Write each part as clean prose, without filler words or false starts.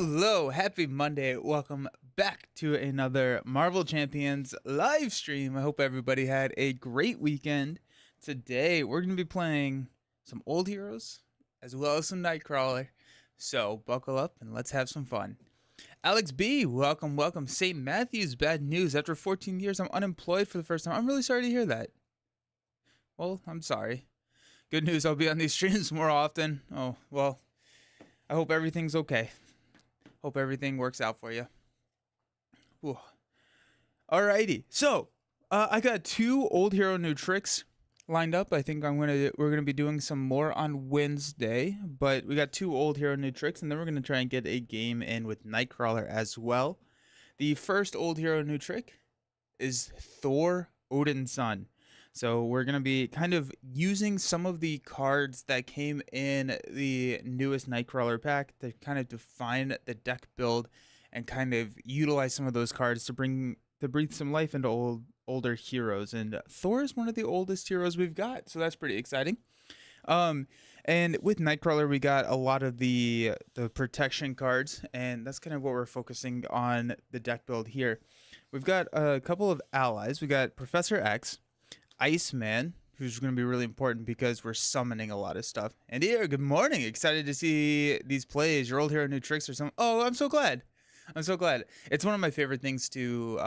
Hello, happy Monday. Welcome back to another Marvel Champions live stream. I hope everybody had a great weekend. Today, we're going to be playing some old heroes as well as some Nightcrawler. So, buckle up and let's have some fun. Alex B, welcome. St. Matthew's, bad news. After 14 years, I'm unemployed for the first time. I'm really sorry to hear that. Well, I'm sorry. Good news, I'll be on these streams more often. Oh, well, I hope everything's okay. Hope everything works out for you. Whew. Alrighty, so I got two old hero new tricks lined up. I think we're gonna be doing some more on Wednesday, but we got two old hero new tricks, and then we're gonna try and get a game in with Nightcrawler as well. The first old hero new trick is Thor, Odin's son. So we're going to be kind of using some of the cards that came in the newest Nightcrawler pack to kind of define the deck build and kind of utilize some of those cards to breathe some life into older heroes. And Thor is one of the oldest heroes we've got, so that's pretty exciting. And with Nightcrawler, we got a lot of the protection cards, and that's kind of what we're focusing on the deck build here. We've got a couple of allies. We got Professor X, Iceman, who's going to be really important because we're summoning a lot of stuff. And here, good morning. Excited to see these plays, your old hero new tricks or something. Oh, I'm so glad. I'm so glad. It's one of my favorite things to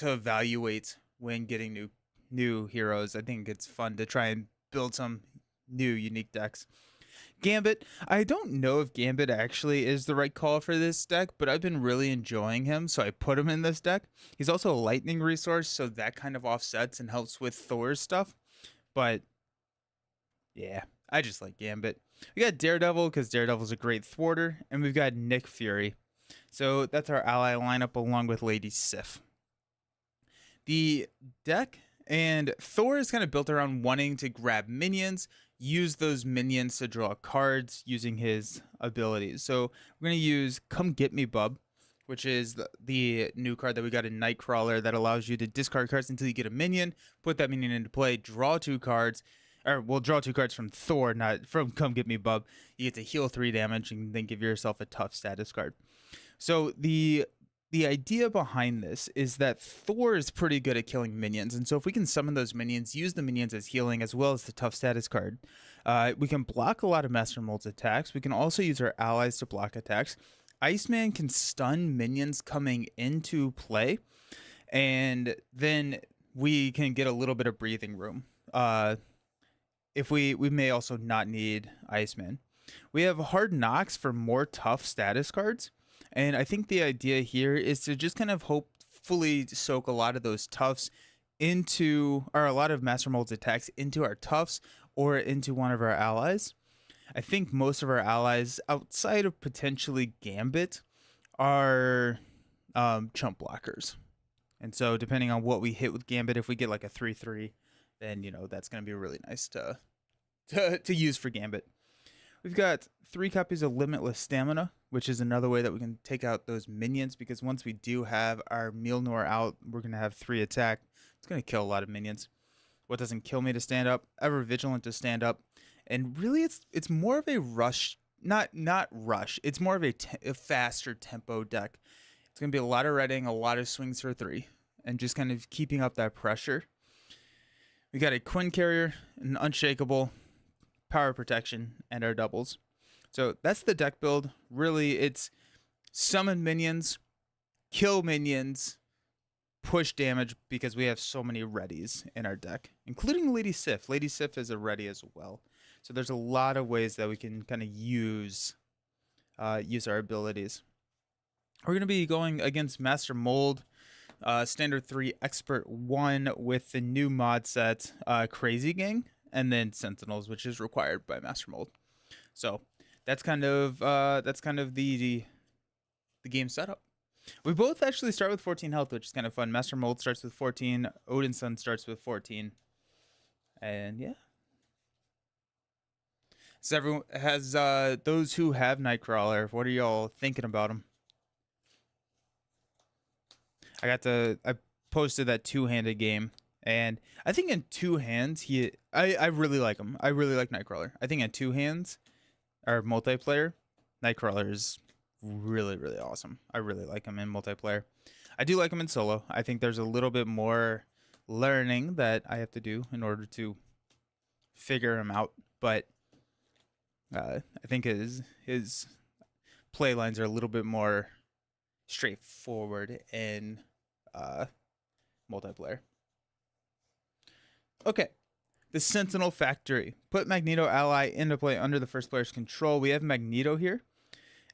evaluate when getting new heroes. I think it's fun to try and build some new unique decks. Gambit, I don't know if Gambit actually is the right call for this deck, but I've been really enjoying him, so I put him in this deck. He's also a lightning resource, so that kind of offsets and helps with Thor's stuff. But yeah, I just like Gambit. We got Daredevil because Daredevil's a great thwarter, and we've got Nick Fury. So that's our ally lineup along with Lady Sif. The deck and Thor is kind of built around wanting to grab minions, use those minions to draw cards using his abilities. So we're going to use Come Get Me Bub, which is the new card that we got in Nightcrawler that allows you to discard cards until you get a minion, put that minion into play, draw two cards, or we'll draw two cards from Thor, not from Come Get Me Bub. You get to heal 3 damage and then give yourself a tough status card. So the idea behind this is that Thor is pretty good at killing minions, and so if we can summon those minions, use the minions as healing as well as the tough status card, we can block a lot of Master Mold's attacks. We can also use our allies to block attacks. Iceman can stun minions coming into play, and then we can get a little bit of breathing room. If we may also not need Iceman. We have Hard Knocks for more tough status cards. And I think the idea here is to just kind of hopefully soak a lot of those toughs into, or a lot of Master Mold's attacks into our toughs or into one of our allies. I think most of our allies, outside of potentially Gambit, are chump blockers. And so depending on what we hit with Gambit, if we get like a 3-3, then, you know, that's going to be really nice to use for Gambit. We've got 3 copies of Limitless Stamina, which is another way that we can take out those minions, because once we do have our Mjolnir out, we're going to have 3 attack. It's going to kill a lot of minions. What doesn't kill me to stand up? Ever Vigilant to stand up. And really, it's more of a rush, not rush. It's more of a faster tempo deck. It's going to be a lot of redding, a lot of swings for 3, and just kind of keeping up that pressure. We got a Quinn Carrier, an Unshakable, Power Protection, and our doubles. So that's the deck build. Really, it's summon minions, kill minions, push damage, because we have so many readies in our deck, including Lady Sif. Lady Sif is a ready as well. So there's a lot of ways that we can kind of use our abilities. We're going to be going against Master Mold, Standard 3, Expert 1 with the new mod set, Crazy Gang, and then Sentinels, which is required by Master Mold. So that's kind of the game setup. We both actually start with 14 health, which is kind of fun. Master Mold starts with 14. Odin's son starts with 14. And yeah. So everyone has those who have Nightcrawler. What are y'all thinking about him? I posted that two-handed game, and I think in 2 hands I really like him. I really like Nightcrawler. I think in 2 hands or multiplayer, Nightcrawler is really, really awesome. I really like him in multiplayer. I do like him in solo. I think there's a little bit more learning that I have to do in order to figure him out, but I think his play lines are a little bit more straightforward in multiplayer. Okay, the Sentinel Factory. Put Magneto ally into play under the first player's control. We have Magneto here.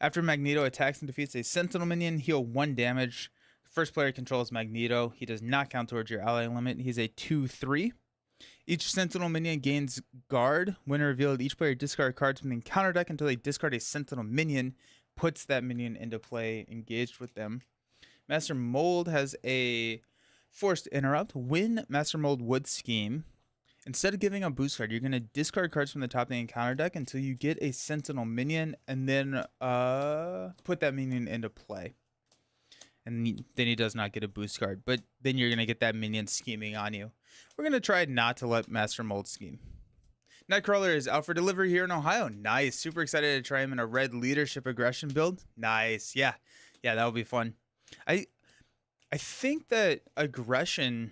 After Magneto attacks and defeats a Sentinel minion, heal 1 damage. The first player controls Magneto. He does not count towards your ally limit. He's a 2/3. Each Sentinel minion gains guard. When revealed, each player discard cards from the encounter deck until they discard a Sentinel minion, puts that minion into play, engaged with them. Master Mold has a forced interrupt. When Master Mold would scheme, instead of giving a boost card, you're going to discard cards from the top of the encounter deck until you get a Sentinel minion, and then put that minion into play. And then he does not get a boost card, but then you're going to get that minion scheming on you. We're going to try not to let Master Mold scheme. Nightcrawler is out for delivery here in Ohio. Nice. Super excited to try him in a red leadership aggression build. Nice. Yeah, that'll be fun. I think that aggression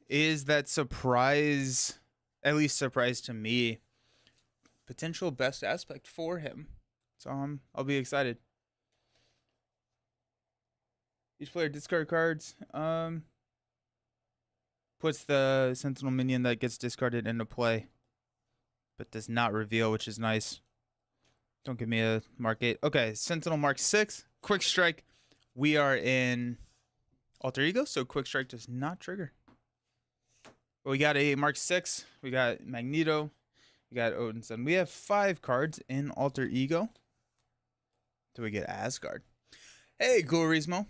is that surprise, at least surprise to me, potential best aspect for him. So I'll be excited. Each player discard cards. Puts the Sentinel minion that gets discarded into play, but does not reveal, which is nice. Don't give me a Mark 8. Okay, Sentinel Mark 6. Quick Strike. We are in Alter Ego, so Quick Strike does not trigger. We got a Mark 6. We got Magneto. We got Odinson. We have 5 cards in Alter Ego. Do we get Asgard? Hey, Guarismo.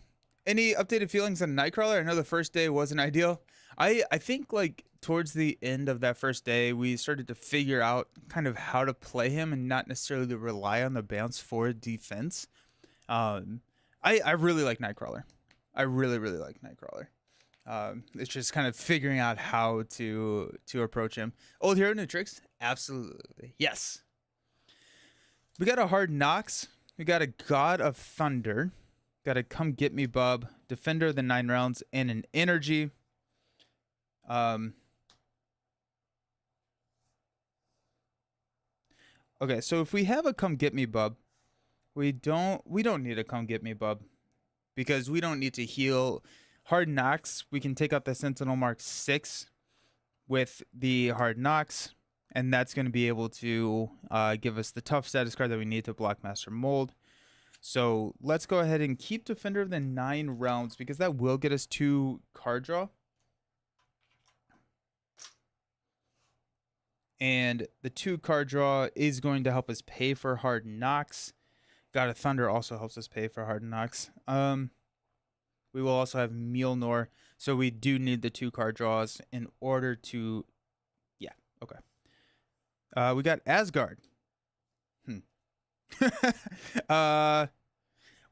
Any updated feelings on Nightcrawler? I know the first day wasn't ideal. I think like towards the end of that first day, we started to figure out kind of how to play him and not necessarily to rely on the bounce for defense. I really like Nightcrawler. I really like Nightcrawler. It's just kind of figuring out how to approach him. Old hero, new tricks? Absolutely. Yes. We got a Hard Knocks. We got a God of Thunder. Got a Come Get Me Bub, Defender of the 9 Rounds, and an Energy. Okay, so if we have a Come Get Me Bub, we don't need a Come Get Me Bub because we don't need to heal. Hard Knocks, we can take out the Sentinel Mark 6 with the Hard Knocks, and that's going to be able to give us the tough status card that we need to block Master Mold. So let's go ahead and keep Defender of the 9 Rounds because that will get us 2 card draw. And the 2 card draw is going to help us pay for Hard Knocks. God of Thunder also helps us pay for Hard Knocks. We will also have Mjolnir. So we do need the 2 card draws in order to... Yeah, okay. We got Asgard.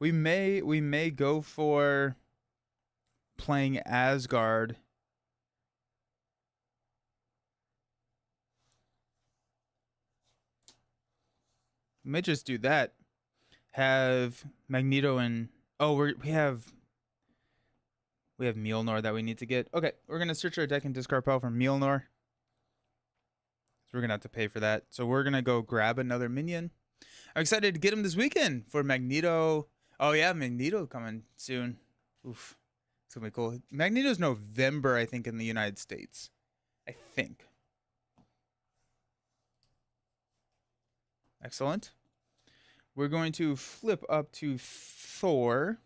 We may go for playing Asgard. We may just do that. Have Magneto and we have Mjolnir that we need to get. Okay, we're gonna search our deck and discard pile for Mjolnir. So we're gonna have to pay for that. So we're gonna go grab another minion. I'm excited to get him this weekend for Magneto. Oh yeah, Magneto coming soon. Oof, it's gonna be cool. Magneto's November, I think, in the United States. I think. Excellent. We're going to flip up to Thor.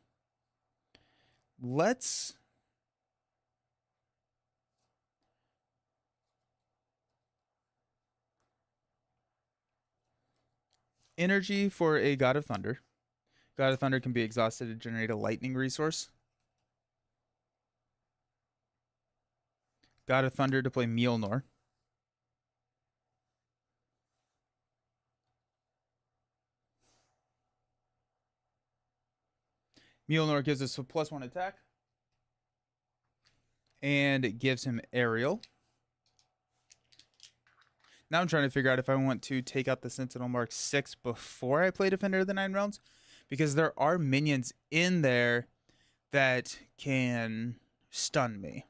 Let's... Energy for a God of Thunder. God of Thunder can be exhausted to generate a lightning resource. God of Thunder to play Mjolnir. Mjolnir gives us a +1 attack. And it gives him aerial. Now I'm trying to figure out if I want to take out the Sentinel Mark 6 before I play Defender of the 9 Rounds. because there are minions in there that can stun me.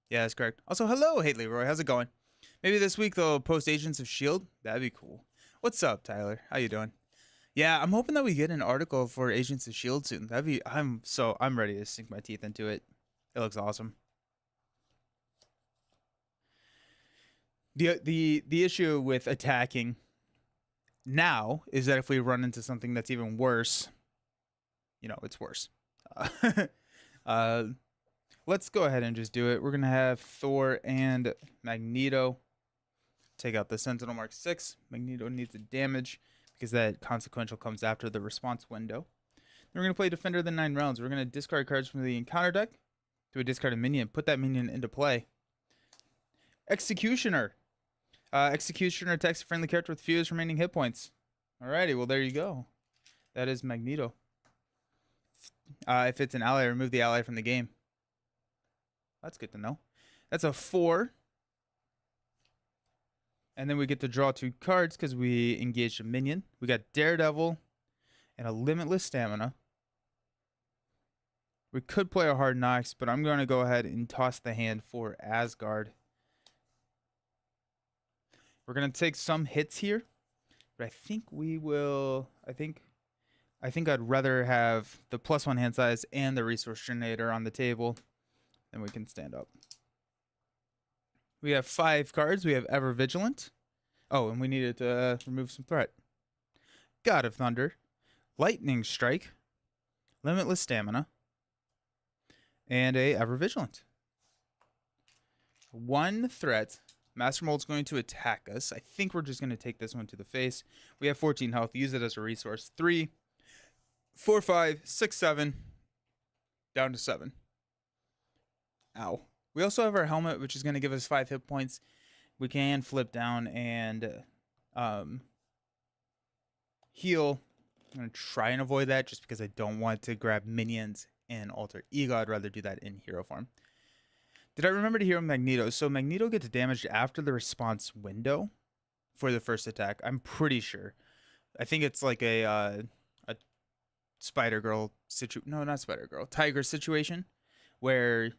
Yeah, that's correct. Also, hello, Hey Leroy. How's it going? Maybe this week they'll post Agents of S.H.I.E.L.D. That'd be cool. What's up, Tyler? How you doing? Yeah, I'm hoping that we get an article for Agents of S.H.I.E.L.D. soon. I'm ready to sink my teeth into it. It looks awesome. The issue with attacking now is that if we run into something that's even worse, it's worse. Uh, let's go ahead and just do it. We're gonna have Thor and Magneto take out the Sentinel Mark 6. Magneto needs a damage because that consequential comes after the response window. Then we're gonna play Defender of the 9 Realms. We're gonna discard cards from the encounter deck to a discarded minion, put that minion into play. Executioner. Executioner attacks a friendly character with fewest remaining hit points. Alrighty, well there you go. That is Magneto. If it's an ally, remove the ally from the game. That's good to know. That's a 4. And then we get to draw 2 cards because we engaged a minion. We got Daredevil and a Limitless Stamina. We could play a Hard Knocks, but I'm going to go ahead and toss the hand for Asgard. We're going to take some hits here, but I think we will... I think I'd rather have the +1 hand size and the resource generator on the table. Then we can stand up. We have 5 cards. We have Ever Vigilant. Oh, and we needed to remove some threat. God of Thunder. Lightning Strike. Limitless Stamina. And a Ever Vigilant. 1 threat. Master Mold's going to attack us. I think we're just going to take this one to the face. We have 14 health. Use it as a resource. 3, 4, 5, 6, 7. Down to 7. Ow. We also have our helmet, which is going to give us 5 hit points. We can flip down and heal. I'm going to try and avoid that just because I don't want to grab minions and alter ego. I'd rather do that in hero form. Did I remember to hero Magneto? So Magneto gets damaged after the response window for the first attack. I'm pretty sure. I think it's like a Spider-Girl situation. No, not Spider-Girl. Tiger situation where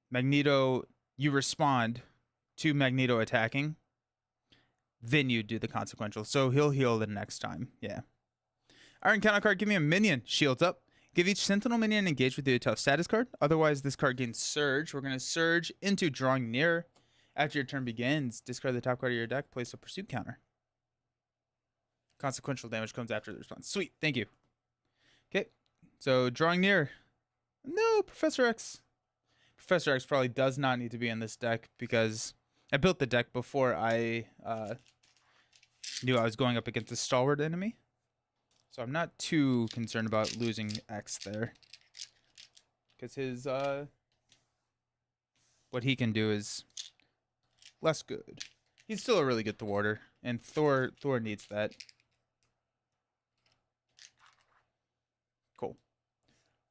Magneto, you respond to Magneto attacking, then you do the consequential. So he'll heal the next time. Yeah. Iron counter card, give me a minion. Shields up. Give each Sentinel minion engaged with you a tough status card. Otherwise, this card gains Surge. We're going to Surge into Drawing Near. After your turn begins, discard the top card of your deck, place a pursuit counter. Consequential damage comes after the response. Sweet, thank you. Okay, so Drawing Near. No, Professor X. Professor X probably does not need to be in this deck because I built the deck before I knew I was going up against a stalwart enemy. So I'm not too concerned about losing X there. Because his, what he can do is less good. He's still a really good thwarter, and Thor needs that. Cool.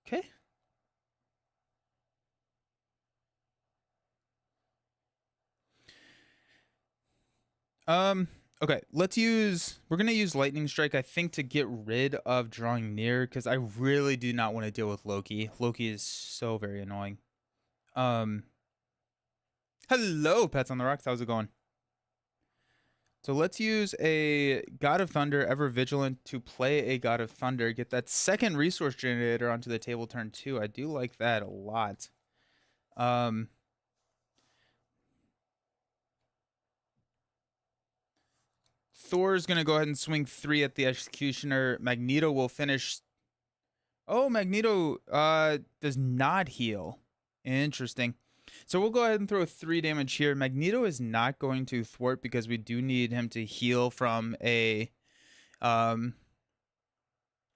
Okay. Okay, we're going to use Lightning Strike, I think, to get rid of Drawing Near, because I really do not want to deal with Loki. Loki is so very annoying. Hello, Pets on the Rocks. How's it going? So let's use a God of Thunder, Ever Vigilant, to play a God of Thunder. Get that second resource generator onto the table turn 2. I do like that a lot. Thor's going to go ahead and swing 3 at the Executioner. Magneto will finish. Oh, Magneto does not heal. Interesting. So we'll go ahead and throw 3 damage here. Magneto is not going to thwart because we do need him to heal from a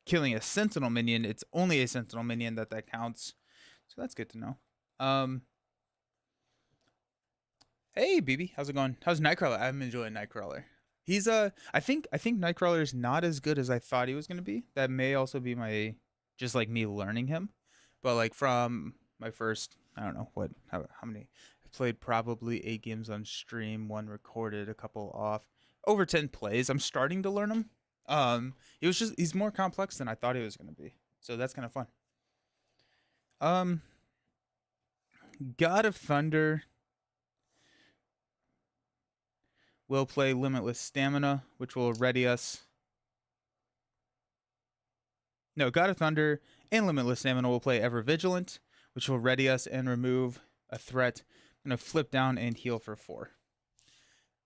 killing a Sentinel minion. It's only a Sentinel minion that counts. So that's good to know. Hey, BB, how's it going? How's Nightcrawler? I'm enjoying Nightcrawler. He's I think Nightcrawler is not as good as I thought he was gonna be. That may also be my just like me learning him, but like from my first, I don't know how many. I played probably 8 games on stream, 1 recorded, a couple off, over 10 plays. I'm starting to learn him. He's more complex than I thought he was gonna be. So that's kind of fun. Um, God of Thunder will play Limitless Stamina, which will ready us. No, God of Thunder and Limitless Stamina will play Ever Vigilant, which will ready us and remove a threat. I'm gonna flip down and heal for 4.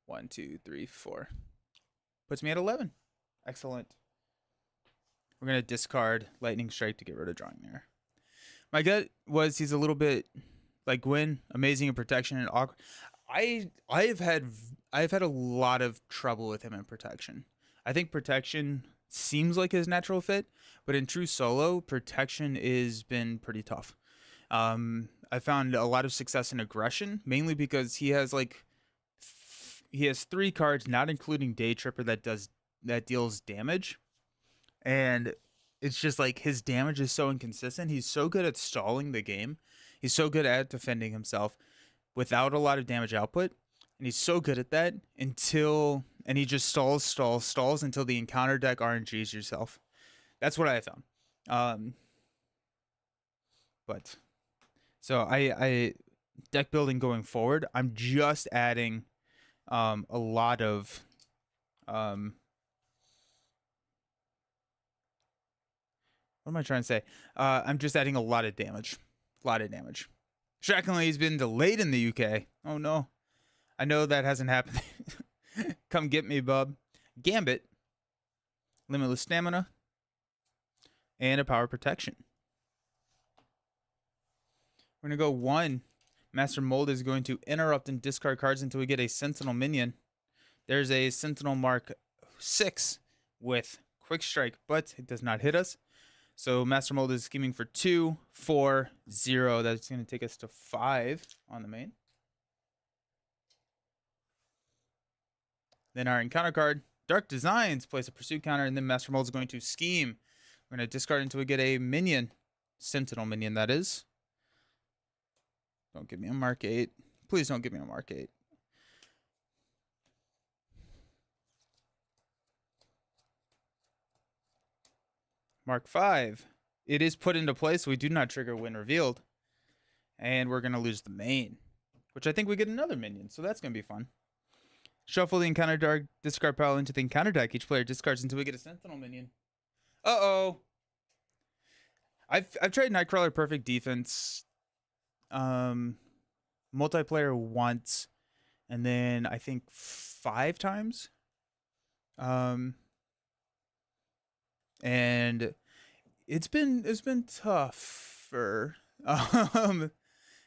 1, 2, 3, 4. Puts me at 11. Excellent. We're gonna discard Lightning Strike to get rid of Drawing Mirror. My gut was he's a little bit like Gwyn, amazing in protection and awkward. I've had a lot of trouble with him in protection. I think protection seems like his natural fit, but in true solo, protection has been pretty tough. I found a lot of success in aggression, mainly because he has 3 cards, not including Day Tripper, that deals damage, and it's just like his damage is so inconsistent. He's so good at stalling the game. He's so good at defending himself without a lot of damage output, and he's so good at that and he just stalls until the encounter deck RNGs yourself. That's what I found. But so I deck building going forward, I'm just adding a lot of what am I trying to say? I'm just adding a lot of damage. A lot of damage. Shockingly, he's been delayed in the UK. Oh no. I know that hasn't happened. Come get me, bub. Gambit. Limitless Stamina. And a Power Protection. We're going to go 1. Master Mold is going to interrupt and discard cards until we get a Sentinel minion. There's a Sentinel Mark 6 with Quick Strike, but it does not hit us. So Master Mold is scheming for 2, 4, 0. That's going to take us to 5 on the main. Then our encounter card, Dark Designs, place a pursuit counter, and then Master Mold is going to scheme. We're going to discard until we get a minion. Sentinel minion, that is. Don't give me a Mark 8. Please don't give me a Mark 8. Mark 5. It is put into place, so we do not trigger when revealed. And we're going to lose the main, which I think we get another minion, so that's going to be fun. Shuffle the encounter deck, discard pile into the encounter deck. Each player discards until we get a Sentinel minion. Uh-oh. I've tried Nightcrawler Perfect Defense multiplayer once, and then I think 5 times. And it's been tougher.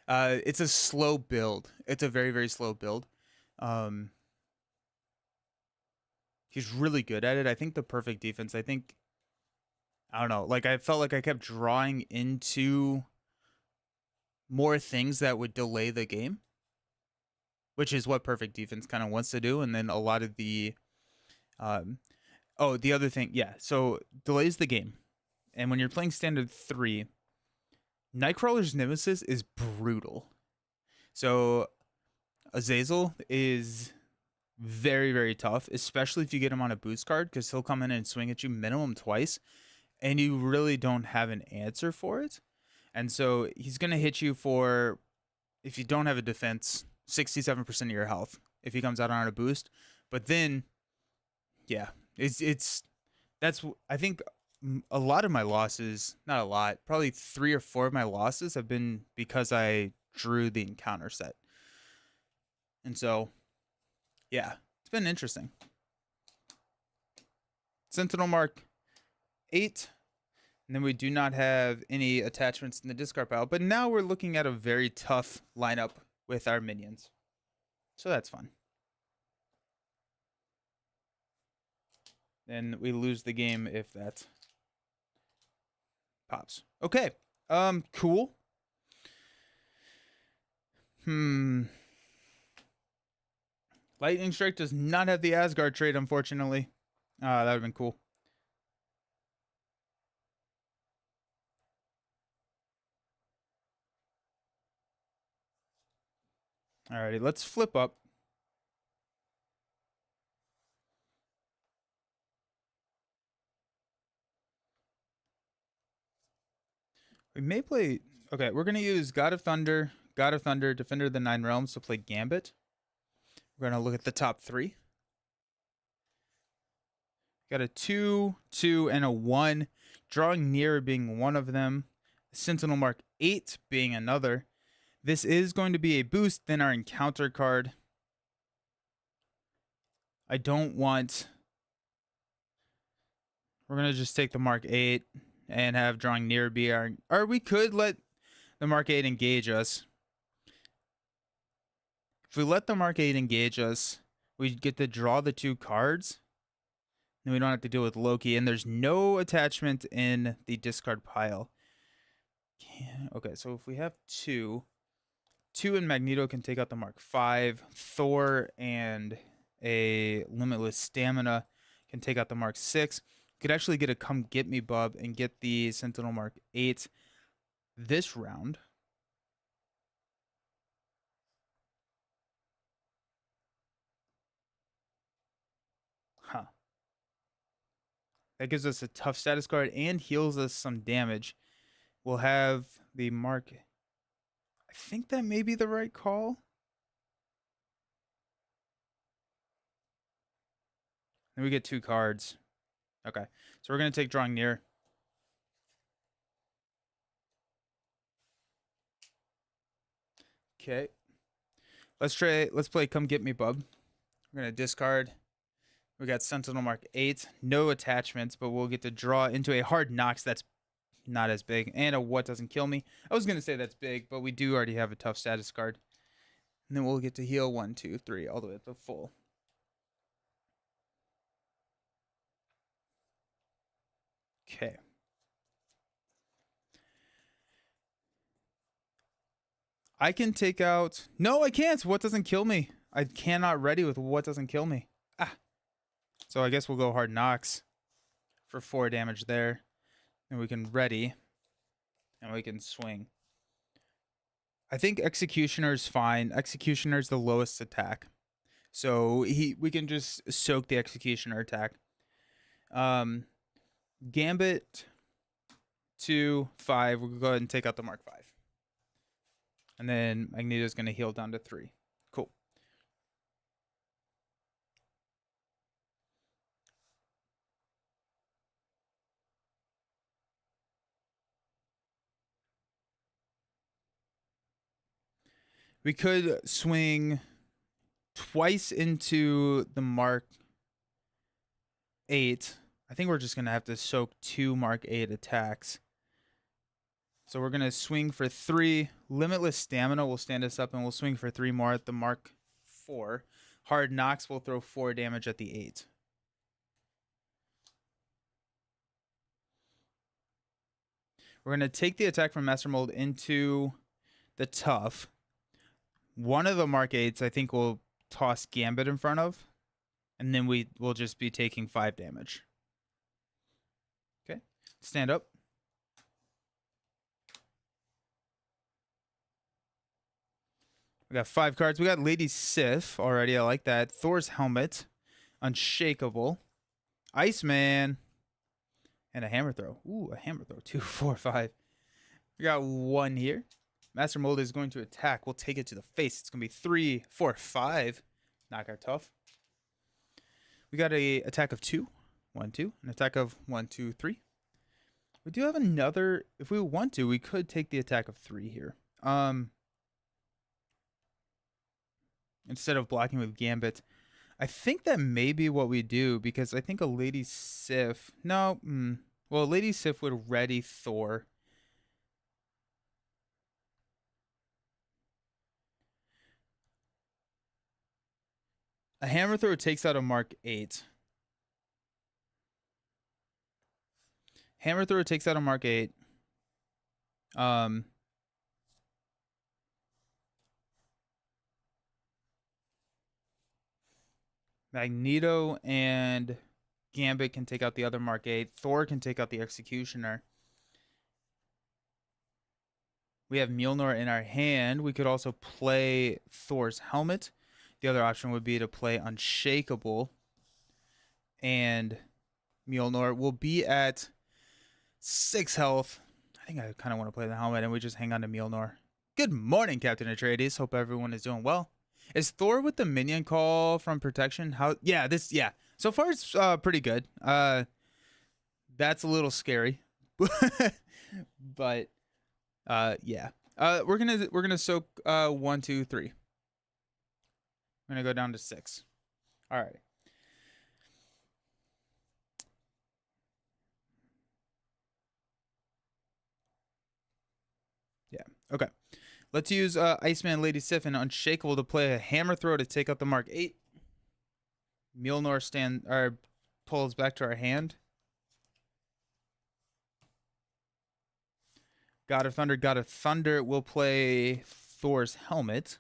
It's a slow build. It's a very, very slow build. He's really good at it. I think the Perfect Defense, I don't know, like I felt like I kept drawing into more things that would delay the game, which is what Perfect Defense kind of wants to do. And then a lot of the the other thing, yeah, so delays the game. And when you're playing standard 3, Nightcrawler's Nemesis is brutal. So Azazel is very, very tough, especially if you get him on a boost card, because he'll come in and swing at you minimum twice, and you really don't have an answer for it. And so he's going to hit you for, if you don't have a defense, 67% of your health if he comes out on a boost. But then, yeah, I think a lot of my losses, not a lot, probably 3 or 4 of my losses have been because I drew the encounter set. And so, yeah, it's been interesting. Sentinel Mark 8. And then we do not have any attachments in the discard pile. But now we're looking at a very tough lineup with our minions. So that's fun. And we lose the game if that pops. Okay. Cool. Lightning Strike does not have the Asgard trait, unfortunately. That would have been cool. Alrighty, let's flip up. We may play. Okay, we're gonna use God of Thunder, Defender of the Nine Realms to play Gambit. We're gonna look at the top three. Got a 2, 2, and a 1. Drawing Near being one of them. Sentinel Mark 8 being another. This is going to be a boost, then our encounter card. I don't want... We're going to just take the Mark 8 and have Drawing Near be our... Or we could let the Mark 8 engage us. If we let the Mark 8 engage us, we get to draw the 2 cards. And we don't have to deal with Loki. And there's no attachment in the discard pile. Okay, so if we have 2... 2 and Magneto can take out the Mark 5. Thor and a Limitless Stamina can take out the Mark 6. Could actually get a Come Get Me Bub and get the Sentinel Mark 8 this round. Huh. That gives us a tough status card and heals us some damage. We'll have the Mark... I think that may be the right call. Then we get 2 cards. Okay, so we're going to take Drawing Near. Okay. Let's play Come Get Me Bub. We're going to discard. We got Sentinel Mark 8. No attachments, but we'll get to draw into a Hard Knocks that's not as big. And a What Doesn't Kill Me. I was going to say that's big, but we do already have a tough status card. And then we'll get to heal 1, 2, 3, all the way up to full. Okay. I can take out... No, I can't. What Doesn't Kill Me. I cannot ready with What Doesn't Kill Me. Ah. So I guess we'll go Hard Knocks for 4 damage there. And we can ready. And we can swing. I think Executioner's fine. Executioner's the lowest attack. So we can just soak the Executioner attack. Gambit 2, 5. We'll go ahead and take out the Mark 5. And then Magneto's going to heal down to 3. Cool. We could swing twice into the Mark 8. I think we're just going to have to soak 2 Mark 8 attacks. So we're going to swing for 3. Limitless Stamina will stand us up, and we'll swing for 3 more at the Mark 4. Hard Knocks will throw 4 damage at the 8. We're going to take the attack from Master Mold into the Tough. One of the Mark 8s I think we'll toss Gambit in front of, and then we will just be taking 5 damage. Okay, stand up. We got 5 cards. We got Lady Sif already. I like that. Thor's Helmet. Unshakable. Iceman. And a Hammer Throw. Ooh, a Hammer Throw. 2, 4, 5. We got 1 here. Master Mold is going to attack. We'll take it to the face. It's going to be 3, 4, 5. Knockout tough. We got a attack of 2. 1, 2. An attack of 1, 2, 3. We do have another. If we want to, we could take the attack of 3 here. Instead of blocking with Gambit. I think that may be what we do, because I think a Lady Sif... No. Well, Lady Sif would ready Thor. A Hammer Throw takes out a Mark 8. Hammer Throw takes out a Mark 8. Magneto and Gambit can take out the other Mark 8. Thor can take out the Executioner. We have Mjolnir in our hand. We could also play Thor's Helmet. The other option would be to play Unshakable. And Mjolnir will be at 6 health. I think I kind of want to play the helmet and we just hang on to Mjolnir. Good morning, Captain Atreides. Hope everyone is doing well. Is Thor with the minion call from protection? How? Yeah, yeah. So far it's pretty good. That's a little scary, but yeah. We're gonna soak 1, 2, 3. We're gonna go down to 6. All right. Yeah. Okay. Let's use Iceman, Lady Sif, and Unshakable to play a hammer throw to take out the Mark 8. Mjolnir pulls back to our hand. God of Thunder will play Thor's helmet.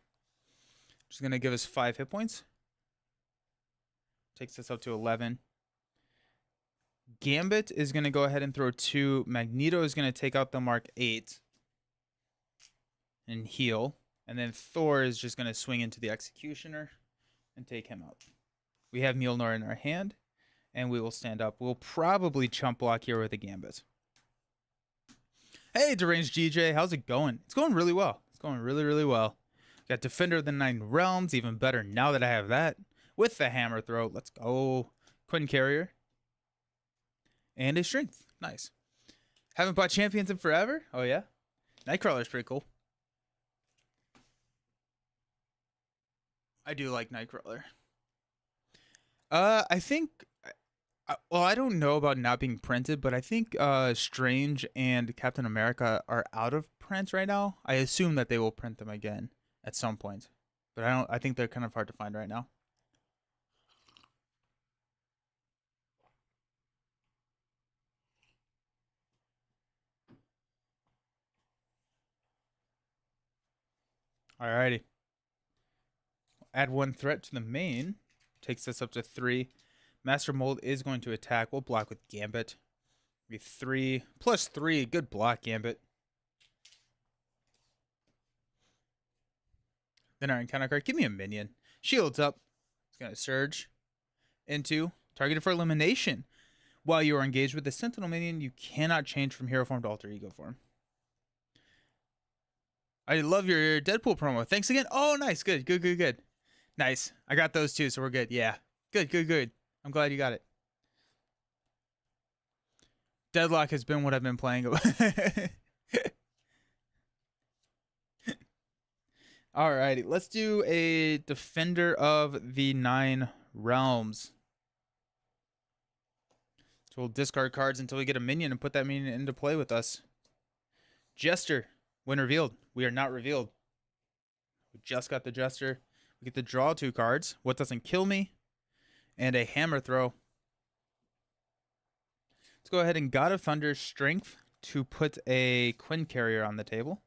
Which is going to give us 5 hit points. Takes us up to 11. Gambit is going to go ahead and throw 2. Magneto is going to take out the Mark 8 and heal. And then Thor is just going to swing into the Executioner and take him out. We have Mjolnir in our hand, and we will stand up. We'll probably chump block here with a Gambit. Hey, Deranged GJ, how's it going? It's going really well. It's going really, really well. Got Defender of the Nine Realms, even better now that I have that. With the hammer throw, let's go. Quinn Carrier. And a Strength. Nice. Haven't bought Champions in forever? Oh, yeah? Nightcrawler is pretty cool. I do like Nightcrawler. I think... Well, I don't know about not being printed, but I think Strange and Captain America are out of print right now. I assume that they will print them again at some point, but I think they're kind of hard to find right now. Alrighty. Add 1 threat to the main. Takes us up to 3. Master Mold is going to attack. We'll block with Gambit. Be 3 plus 3. Good block, Gambit. Then our encounter card. Give me a minion. Shields up. It's going to surge into targeted for elimination. While you are engaged with the Sentinel minion, you cannot change from hero form to alter ego form. I love your Deadpool promo. Thanks again. Oh, nice. Good, good, good, good. Nice. I got those too, so we're good. Yeah. Good, good, good. I'm glad you got it. Deadlock has been what I've been playing. Alrighty, let's do a Defender of the Nine Realms. So we'll discard cards until we get a minion and put that minion into play with us. Jester, when revealed. We are not revealed. We just got the Jester. We get to draw 2 cards. What doesn't kill me? And a hammer throw. Let's go ahead and God of Thunder Strength to put a Quinn Carrier on the table.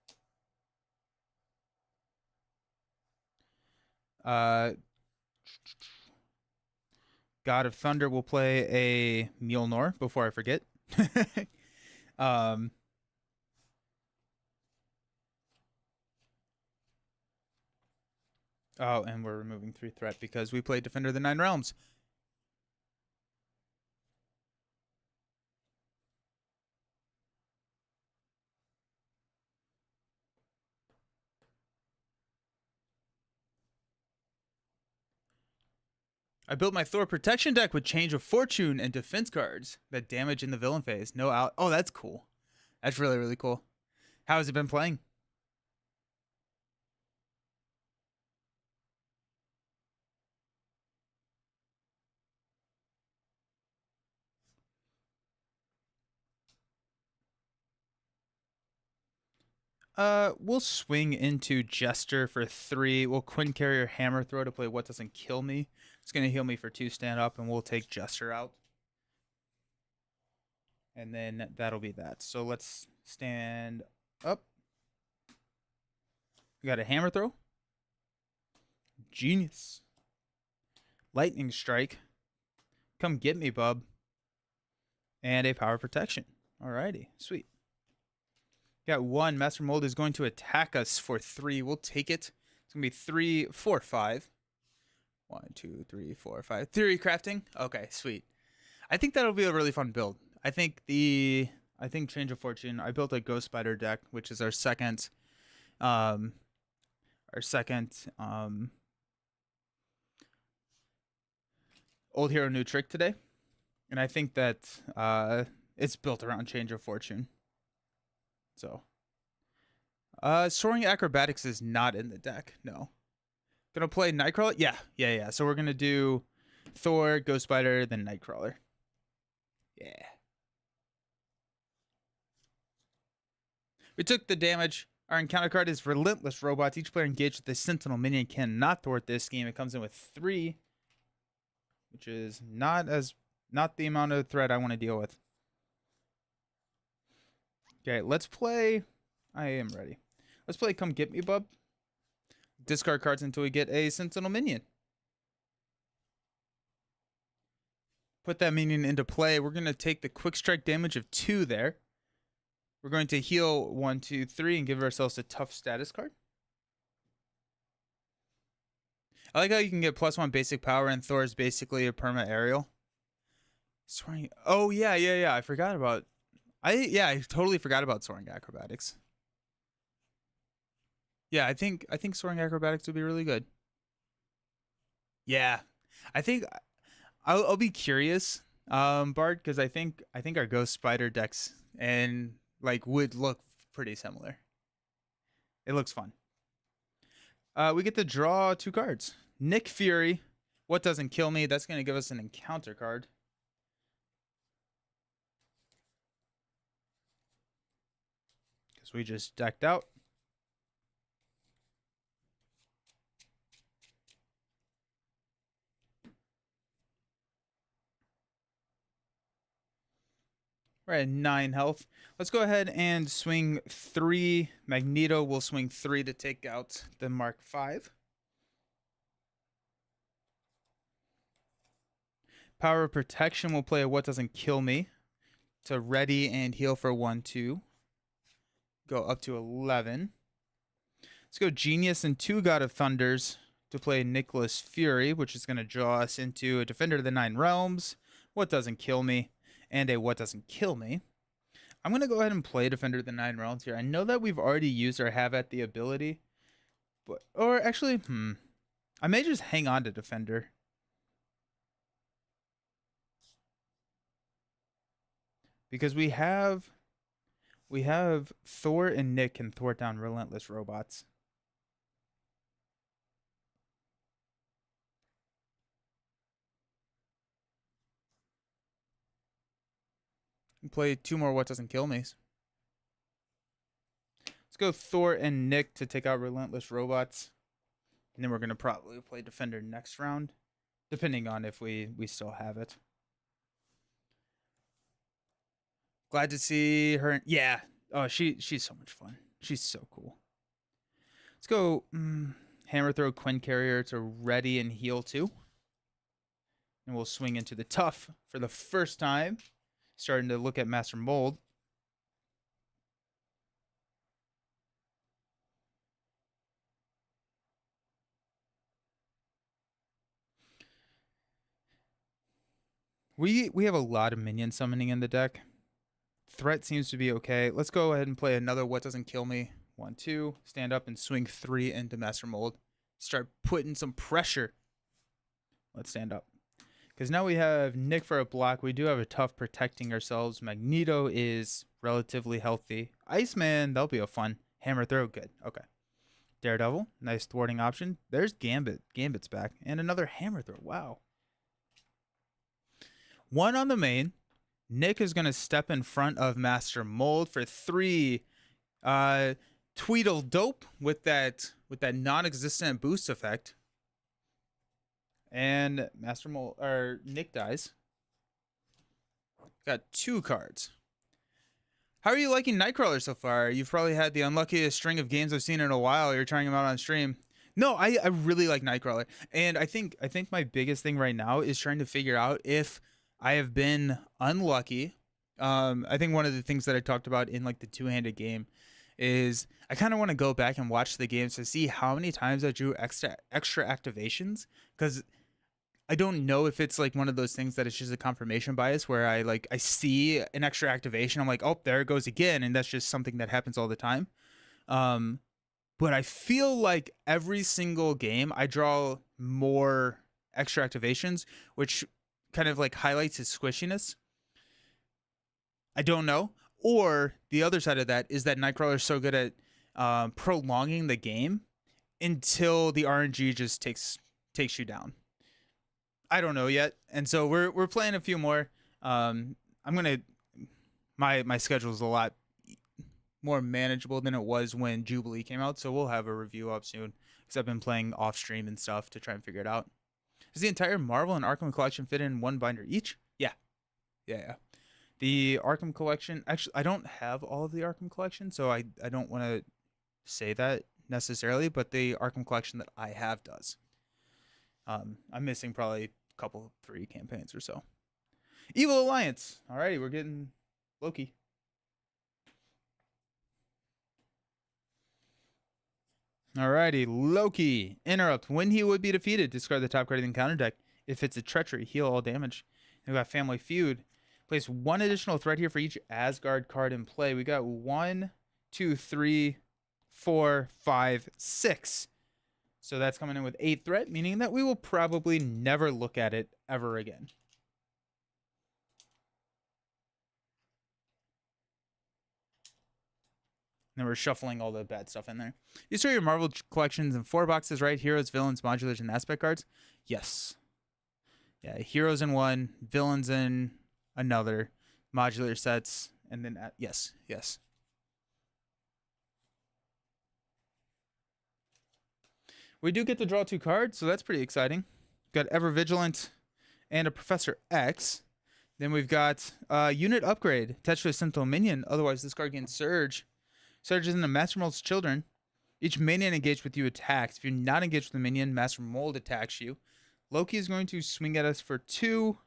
God of Thunder will play a Mjolnir before I forget. Oh, and we're removing 3 threat because we played Defender of the Nine Realms. I built my Thor protection deck with Change of Fortune and defense cards that damage in the villain phase. No out. Oh, that's cool. That's really, really cool. How has it been playing? We'll swing into Jester for 3. We'll Quinn Carrier Hammer Throw to play What Doesn't Kill Me. It's going to heal me for 2 stand up, and we'll take Jester out. And then that'll be that. So let's stand up. We got a Hammer Throw. Genius. Lightning Strike. Come get me, bub. And a Power Protection. Alrighty, sweet. Got 1. Master Mold is going to attack us for 3. We'll take it. It's going to be 3, 4, 5. 1, 2, 3, 4, 5. Theory crafting. Okay, sweet. I think that'll be a really fun build. I think the I think Change of Fortune. I built a Ghost Spider deck, which is um, our second old hero new trick today, and I think that it's built around Change of Fortune. So, Soaring Acrobatics is not in the deck. No, gonna play Nightcrawler. Yeah. So we're gonna do Thor, Ghost Spider, then Nightcrawler. Yeah. We took the damage. Our encounter card is Relentless Robots. Each player engaged with a Sentinel minion cannot thwart this scheme. It comes in with 3, which is not the amount of threat I want to deal with. Okay, let's play. I am ready. Let's play Come Get Me, Bub. Discard cards until we get a Sentinel minion. Put that minion into play. We're going to take the quick strike damage of 2 there. We're going to heal 1, 2, 3 and give ourselves a tough status card. I like how you can get +1 basic power and Thor is basically a perma aerial. Soaring. Oh yeah. I forgot about. I totally forgot about Soaring Acrobatics. Yeah, I think Soaring Acrobatics would be really good. Yeah, I think I'll be curious, Bard, because I think our Ghost Spider decks and would look pretty similar. It looks fun. We get to draw 2 cards. Nick Fury. What doesn't kill me? That's going to give us an encounter card. Because we just decked out. We're at 9 health. Let's go ahead and swing 3. Magneto will swing 3 to take out the Mark 5. Power of Protection will play a What Doesn't Kill Me to ready and heal for 1, 2. Go up to 11. Let's go Genius and 2 God of Thunders to play Nicholas Fury, which is going to draw us into a Defender of the 9 Realms, What Doesn't Kill Me, and a What Doesn't Kill Me. I'm going to go ahead and play Defender of the 9 Realms here. I know that we've already used or have at the ability, but or actually, I may just hang on to Defender. Because we have Thor and Nick can thwart down Relentless Robots. And play 2 more What Doesn't Kill Me's. Let's go Thor and Nick to take out Relentless Robots. And then we're going to probably play Defender next round, depending on if we still have it. Glad to see her. Yeah. Oh, she's so much fun. She's so cool. Let's go Hammer Throw Quinn Carrier to ready and heal 2. And we'll swing into the tough for the first time. Starting to look at Master Mold. We have a lot of minion summoning in the deck. Threat seems to be okay. Let's go ahead and play another What Doesn't Kill Me. 1, 2. Stand up and swing 3 into Master Mold. Start putting some pressure. Let's stand up. Because now we have Nick for a block. We do have a tough protecting ourselves. Magneto is relatively healthy. Iceman, that'll be a fun. Hammer Throw, good. Okay. Daredevil, nice thwarting option. There's Gambit. Gambit's back. And another Hammer Throw. Wow. 1 on the main. Nick is going to step in front of Master Mold for 3. Tweedledope with that non-existent boost effect. And Master Mold or Nick dies. Got 2 cards. How are you liking Nightcrawler so far? You've probably had the unluckiest string of games I've seen in a while. You're trying them out on stream. No, I really like Nightcrawler. And I think my biggest thing right now is trying to figure out if I have been unlucky. I think one of the things that I talked about in like the two-handed game is I kind of want to go back and watch the games to see how many times I drew extra activations, because I don't know if it's like one of those things that it's just a confirmation bias where I see an extra activation, I'm like, oh, there it goes again, and that's just something that happens all the time. Um, but I feel like every single game I draw more extra activations, which kind of like highlights his squishiness. I don't know. Or the other side of that is that Nightcrawler is so good at prolonging the game until the RNG just takes you down. I don't know yet, and so we're playing a few more. I'm gonna my schedule is a lot more manageable than it was when Jubilee came out, so we'll have a review up soon because I've been playing off stream and stuff to try and figure it out. Does the entire Marvel and Arkham collection fit in one binder each? Yeah, yeah. The Arkham collection, actually, I don't have all of the Arkham collection, so I don't want to say that necessarily, but the Arkham collection that I have does. I'm missing probably a couple, 3 campaigns or so. Evil Alliance. Alrighty, we're getting Loki. Alrighty, Loki. Interrupt. When he would be defeated, discard the top card of the encounter deck. If it's a treachery, heal all damage. And we got Family Feud. Place 1 additional threat here for each Asgard card in play. We got 1, 2, 3, 4, 5, 6. So that's coming in with 8 threat, meaning that we will probably never look at it ever again. And then we're shuffling all the bad stuff in there. You store your Marvel collections in 4 boxes, right? Heroes, villains, modulars, and aspect cards? Yes. Yeah, heroes in 1, villains in another, modular sets, and then, yes. We do get to draw 2 cards, so that's pretty exciting. We've got Ever Vigilant and a Professor X. Then we've got Unit Upgrade, attached to a Sentinel minion. Otherwise, this card gains Surge. Surge is into Master Mold's children. Each minion engaged with you attacks. If you're not engaged with the minion, Master Mold attacks you. Loki is going to swing at us for 2.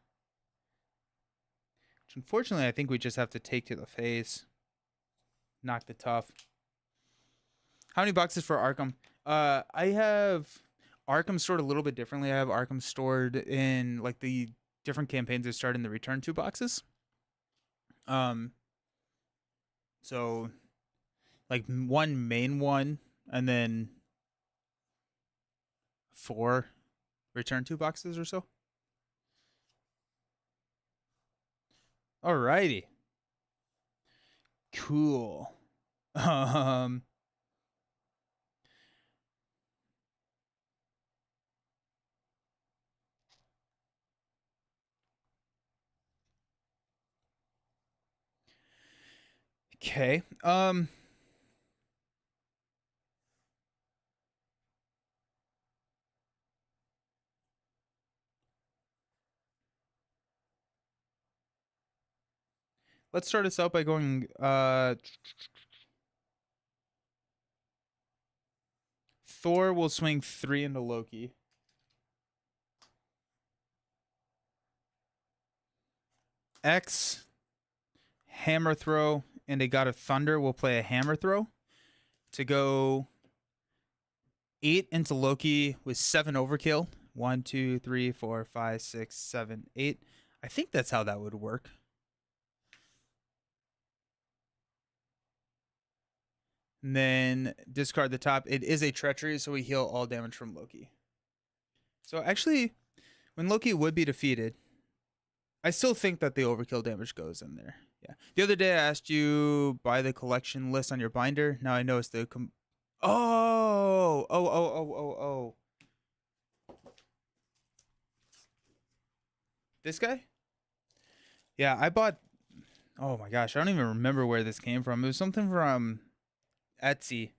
Which unfortunately, I think we just have to take to the face. Knock the tough. How many boxes for Arkham? I have Arkham stored a little bit differently. I have Arkham stored in like the different campaigns that start in the return 2 boxes. So like 1 main one and then 4 return 2 boxes or so. Alrighty. Cool. Okay. Let's start us out by going Thor will swing 3 into Loki. X, Hammer Throw, and a God of Thunder will play a Hammer Throw to go 8 into Loki with 7 overkill. 1, 2, 3, 4, 5, 6, 7, 8. I think that's how that would work. And then discard the top. It is a treachery, so we heal all damage from Loki. So actually, when Loki would be defeated, I still think that the overkill damage goes in there. Yeah. The other day I asked you buy the collection list on your binder. Now I noticed the oh. This guy? Yeah, I bought. Oh my gosh, I don't even remember where this came from. It was something from Etsy.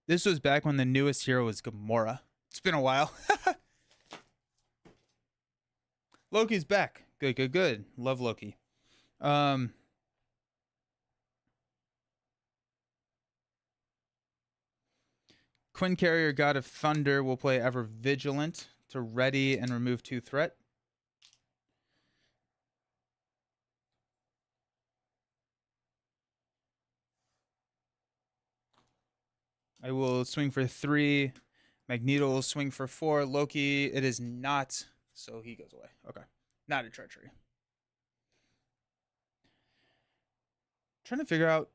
This was back when the newest hero was Gamora. It's been a while. Loki's back. Good. Love Loki. Quinn Carrier, God of Thunder, will play Ever Vigilant to ready and remove 2 threat. I will swing for 3, Magneto will swing for 4. Loki, it is not, so he goes away. Okay. Not a treachery. Trying to figure out,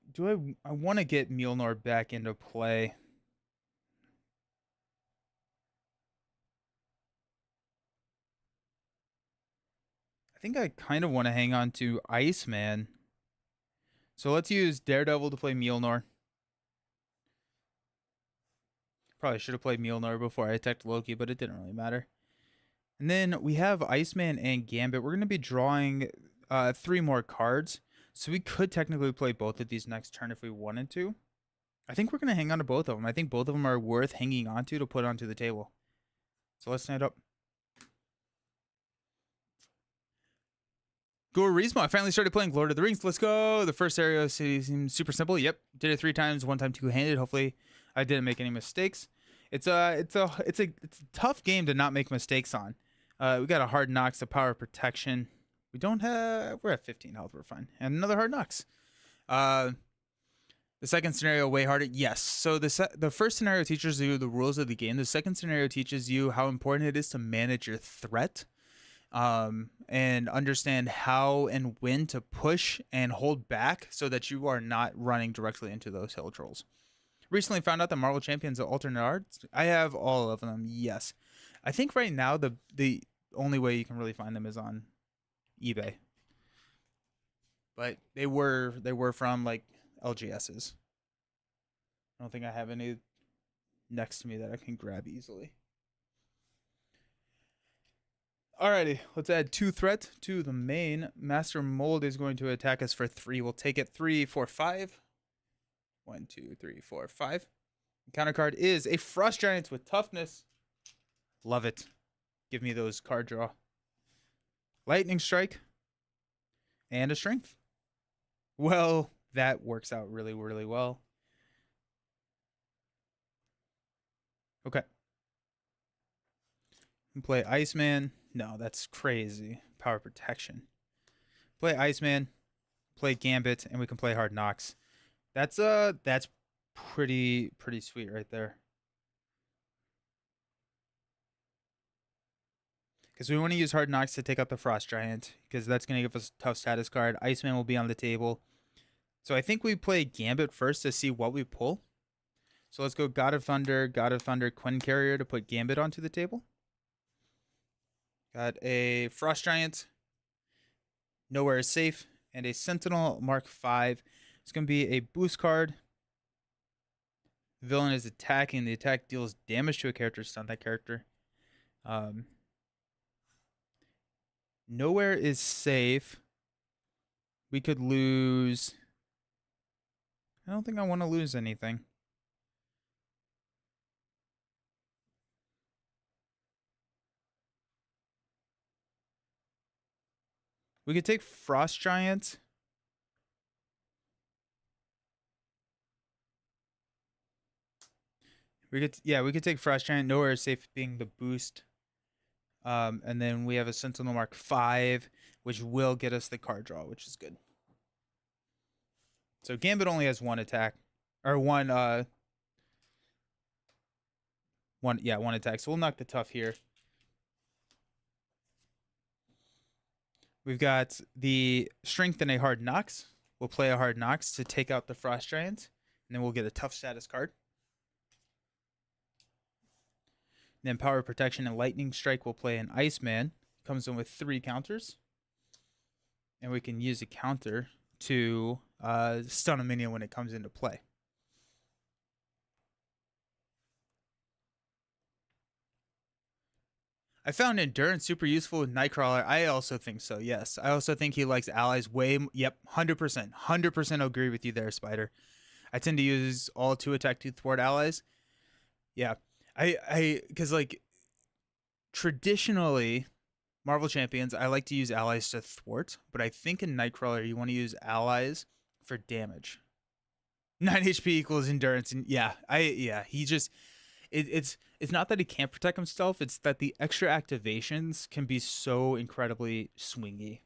I want to get Mjolnir back into play. I think I kind of want to hang on to Iceman. So let's use Daredevil to play Mjolnir. Probably should have played Mjolnir before I attacked Loki, but it didn't really matter. And then we have Iceman and Gambit. We're going to be drawing 3 more cards. So we could technically play both of these next turn if we wanted to. I think we're going to hang on to both of them. I think both of them are worth hanging on to put onto the table. So let's stand up. Go Reesmo. I finally started playing Lord of the Rings. Let's go. The first area seems super simple. Yep. Did it 3 times, 1 time two-handed. Hopefully I didn't make any mistakes. It's a tough game to not make mistakes on. We got a Hard Knocks, a Power Protection. We're at 15 health. We're fine. And another Hard Knocks. The second scenario, way harder. Yes. So the first scenario teaches you the rules of the game. The second scenario teaches you how important it is to manage your threat. And understand how and when to push and hold back so that you are not running directly into those hill trolls. Recently found out that Marvel Champions are alternate arts. I have all of them, yes. I think right now the only way you can really find them is on eBay. But they were from like LGS's. I don't think I have any next to me that I can grab easily. Alrighty, let's add 2 threat to the main. Master Mold is going to attack us for 3. We'll take it 3, 4, 5. 1, 2, 3, 4, 5. The counter card is a Frost Giant with toughness. Love it. Give me those card draw. Lightning Strike. And a strength. Well, that works out really, really well. Okay. Play Iceman. No, that's crazy. Power Protection. Play Iceman. Play Gambit, and we can play Hard Knocks. That's pretty sweet right there. Because we want to use Hard Knocks to take out the Frost Giant, because that's going to give us a tough status card. Iceman will be on the table. So I think we play Gambit first to see what we pull. So let's go God of Thunder, Quinn Carrier to put Gambit onto the table. Got a Frost Giant. Nowhere is Safe. And a Sentinel Mark V. It's going to be a boost card. The villain is attacking. The attack deals damage to a character, stun that character. Nowhere is Safe. We could lose. I don't think I want to lose anything. We could take Frost Giant. We could take Frost Giant. Nowhere is Safe being the boost. And then we have a Sentinel Mark V, which will get us the card draw, which is good. So Gambit only has 1 attack. Or one attack. So we'll knock the tough here. We've got the Strength and a Hard Knocks. We'll play a Hard Knocks to take out the Frost Giant. And then we'll get a tough status card. And then Power Protection and Lightning Strike will play an Iceman. Comes in with 3 counters. And we can use a counter to stun a minion when it comes into play. I found Endurance super useful with Nightcrawler. I also think so, yes. I also think he likes allies way... Yep, 100%. 100% agree with you there, Spider. I tend to use all 2 attack to thwart allies. Yeah. Because, like, traditionally, Marvel Champions, I like to use allies to thwart. But I think in Nightcrawler, you want to use allies for damage. 9 HP equals Endurance. And he just... It's not that he can't protect himself, it's that the extra activations can be so incredibly swingy.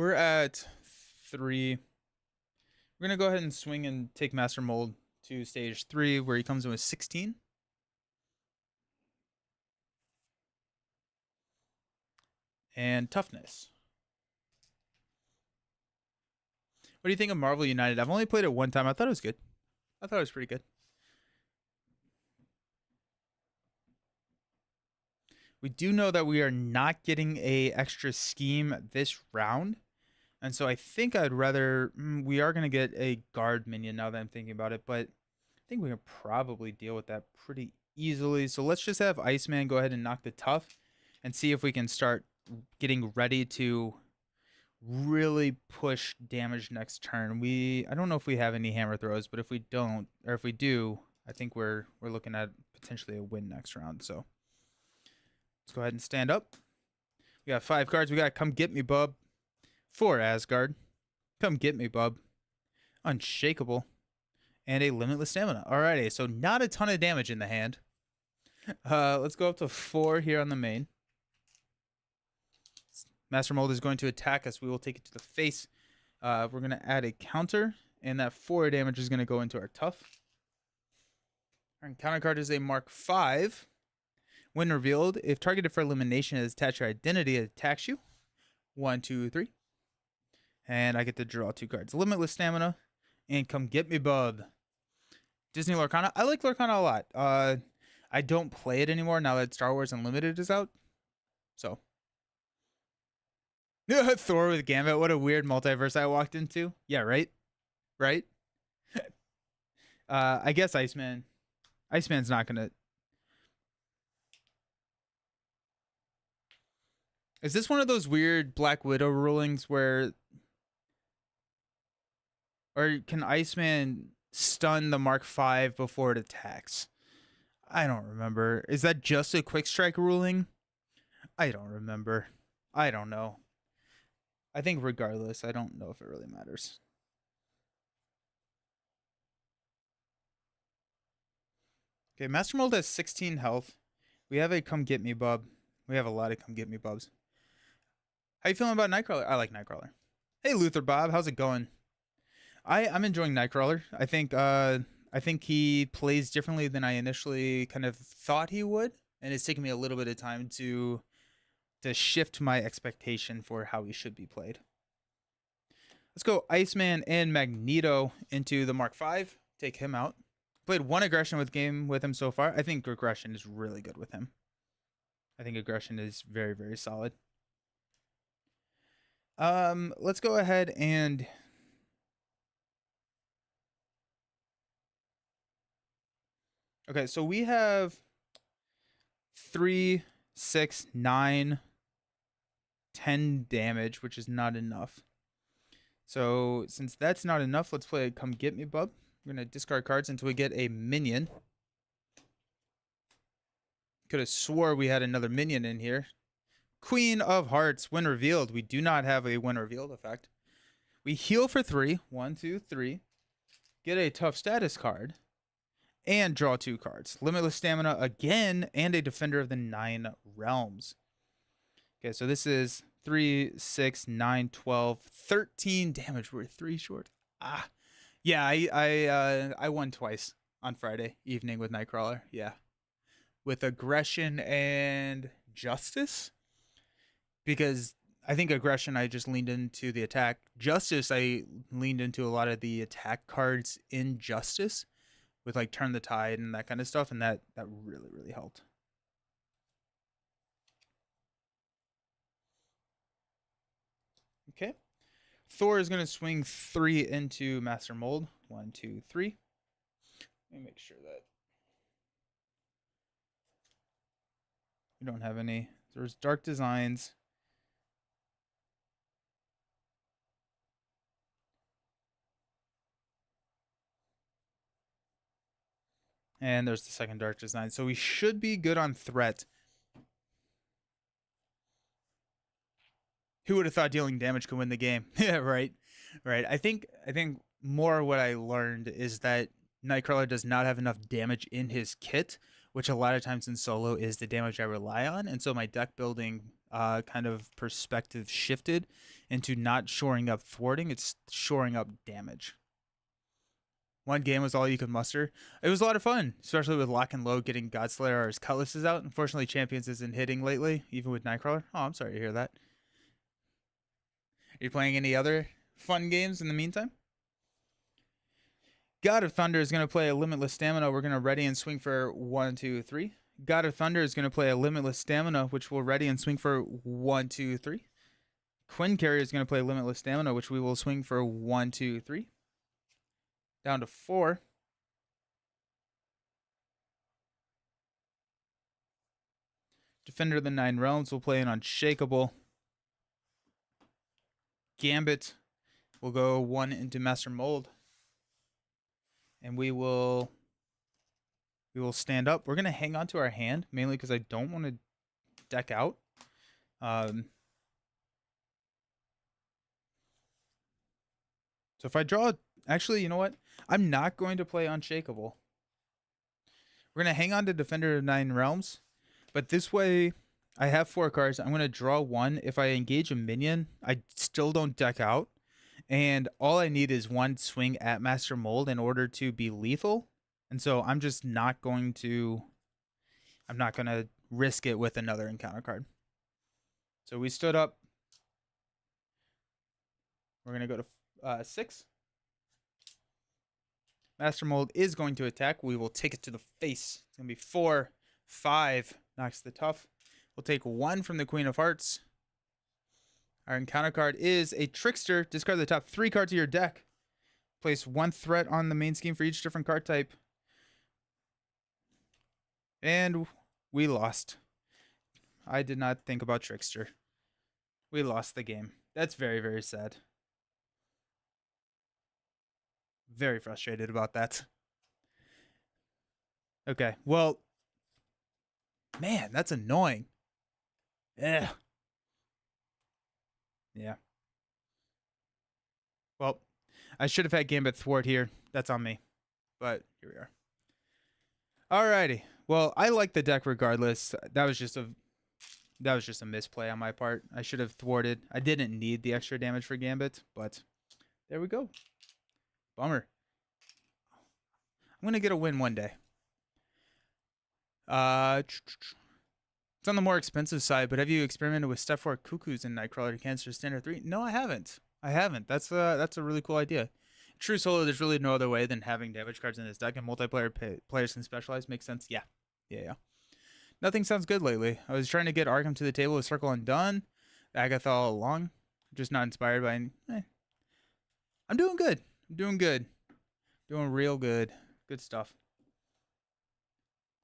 We're at 3. We're going to go ahead and swing and take Master Mold to stage 3, where he comes in with 16. And toughness. What do you think of Marvel United? I've only played it one time. I thought it was good. I thought it was pretty good. We do know that we are not getting a extra scheme this round. And so I think I'd rather... we are going to get a guard minion now that I'm thinking about it. But I think we can probably deal with that pretty easily. So let's just have Iceman go ahead and knock the tough. And see if we can start getting ready to really push damage next turn. I don't know if we have any hammer throws, but if we don't, or if we do, I think we're looking at potentially a win next round. So let's go ahead and stand up. We got 5 cards. We got Come Get Me, Bub. 4 Asgard. Come Get Me, Bub. Unshakable. And a Limitless Stamina. Alrighty, so not a ton of damage in the hand. Let's go up to 4 here on the main. Master Mold is going to attack us. We will take it to the face. We're going to add a counter, and that 4 damage is going to go into our tough. Our counter card is a Mark 5. When revealed, if targeted for elimination is attached to your identity, it attacks you. 1, 2, 3. And I get to draw 2 cards. Limitless Stamina, and Come Get Me, Bub. Disney Lorcana. I like Lorcana a lot. I don't play it anymore now that Star Wars Unlimited is out. So... Thor with Gambit. What a weird multiverse I walked into. Yeah, right? Right? I guess Iceman. Iceman's not going to... Is this one of those weird Black Widow rulings where... Or can Iceman stun the Mark 5 before it attacks? I don't remember. Is that just a quick strike ruling? I don't remember. I don't know. I think regardless, I don't know if it really matters. Okay, Master Mold has 16 health. We have a Come Get Me, Bub. We have a lot of Come Get Me, Bubs. How you feeling about Nightcrawler? I like Nightcrawler. Hey, Luther Bob, how's it going? I'm enjoying Nightcrawler. I think he plays differently than I initially kind of thought he would, and it's taken me a little bit of time to shift my expectation for how he should be played. Let's go Iceman and Magneto into the Mark 5. Take him out. Played 1 aggression with him so far. I think aggression is really good with him. I think aggression is very, very solid. Let's go ahead and... Okay, so we have 3, 6, 9... 10 damage, which is not enough. So since that's not enough, let's play Come Get Me, Bub. We're going to discard cards until we get a minion. Could have swore we had another minion in here. Queen of Hearts, when revealed. We do not have a when revealed effect. We heal for 3. 1, 2, 3. Get a tough status card. And draw 2 cards. Limitless Stamina again, and a Defender of the 9 Realms. Okay, so this is 3, 6, 9, 12, 13 damage. We're 3 short. Yeah, I won twice on Friday evening with Nightcrawler. Yeah, with aggression and justice, because I think aggression I just leaned into the attack. Justice I leaned into a lot of the attack cards in Justice, with like Turn the Tide and that kind of stuff, and that really helped. Okay. Thor is going to swing 3 into Master Mold. 1, 2, 3. Let me make sure that we don't have any. There's Dark Designs. And there's the second Dark Design. So we should be good on threat. Who would have thought dealing damage could win the game? Yeah, right. Right. I think more what I learned is that Nightcrawler does not have enough damage in his kit, which a lot of times in solo is the damage I rely on. And so my deck building kind of perspective shifted into not shoring up thwarting, it's shoring up damage. One game was all you could muster. It was a lot of fun, especially with lock and load, getting Godslayer or his Cutlasses out. Unfortunately, Champions isn't hitting lately, even with Nightcrawler. Oh, I'm sorry to hear that. Are you playing any other fun games in the meantime? God of Thunder is going to play a Limitless Stamina. We're going to ready and swing for 1, 2, 3. God of Thunder is going to play a Limitless Stamina, which will ready and swing for 1, 2, 3. Quinn Carrier is going to play Limitless Stamina, which we will swing for 1, 2, 3. Down to 4. Defender of the Nine Realms will play an Unshakable. Gambit will go 1 into Master Mold. And we will stand up. We're going to hang on to our hand, mainly because I don't want to deck out. So if I draw... Actually, you know what? I'm not going to play Unshakable. We're going to hang on to Defender of Nine Realms. But this way, I have 4 cards. I'm going to draw 1. If I engage a minion, I still don't deck out. And all I need is 1 swing at Master Mold in order to be lethal. And so I'm just not going to... I'm not going to risk it with another encounter card. So we stood up. We're going to go to 6. Master Mold is going to attack. We will take it to the face. It's going to be 4, 5. Knocks the tough. We'll take 1 from the Queen of Hearts. Our encounter card is a Trickster. Discard the top 3 cards of your deck. Place 1 threat on the main scheme for each different card type. And we lost. I did not think about Trickster. We lost the game. That's very, very sad. Very frustrated about that. Okay, well... Man, that's annoying. Yeah. Yeah. Well, I should have had Gambit Thwart here. That's on me. But here we are. Alrighty. Well, I like the deck regardless. That was just a misplay on my part. I should have thwarted. I didn't need the extra damage for Gambit, but there we go. Bummer. I'm gonna get a win one day. It's on the more expensive side, but have you experimented with Step 4 Cuckoos in Nightcrawler Cancer Standard 3? No, I haven't. That's a really cool idea. True solo, there's really no other way than having damage cards in this deck, and multiplayer players can specialize. Makes sense? Yeah. Nothing sounds good lately. I was trying to get Arkham to the table with Circle Undone, Agatha all along. Just not inspired by any... I'm doing good. Doing real good. Good stuff.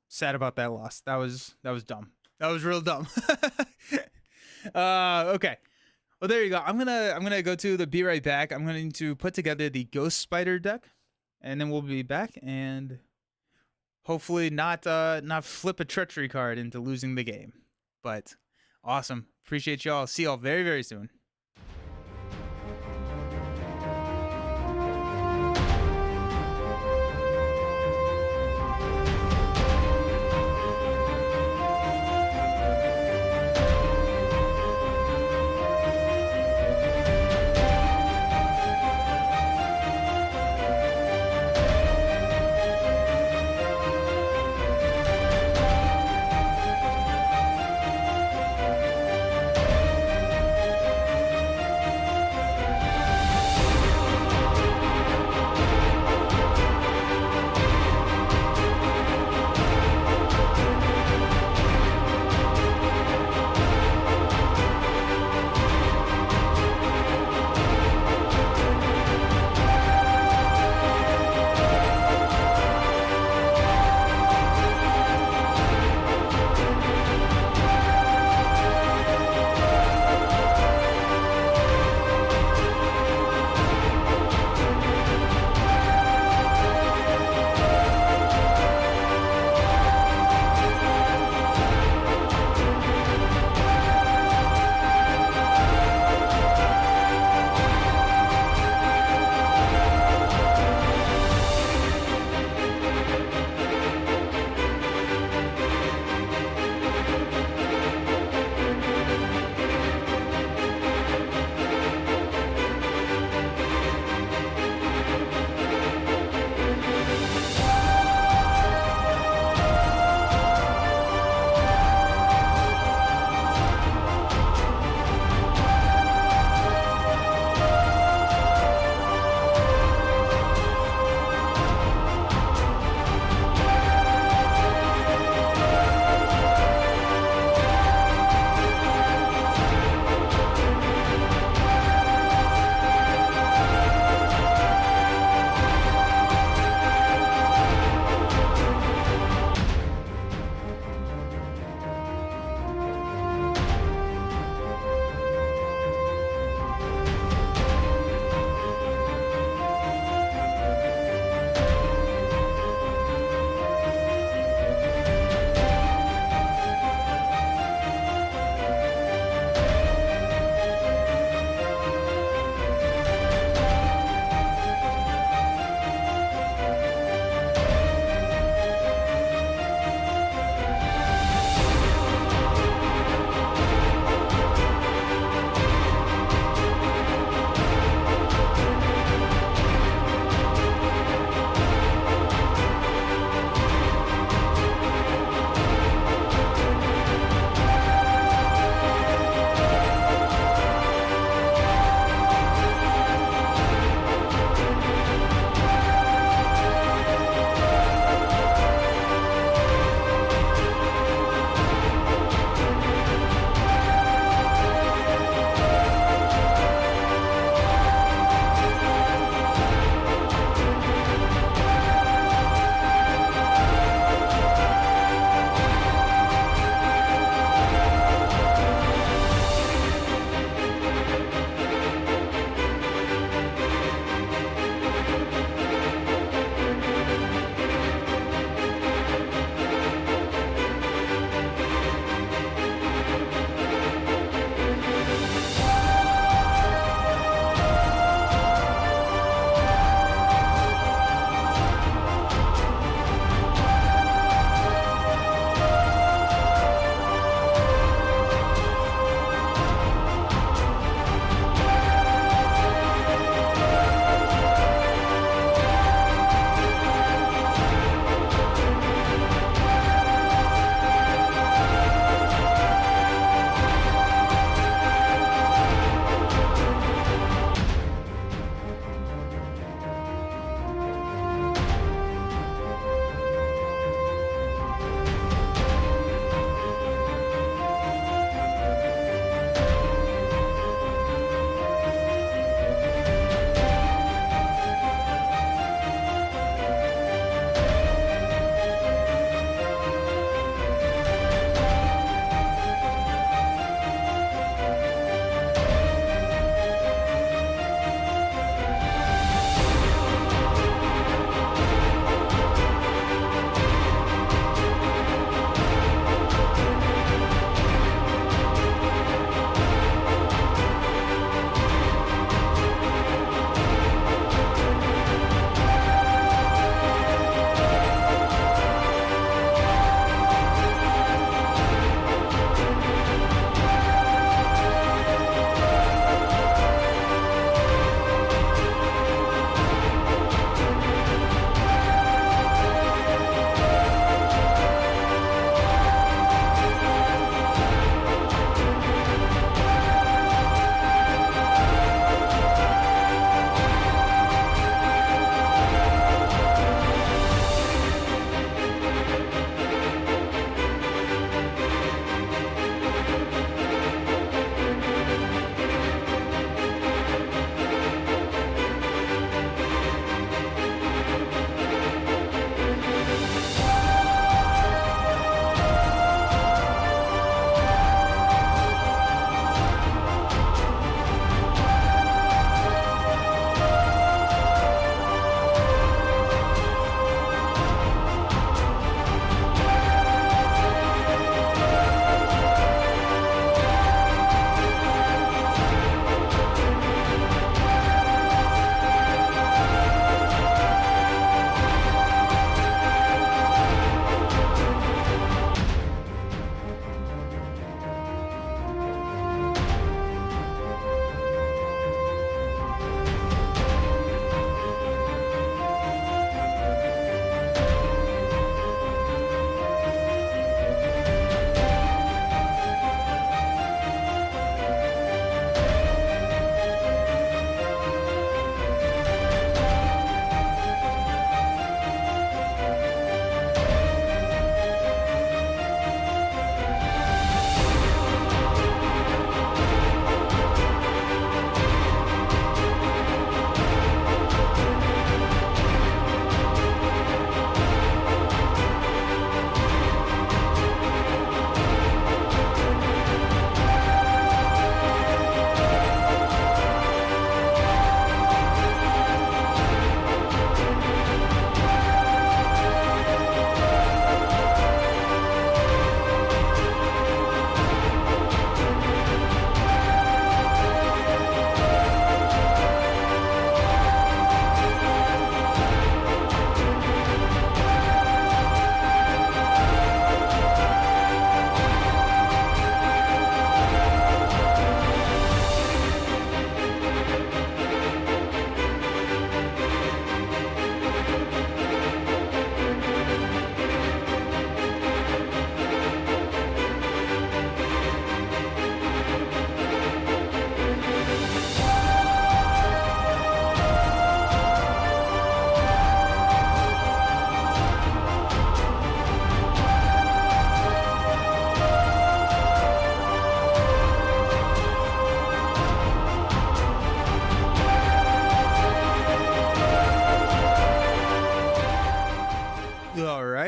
Sad about that loss. That was dumb. That was real dumb. Okay. Well, there you go. I'm gonna go to the be right back. I'm going to put together the Ghost Spider deck, and then we'll be back and hopefully not flip a treachery card into losing the game. But awesome. Appreciate y'all. See y'all very, very soon.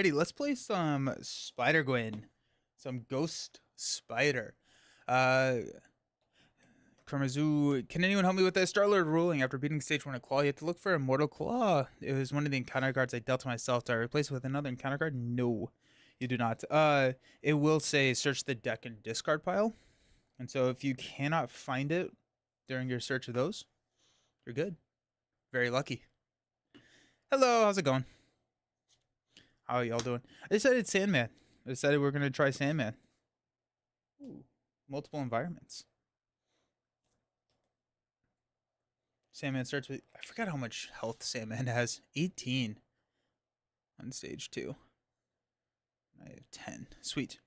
Alrighty, let's play some Spider-Gwen. Some Ghost Spider. Uh, Karmazu, can anyone help me with this? Star-Lord ruling. After beating stage 1 at Claw, you have to look for Immortal Claw. It was one of the encounter cards I dealt to myself. Do I replace it with another encounter card? No, you do not. It will say search the deck and discard pile. And so if you cannot find it during your search of those, you're good. Very lucky. Hello, how's it going? How are y'all doing? I decided Sandman. I decided we're going to try Sandman. Ooh, multiple environments. Sandman starts with... I forgot how much health Sandman has. 18 on stage 2. I have 10. Sweet.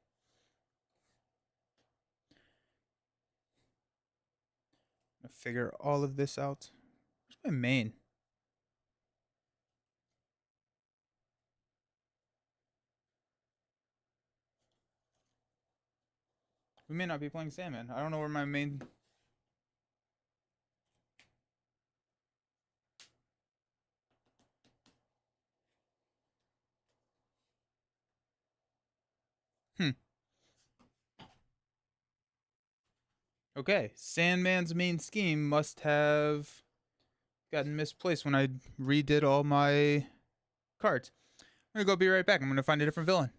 I'm going to figure all of this out. Where's my main? We may not be playing Sandman. I don't know where my main... Okay, Sandman's main scheme must have gotten misplaced when I redid all my cards. I'm gonna go be right back. I'm gonna find a different villain.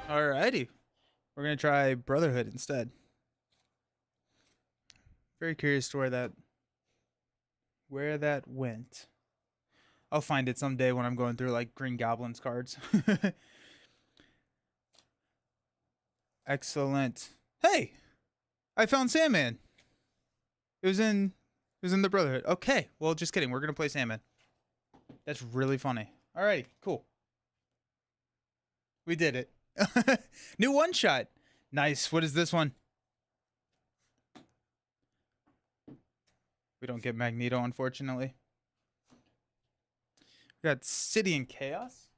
Alrighty, we're gonna try Brotherhood instead. Very curious to where that went. I'll find it someday when I'm going through like Green Goblin's cards. Excellent. Hey, I found Sandman. It was in the Brotherhood. Okay, well, just kidding. We're gonna play Sandman. That's really funny. Alright, cool. We did it. New one shot. Nice. What is this one? We don't get Magneto, unfortunately. We got City and Chaos.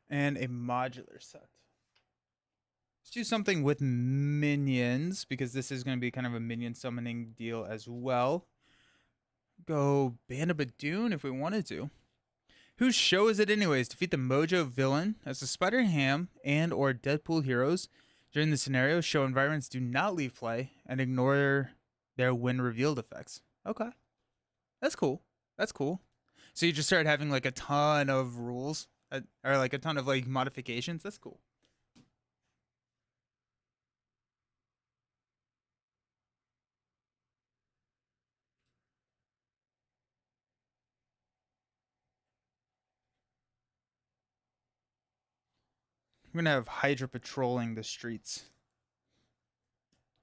And a modular set. Let's do something with minions, because this is going to be kind of a minion summoning deal as well. Go Band of Badoon if we wanted to. Whose show is it anyways? Defeat the Mojo villain as the Spider-Ham and or Deadpool heroes. During the scenario, show environments do not leave play and ignore their when revealed effects. Okay. That's cool. That's cool. So you just start having like a ton of rules, or like a ton of like modifications. That's cool. We're gonna have Hydra patrolling the streets.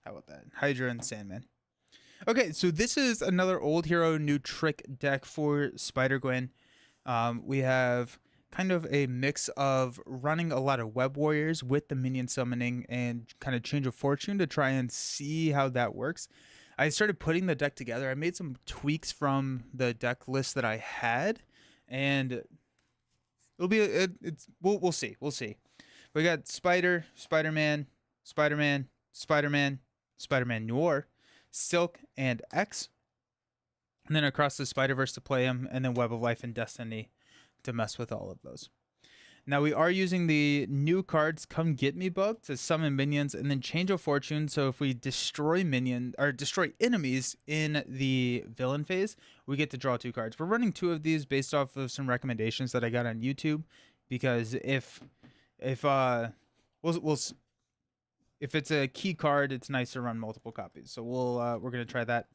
How about that? Hydra and Sandman. Okay, so this is another old hero, new trick deck for Spider-Gwen. We have kind of a mix of running a lot of web warriors with the minion summoning and kind of change of fortune to try and see how that works. I started putting the deck together. I made some tweaks from the deck list that I had, and it'll be we'll see. We'll see. We got Spider-Man, Spider-Man, Spider-Man, Spider-Man Noir, Silk, and X. And then across the Spider-Verse to play him, and then Web of Life and Destiny to mess with all of those. Now we are using the new cards Come Get Me bug to summon minions and then Change of Fortune. So if we destroy destroy enemies in the villain phase, we get to draw 2 cards. We're running 2 of these based off of some recommendations that I got on YouTube, because if we'll if it's a key card, it's nice to run multiple copies. So we're gonna try that.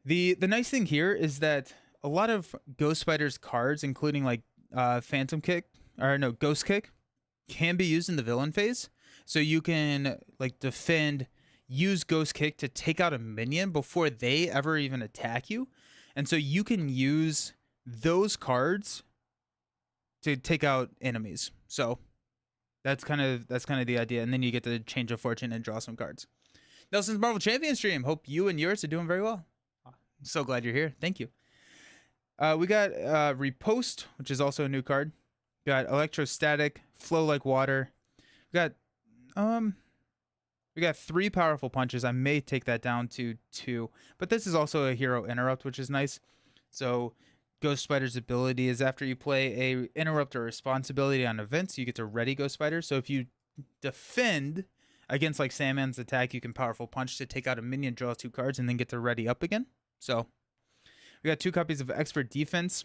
The nice thing here is that a lot of Ghost Spider's cards, including like Phantom Kick or no Ghost Kick, can be used in the villain phase. So you can like defend, use Ghost Kick to take out a minion before they ever even attack you, and so you can use those cards to take out enemies. So that's kind of the idea, and then you get to Change of Fortune and draw some cards. Nelson's Marvel Champion stream. Hope you and yours are doing very well. I'm so glad you're here. Thank you. We got Repost, which is also a new card. We got Electrostatic, Flow Like Water. We got 3 powerful punches. I may take that down to 2, but this is also a hero interrupt, which is nice. So Ghost Spider's ability is after you play a interrupt or responsibility on events, you get to ready Ghost Spider. So if you defend against like Sandman's attack, you can powerful punch to take out a minion, draw 2 cards, and then get to ready up again. So we got 2 copies of Expert Defense.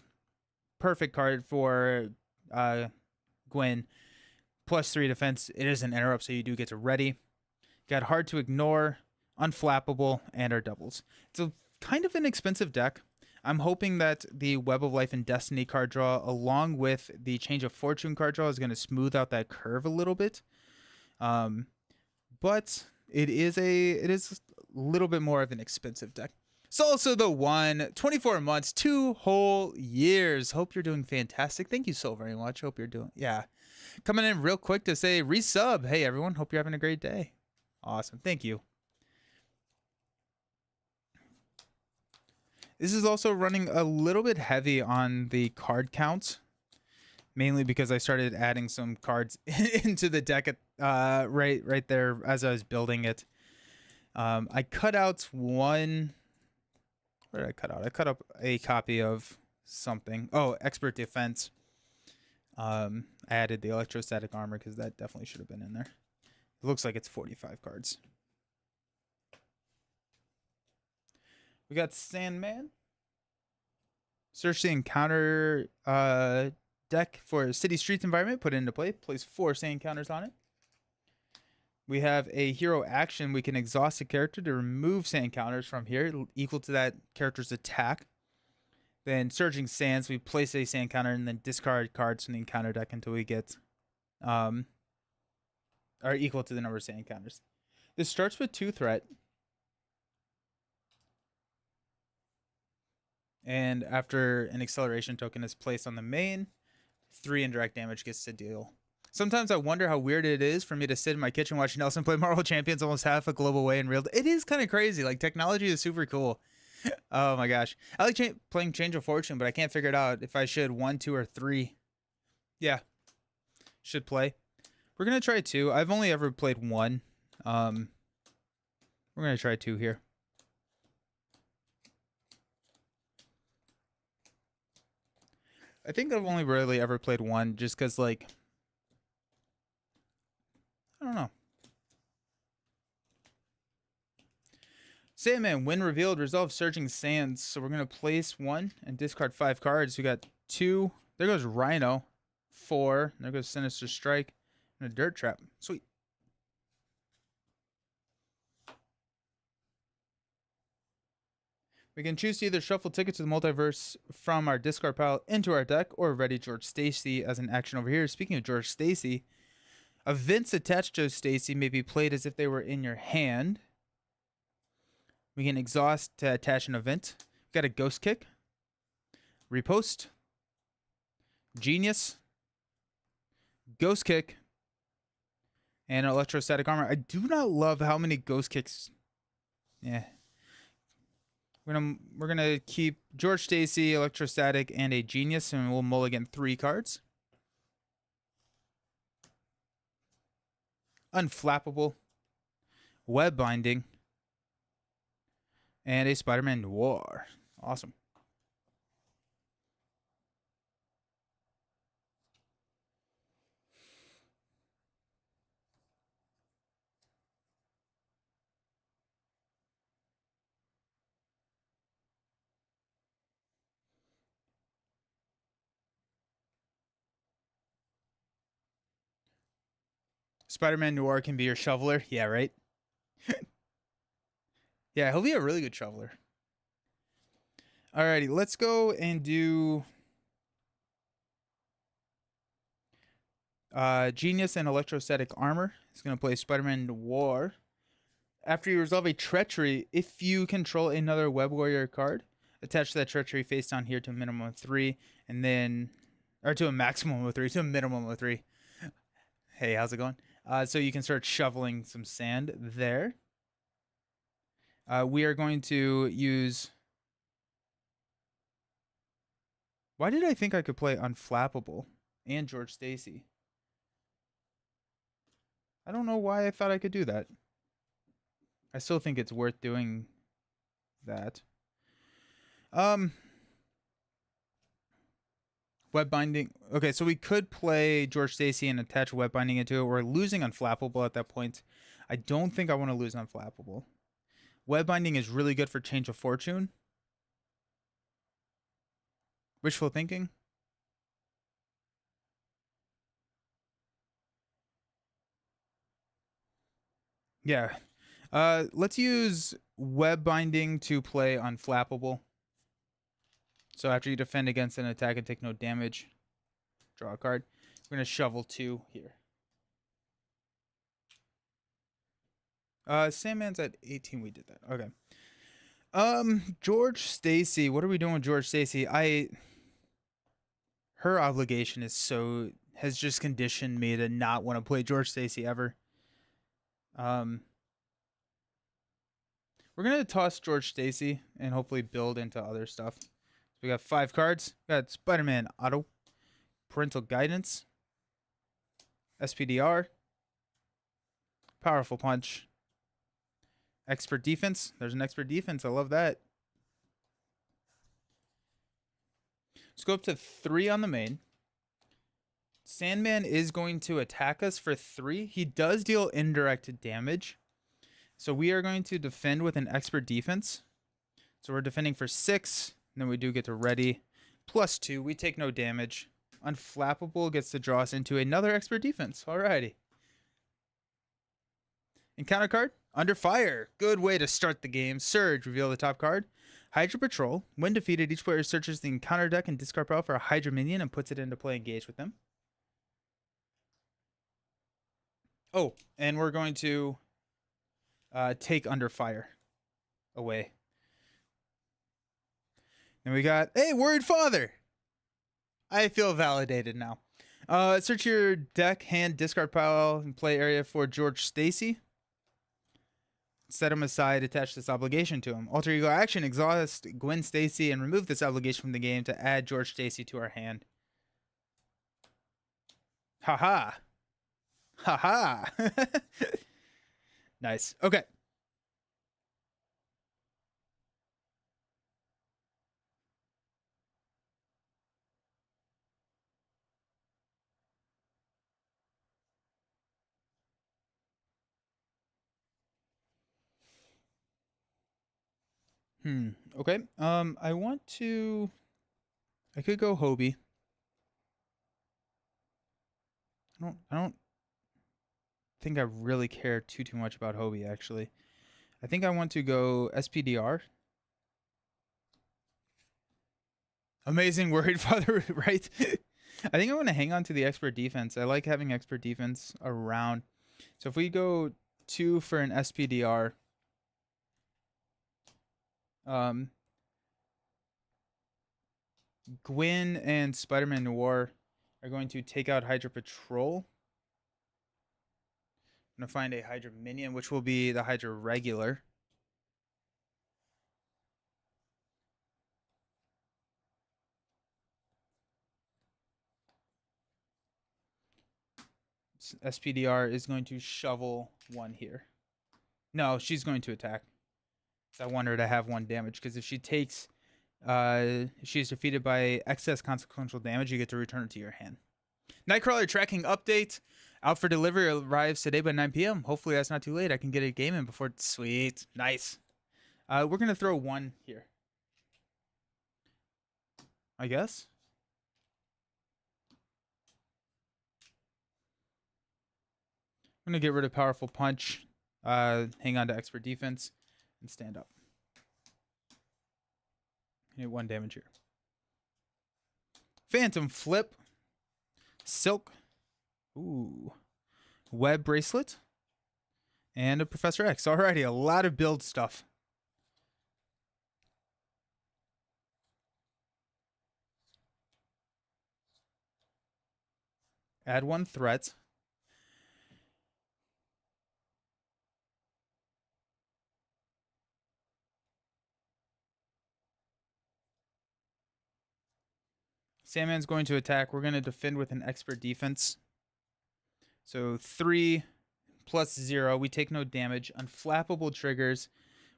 Perfect card for Gwen. +3 defense. It is an interrupt, so you do get to ready. Got Hard to Ignore, Unflappable, and our doubles. It's a kind of an expensive deck. I'm hoping that the Web of Life and Destiny card draw, along with the Change of Fortune card draw, is going to smooth out that curve a little bit. But it is a little bit more of an expensive deck. It's also the one, 24 months, 2 whole years. Hope you're doing fantastic. Thank you so very much. Hope you're doing, yeah. Coming in real quick to say resub. Hey, everyone. Hope you're having a great day. Awesome. Thank you. This is also running a little bit heavy on the card count, mainly because I started adding some cards into the deck at, right there as I was building it. I cut out one. What did I cut out? I cut up a copy of something. Oh, Expert Defense. I added the Electrostatic Armor because that definitely should have been in there. It looks like it's 45 cards. We got Sandman. Search the encounter deck for city streets environment. Put it into play. Place 4 sand counters on it. We have a hero action. We can exhaust a character to remove sand counters from here, equal to that character's attack. Then Surging Sands, we place a sand counter and then discard cards from the encounter deck until we get are equal to the number of sand counters. This starts with 2 threat. And after an acceleration token is placed on the main, 3 indirect damage gets to deal. Sometimes I wonder how weird it is for me to sit in my kitchen watching Nelson play Marvel Champions almost half a global way in real. It is kind of crazy. Like, technology is super cool. Oh my gosh. I like playing Change of Fortune, but I can't figure it out if I should 1, 2, or 3. Yeah. Should play. We're going to try 2. I've only ever played 1. We're going to try 2 here. I think I've only really ever played 1 just because, like, I don't know. Sandman, when revealed, resolve Surging Sands. So we're going to place 1 and discard 5 cards. We got 2. There goes Rhino. 4. There goes Sinister Strike. And a Dirt Trap. Sweet. We can choose to either shuffle Ticket to the Multiverse from our discard pile into our deck, or ready George Stacy as an action over here. Speaking of George Stacy, events attached to Stacy may be played as if they were in your hand. We can exhaust to attach an event. We've got a Ghost Kick, Repost, Genius, Ghost Kick, and Electrostatic Armor. I do not love how many Ghost Kicks. Yeah. We're gonna keep George Stacy, Electrostatic, and a Genius, and we'll mulligan 3 cards. Unflappable, Web Binding, and a Spider-Man Noir. Awesome. Spider-Man Noir can be your shoveler. Yeah, right? Yeah, he'll be a really good shoveler. Alrighty, let's go and do Genius and Electrostatic Armor. He's going to play Spider-Man Noir. After you resolve a treachery, if you control another Web Warrior card, attach that treachery face down here to a minimum of 3, and then, or to a maximum of 3, to a minimum of 3. Hey, how's it going? So you can start shoveling some sand there. We are going to use... Why did I think I could play Unflappable and George Stacy? I don't know why I thought I could do that. I still think it's worth doing that. Web binding. Okay, so we could play George Stacy and attach web binding into it. We're losing Unflappable at that point. I don't think I want to lose Unflappable. Web binding is really good for Change of Fortune. Wishful thinking. Yeah. Let's use web binding to play Unflappable. So after you defend against an attack and take no damage, draw a card. We're going to shovel 2 here. Sandman's at 18. We did that. Okay. George Stacy. What are we doing with George Stacy? Her obligation has just conditioned me to not want to play George Stacy ever. We're gonna toss George Stacy and hopefully build into other stuff. So we got 5 cards. We got Spider-Man Auto, Parental Guidance, SPDR, Powerful Punch, Expert Defense. There's an Expert Defense. I love that. Let's go up to 3 on the main. Sandman is going to attack us for 3. He does deal indirect damage. So we are going to defend with an Expert Defense. So we're defending for 6. And then we do get to ready. +2. We take no damage. Unflappable gets to draw us into another Expert Defense. Alrighty. Encounter card. Under Fire. Good way to start the game. Surge. Reveal the top card. Hydra Patrol. When defeated, each player searches the encounter deck and discard pile for a Hydra minion and puts it into play engaged with them. Oh, and we're going to take Under Fire away. And we got, hey, Worried Father. I feel validated now. Search your deck, hand, discard pile, and play area for George Stacy. Set him aside, attach this obligation to him. Alter ego action, exhaust Gwen Stacy, and remove this obligation from the game to add George Stacy to our hand. Haha. Haha. Nice. Okay. Okay. I could go Hobie. I don't think I really care too much about Hobie, actually. I think I want to go SPDR. Amazing Worried Father, right? I think I want to hang on to the Expert Defense. I like having Expert Defense around. So if we go 2 for an SPDR, Gwen and Spider-Man Noir are going to take out Hydra Patrol. I'm going to find a Hydra minion, which will be the Hydra regular. SPDR is going to shovel 1 here. No, she's going to attack. So I want her to have 1 damage, because if she takes... she's defeated by excess consequential damage, you get to return it to your hand. Nightcrawler tracking update. Out for delivery, arrives today by 9 p.m. Hopefully that's not too late. I can get a game in before... Sweet. Nice. We're going to throw 1 here. I guess. I'm gonna get rid of powerful punch. Hang on to expert defense and stand up. I need 1 damage here. Phantom flip. Silk. Ooh. Web bracelet. And a Professor X. Alrighty, a lot of build stuff. Add 1 threat. Sandman's going to attack. We're going to defend with an expert defense. So 3 plus 0. We take no damage. Unflappable triggers.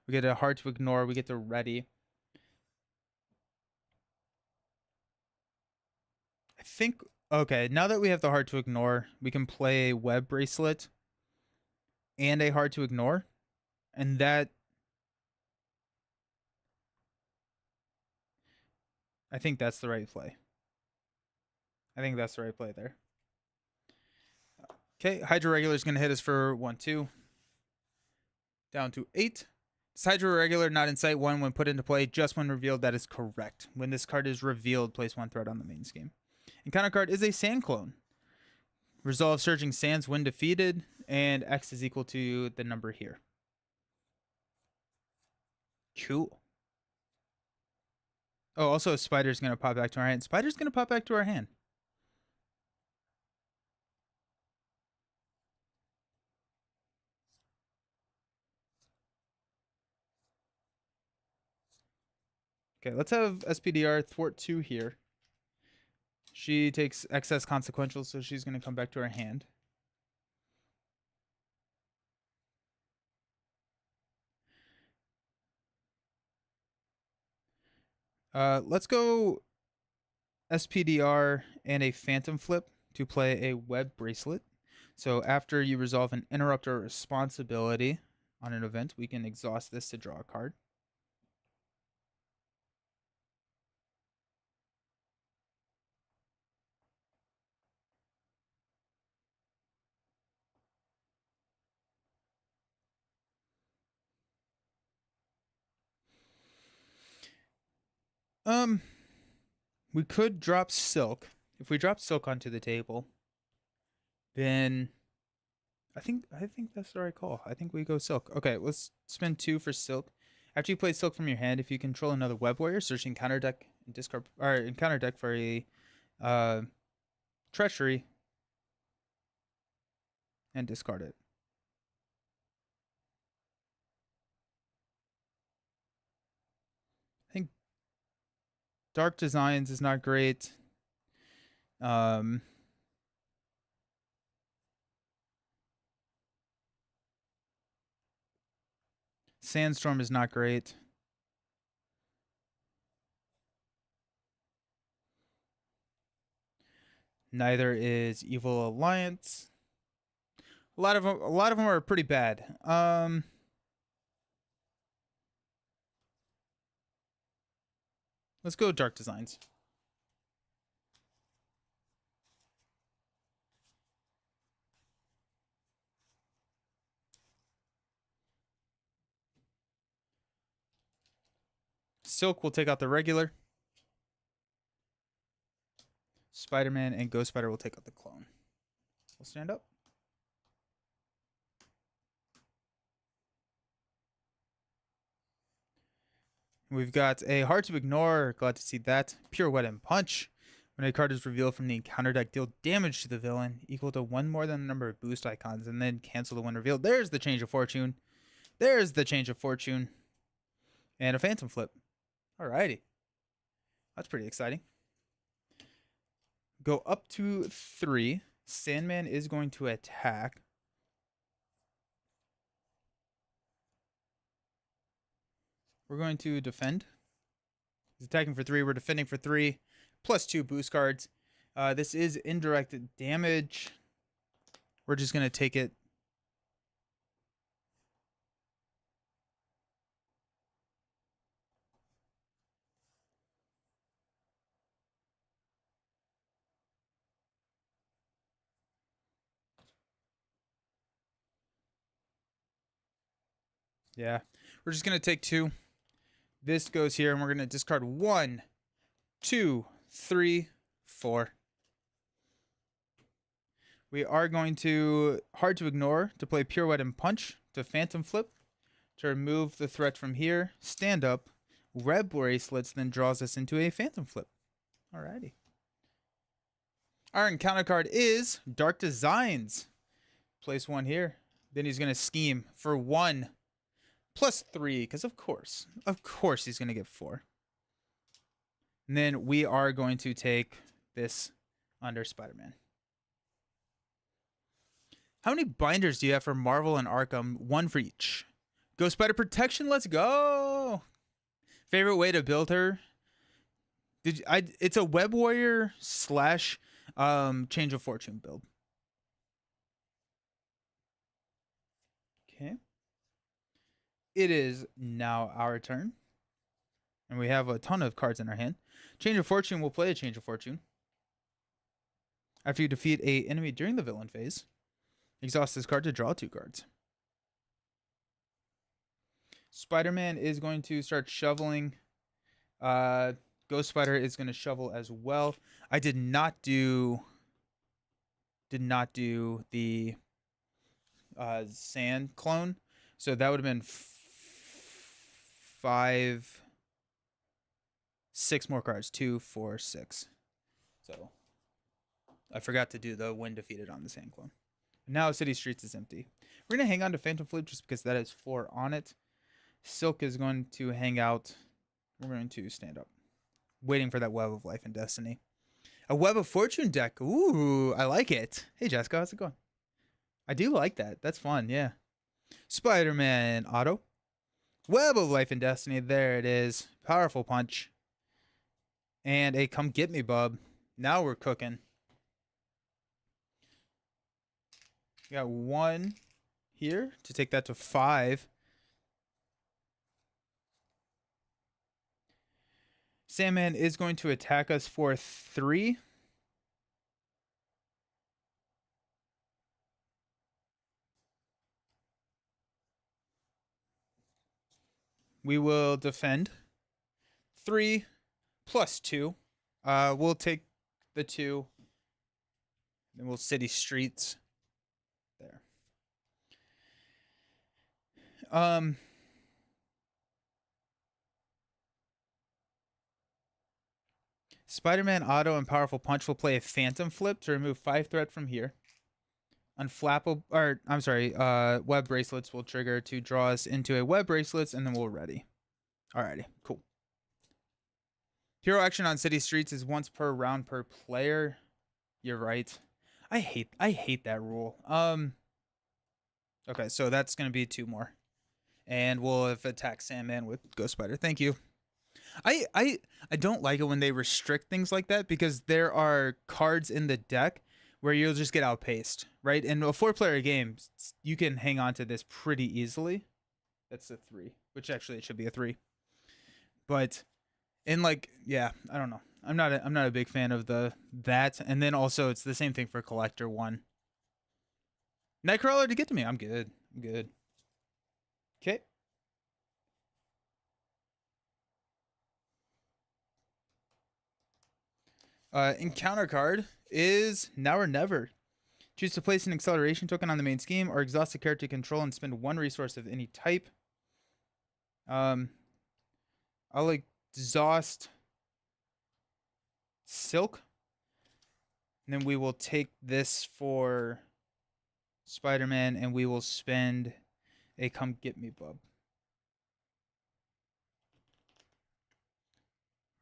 We get a hard to ignore. We get the ready. I think, okay, now that we have the hard to ignore, we can play a web bracelet and a hard to ignore. And that, I think that's the right play. I think that's the right play there. Okay, Hydro Regular is going to hit us for 1-2. Down to 8. Is Hydro Regular not in sight 1 when put into play? Just when revealed, that is correct. When this card is revealed, place 1 threat on the main scheme. Encounter card is a Sand Clone. Resolve Surging Sands when defeated, and X is equal to the number here. Cool. Oh, also Spider's going to pop back to our hand. Spider's going to pop back to our hand. Okay, let's have SPDR thwart 2 here. She takes excess consequential, so she's going to come back to our hand. Let's go SPDR and a Phantom Flip to play a Web Bracelet. So after you resolve an interrupt or responsibility on an event, we can exhaust this to draw a card. We could drop Silk. If we drop Silk onto the table, then I think that's the right call. I think we go Silk. Okay, let's spend 2 for Silk. After you play Silk from your hand, if you control another Web Warrior, search encounter deck and discard or encounter deck for a Treachery and discard it. I think Dark Designs is not great. Sandstorm is not great. Neither is Evil Alliance. A lot of them are pretty bad. Let's go Dark Designs. Silk will take out the regular. Spider-Man and Ghost Spider will take out the clone. We'll stand up. We've got a hard to ignore. Glad to see that. Pure Wet and Punch. When a card is revealed from the encounter deck, deal damage to the villain equal to 1 more than the number of boost icons, and then cancel the one revealed. There's the change of fortune. There's the change of fortune. And a Phantom Flip. Alrighty. That's pretty exciting. Go up to 3. Sandman is going to attack. We're going to defend. He's attacking for 3. We're defending for 3. Plus 2 boost cards. This is indirect damage. We're just going to take it. Yeah. We're just going to take 2. This goes here, and we're going to discard 1, 2, 3, 4. We are going to Hard to Ignore to play Pirouette and Punch to Phantom Flip to remove the threat from here. Stand up. Red Bracelets then draws us into a Phantom Flip. Alrighty. Our encounter card is Dark Designs. Place 1 here. Then he's going to scheme for 1 plus 3, because of course he's going to get 4. And then we are going to take this under Spider-Man. How many binders do you have for Marvel and Arkham? 1 for each. Ghost Spider Protection, let's go! Favorite way to build her? It's a Web Warrior / Change of Fortune build. Okay. It is now our turn. And we have a ton of cards in our hand. Change of Fortune will play a Change of Fortune. After you defeat an enemy during the villain phase, exhaust this card to draw 2 cards. Spider-Man is going to start shoveling. Ghost Spider is going to shovel as well. I did not do the sand clone, so that would have been 6 more cards. 2, 4, 6. So I forgot to do the when defeated on the sand clone. Now City Streets is empty. We're going to hang on to Phantom Flip just because that has 4 on it. Silk is going to hang out. We're going to stand up, waiting for that Web of Life and Destiny. A Web of Fortune deck. Ooh, I like it. Hey, Jessica, how's it going? I do like that. That's fun, yeah. Spider-Man auto. Web of Life and Destiny. There it is. Powerful Punch. And a Come Get Me, bub. Now we're cooking. We got 1 here to take that to 5. Sandman is going to attack us for 3. We will defend. 3 plus 2. We'll take the 2. Then we'll City Streets. There. Spider-Man auto and Powerful Punch will play a Phantom Flip to remove 5 threat from here. Unflappable, or I'm sorry, Web Bracelets will trigger to draw us into a Web Bracelets, and then we're ready. Alrighty, cool. Hero action on City Streets is once per round per player. You're right. I hate that rule. Okay, so that's gonna be 2 more, and we'll have attacked Sandman with Ghost Spider. Thank you. I don't like it when they restrict things like that, because there are cards in the deck where you'll just get outpaced, right? In a 4-player game, you can hang on to this pretty easily. That's a 3, which actually it should be a 3. But in yeah, I don't know. I'm not a big fan of that. And then also it's the same thing for Collector 1. Nightcrawler to get to me. I'm good. Okay. Encounter card is Now or Never. Choose to place an acceleration token on the main scheme or exhaust a character you control and spend 1 resource of any type. I'll exhaust Silk. And then we will take this for Spider-Man, and we will spend a Come Get Me, bub.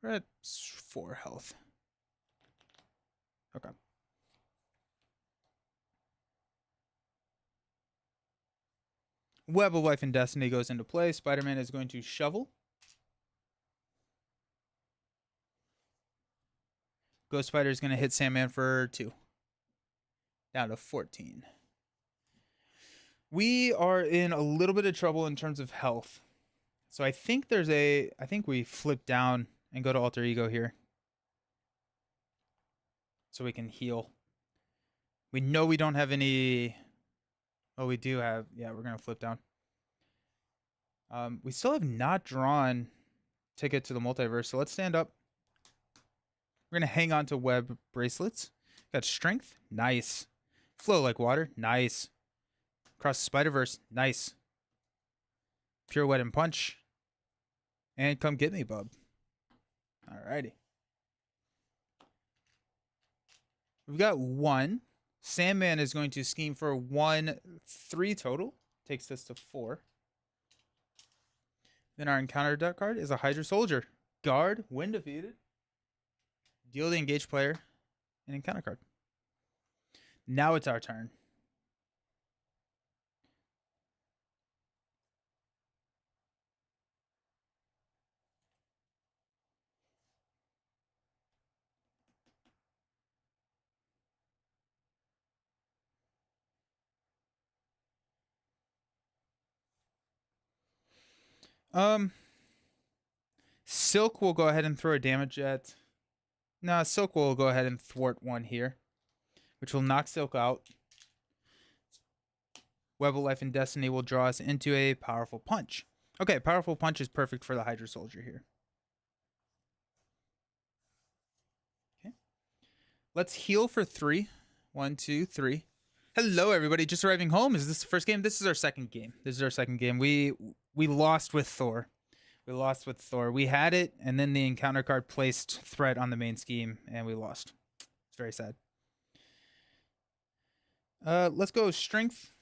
We're at 4 health. Okay. Web of Life and Destiny goes into play. Spider-Man is going to shovel. Ghost Spider is going to hit Sandman for 2. Down to 14. We are in a little bit of trouble in terms of health. So I think we flip down and go to Alter Ego here, so we can heal. We know we don't have any. Oh, we do have. Yeah, we're going to flip down. We still have not drawn Ticket to the Multiverse, so let's stand up. We're going to hang on to web bracelets. Got strength. Nice. Flow like water. Nice. Cross the Spider-Verse. Nice. Pure Wet and Punch. And come get me, bub. Alrighty. We've got 1. Sandman is going to scheme for 1, 3 total. Takes this to 4. Then our encounter deck card is a Hydra Soldier. Guard, when defeated, deal the engaged player an encounter card. Now it's our turn. Silk will go ahead and throw a damage at. No, Silk will go ahead and thwart 1 here, which will knock Silk out. Web of Life and Destiny will draw us into a Powerful Punch. Okay, Powerful Punch is perfect for the Hydra Soldier here. Okay. Let's heal for 3. 1, 2, 3. Hello, everybody. Just arriving home. Is this the first game? This is our second game. We lost with Thor. We had it, and then the encounter card placed threat on the main scheme, and we lost. It's very sad. Let's go strength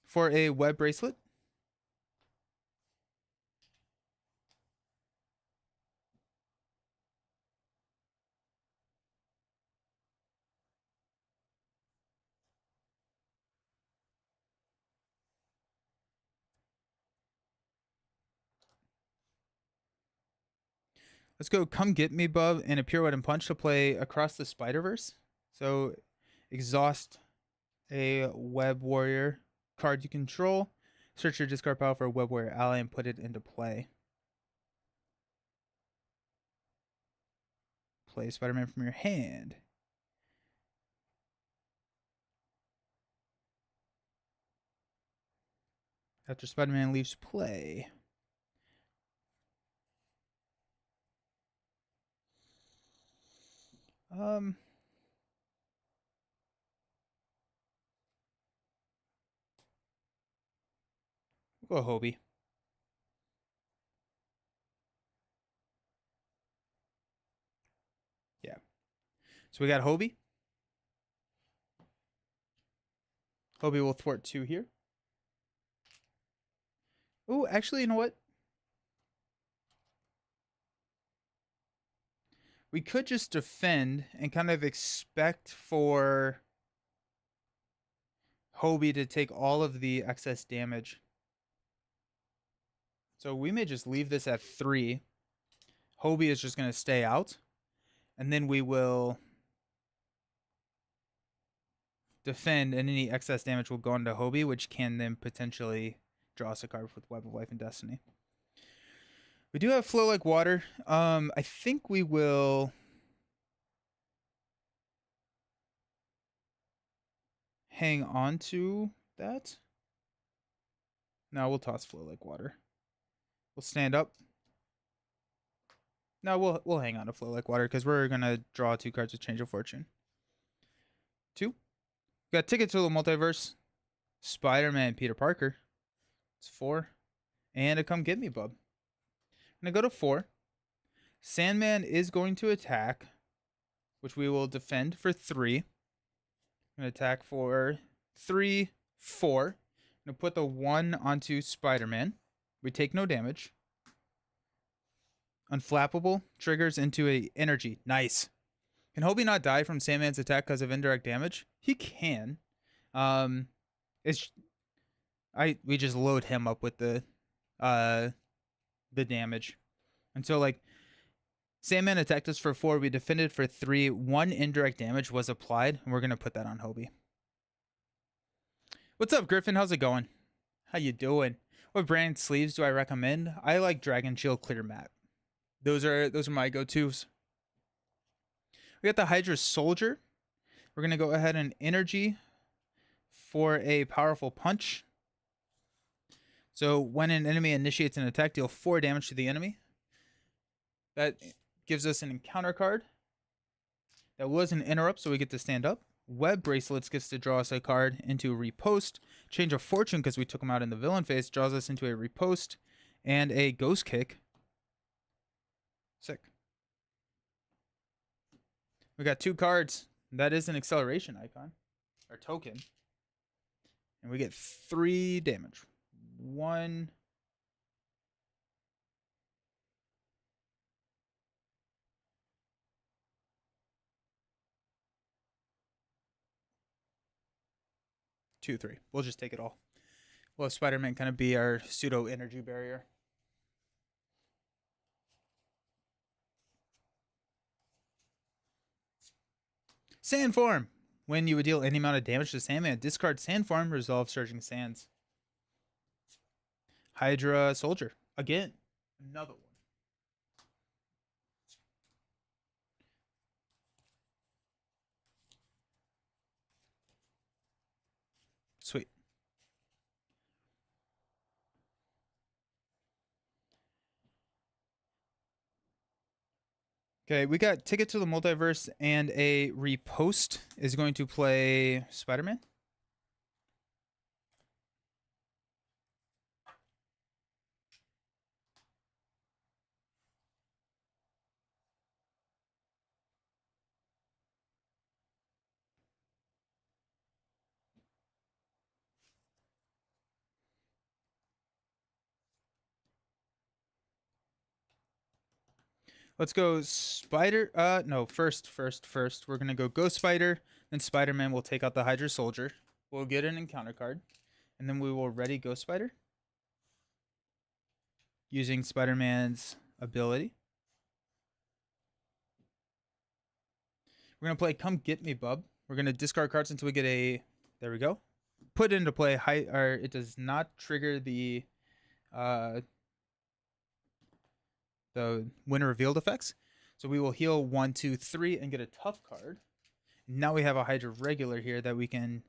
for a web bracelet. Let's go Come Get Me, Bub, and a Pure Wet and Punch to play across the Spider-Verse. So exhaust a Web Warrior card you control. Search your discard pile for a Web Warrior ally and put it into play. Play Spider-Man from your hand. After Spider-Man leaves play. We'll go Hobie. Yeah. So we got Hobie. Hobie will thwart 2 here. Oh, actually, you know what? We could just defend and kind of expect for Hobie to take all of the excess damage. So we may just leave this at 3. Hobie is just going to stay out. And then we will defend, and any excess damage will go into Hobie, which can then potentially draw us a card with Web of Life and Destiny. We do have Flow Like Water. I think we will hang on to that. No, we'll toss Flow Like Water. We'll stand up. No, we'll hang on to Flow Like Water because we're gonna draw 2 cards with Change of Fortune. 2. We got Ticket to the Multiverse. Spider-Man, Peter Parker. It's 4. And a Come Get Me, Bub. I'm gonna go to 4. Sandman is going to attack, which we will defend for 3. I'm gonna attack for 3, 4. I'm gonna put the 1 onto Spider-Man. We take no damage. Unflappable triggers into a energy. Nice. Can Hobie not die from Sandman's attack because of indirect damage? He can. We just load him up with the damage. And so like Sandman attacked us for 4, we defended for 3, 1 indirect damage was applied, and we're gonna put that on Hobie. What's up, Griffin? How's it going? How you doing? What brand sleeves do I recommend? I like Dragon Shield Clear Matte. Those are my go-tos. We got the Hydra Soldier. We're gonna go ahead and energy for a Powerful Punch. So when an enemy initiates an attack, deal 4 damage to the enemy. That gives us an encounter card. That was an interrupt, so we get to stand up. Web Bracelets gets to draw us a card into a Repost. Change of Fortune, because we took him out in the villain phase, draws us into a Repost. And a Ghost Kick. Sick. We got 2 cards. That is an acceleration icon. Or token. And we get 3 damage. 1... 2, 3. We'll just take it all. We'll have Spider-Man kind of be our pseudo energy barrier. Sandform. When you would deal any amount of damage to Sandman, discard Sandform, resolve Surging Sands. Hydra Soldier. Again, another one. Sweet. Okay, we got Ticket to the Multiverse, and a Repost is going to play Spider-Man. Let's go Spider. No, first. We're gonna go Ghost Spider. Then Spider-Man will take out the Hydra Soldier. We'll get an encounter card, and then we will ready Ghost Spider using Spider-Man's ability. We're gonna play Come Get Me, Bub. We're gonna discard cards until we get a. There we go. Put into play. Or it does not trigger the winner revealed effects. So we will heal 1, 2, 3 and get a tough card. Now we have a Hydra regular here that we can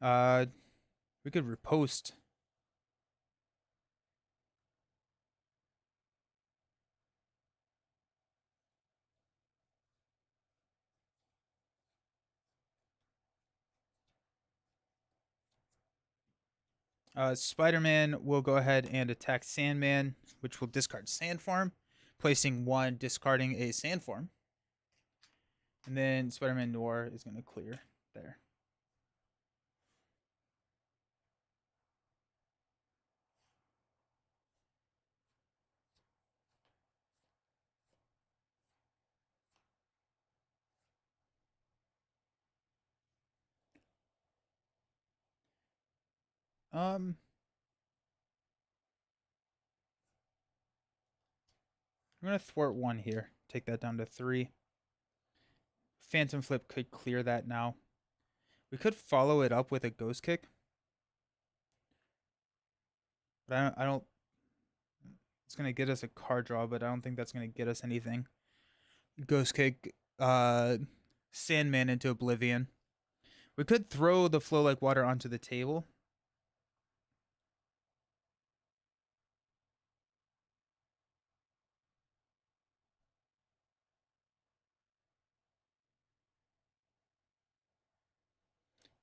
we could repost. Spider-Man will go ahead and attack Sandman, which will discard Sandform, placing 1, discarding a Sandform. And then Spider-Man Noir is going to clear there. I'm going to thwart 1 here. Take that down to 3. Phantom Flip could clear that now. We could follow it up with a Ghost Kick. But I don't it's going to get us a card draw, but I don't think that's going to get us anything. Ghost Kick Sandman into Oblivion. We could throw the Flow Like Water onto the table.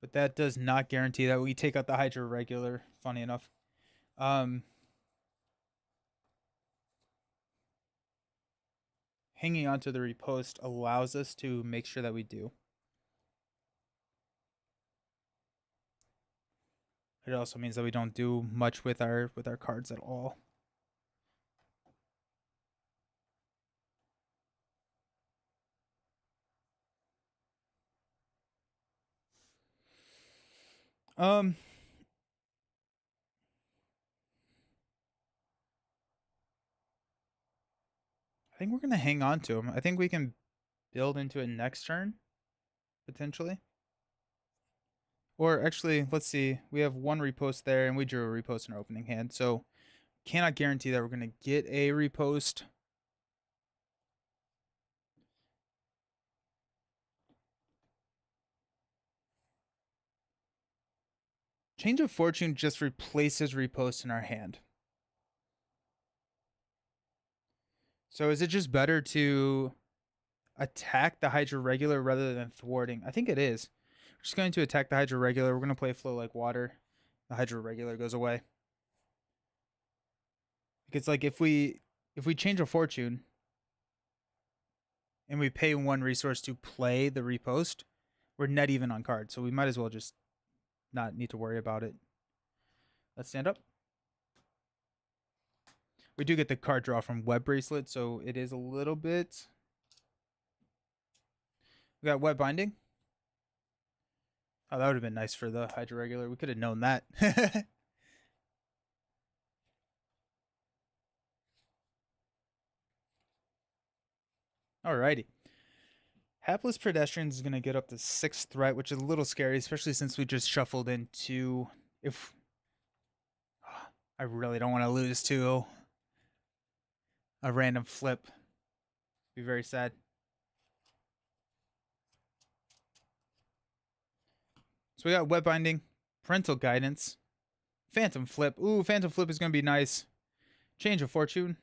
But that does not guarantee that we take out the Hydra regular, funny enough. Hanging onto the Repost allows us to make sure that we do. It also means that we don't do much with our cards at all. I think we're gonna hang on to him. I think we can build into it next turn, potentially. Or actually, let's see. We have 1 Repost there, and we drew a Repost in our opening hand. So cannot guarantee that we're gonna get a Repost. Change of Fortune just replaces riposte in our hand. So is it just better to attack the Hydra regular rather than thwarting? I think it is. We're just going to attack the Hydra regular. We're going to play Flow Like Water. The Hydra regular goes away. Because like if we change a fortune and we pay one resource to play the riposte, we're net even on cards. So we might as well just not need to worry about it. Let's stand up. We do get the card draw from Web Bracelet, so it is a little bit. We got Web Binding. Oh, that would have been nice for the Hydra regular. We could have known that. Alrighty. Hapless Pedestrians is going to get up to 6th threat, which is a little scary, especially since we just shuffled into... If I really don't want to lose to a random flip. Be very sad. So we got Web Binding, Parental Guidance, Phantom Flip. Ooh, Phantom Flip is going to be nice. Change of Fortune,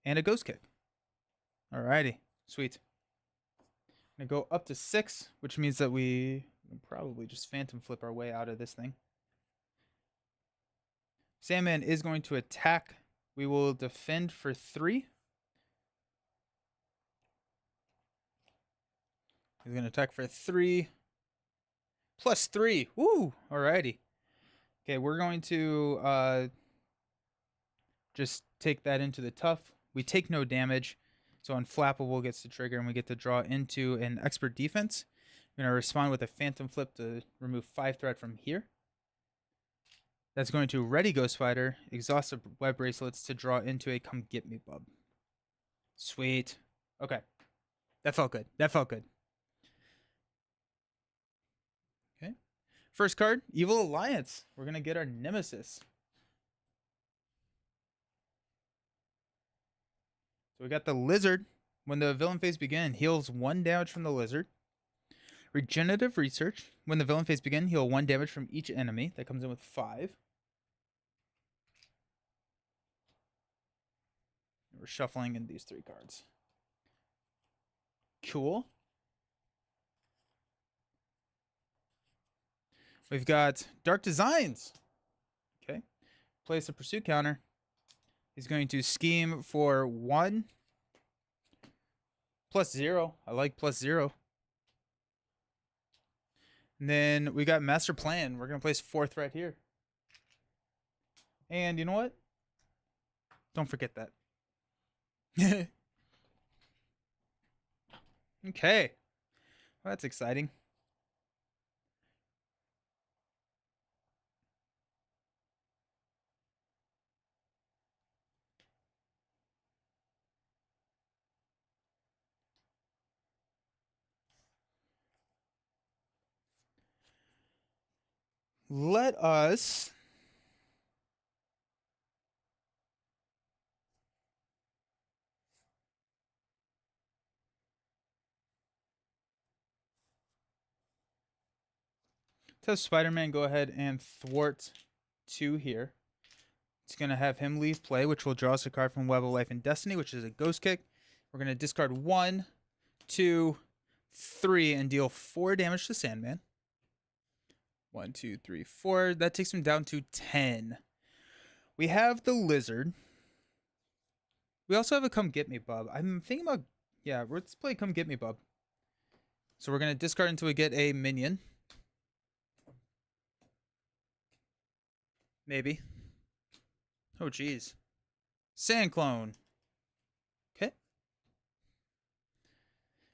and a Ghost Kick. Alrighty, sweet. I'm going to go up to 6, which means that we can probably just Phantom Flip our way out of this thing. Sandman is going to attack. We will defend for 3. He's going to attack for 3. Plus 3. Woo! Alrighty. Okay, we're going to just take that into the tough. We take no damage. So Unflappable gets to trigger and we get to draw into an Expert Defense. We're going to respond with a Phantom Flip to remove 5 threat from here. That's going to ready Ghost Fighter, Exhaustive Web Bracelets to draw into a Come Get Me Bub. Sweet. Okay. That felt good. That felt good. Okay. First card, Evil Alliance. We're going to get our Nemesis. So we got the Lizard. When the villain phase begins, heals 1 damage from the Lizard. Regenerative Research. When the villain phase begins, heal 1 damage from each enemy. That comes in with 5. We're shuffling in these 3 cards. Cool. We've got Dark Designs. Okay. Place a pursuit counter. He's going to scheme for 1. Plus 0. I like plus 0. And then we got Master Plan. We're going to place 4 threat here. And you know what? Don't forget that. Okay. Well, that's exciting. Let us have Spider-Man go ahead and thwart 2 here. It's going to have him leave play, which will draw us a card from Web of Life and Destiny, which is a Ghost Kick. We're going to discard 1, 2, 3, and deal 4 damage to Sandman. 1, 2, 3, 4. That takes him down to 10. We have the Lizard. We also have a Come Get Me Bub. I'm thinking about... Yeah, let's play Come Get Me Bub. So we're going to discard until we get a minion. Maybe. Oh, geez. Sand Clone. Okay.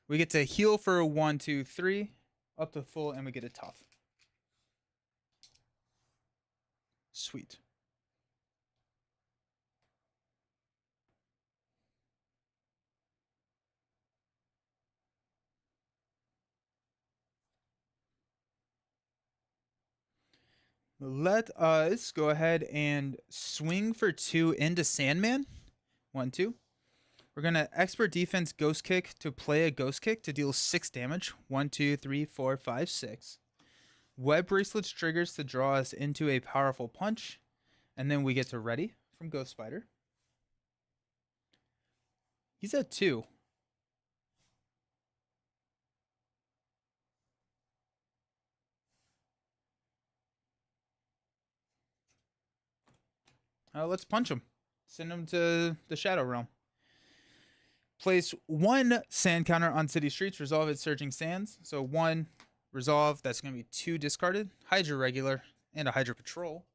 We get to heal for 1, 2, 3. Up to full, and we get a tough. Sweet. Let us go ahead and swing for 2 into Sandman. 1, 2. We're going to Expert Defense Ghost Kick to play a Ghost Kick to deal 6 damage. 1, 2, 3, 4, 5, 6. Web Bracelets triggers to draw us into a powerful punch. And then we get to Ready from Ghost Spider. He's at 2. Let's punch him. Send him to the Shadow Realm. Place 1 sand counter on city streets. Resolve its surging sands. So 1 resolve. That's going to be 2 discarded. Hydra regular and a Hydra patrol.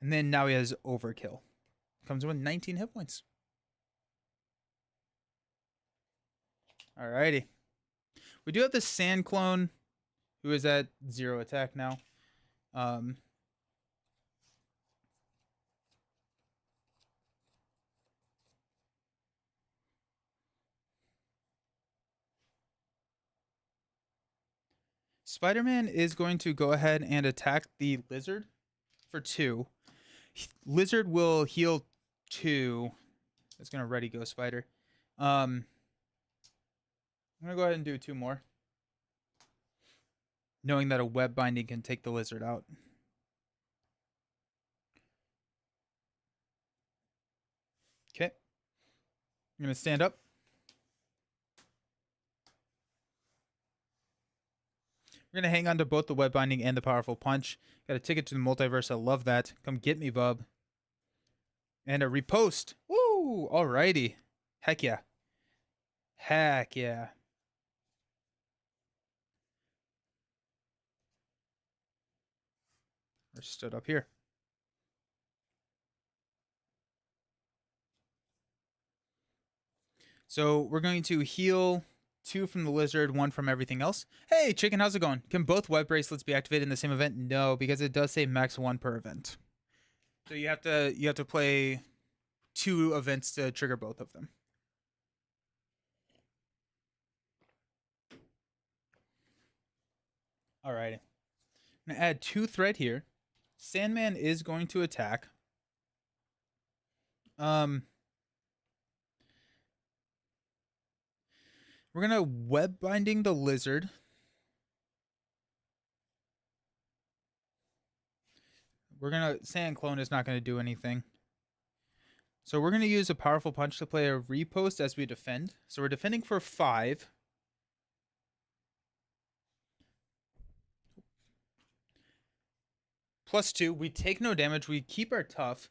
And then now he has Overkill. Comes with 19 hit points. Alrighty. We do have the Sand Clone, who is at 0 attack now. Spider-Man is going to go ahead and attack the Lizard for 2. Lizard will heal 2. It's going to Ready Ghost Spider. I'm going to go ahead and do 2 more, knowing that a web binding can take the Lizard out. Okay. I'm going to stand up. We're going to hang on to both the web binding and the powerful punch. Got a ticket to the multiverse. I love that. Come get me, bub. And a repost. Woo! Alrighty. Heck yeah. Heck yeah. We're stood up here. So we're going to heal 2 from the Lizard, 1 from everything else. Hey, Chicken, how's it going? Can both web bracelets be activated in the same event? No, because it does say max 1 per event. So you have to play 2 events to trigger both of them. Alrighty. I'm gonna add 2 thread here. Sandman is going to attack. We're going to web binding the Lizard. Sand Clone is not going to do anything. So we're going to use a powerful punch to play a repost as we defend. So we're defending for 5. Plus 2. We take no damage. We keep our tough.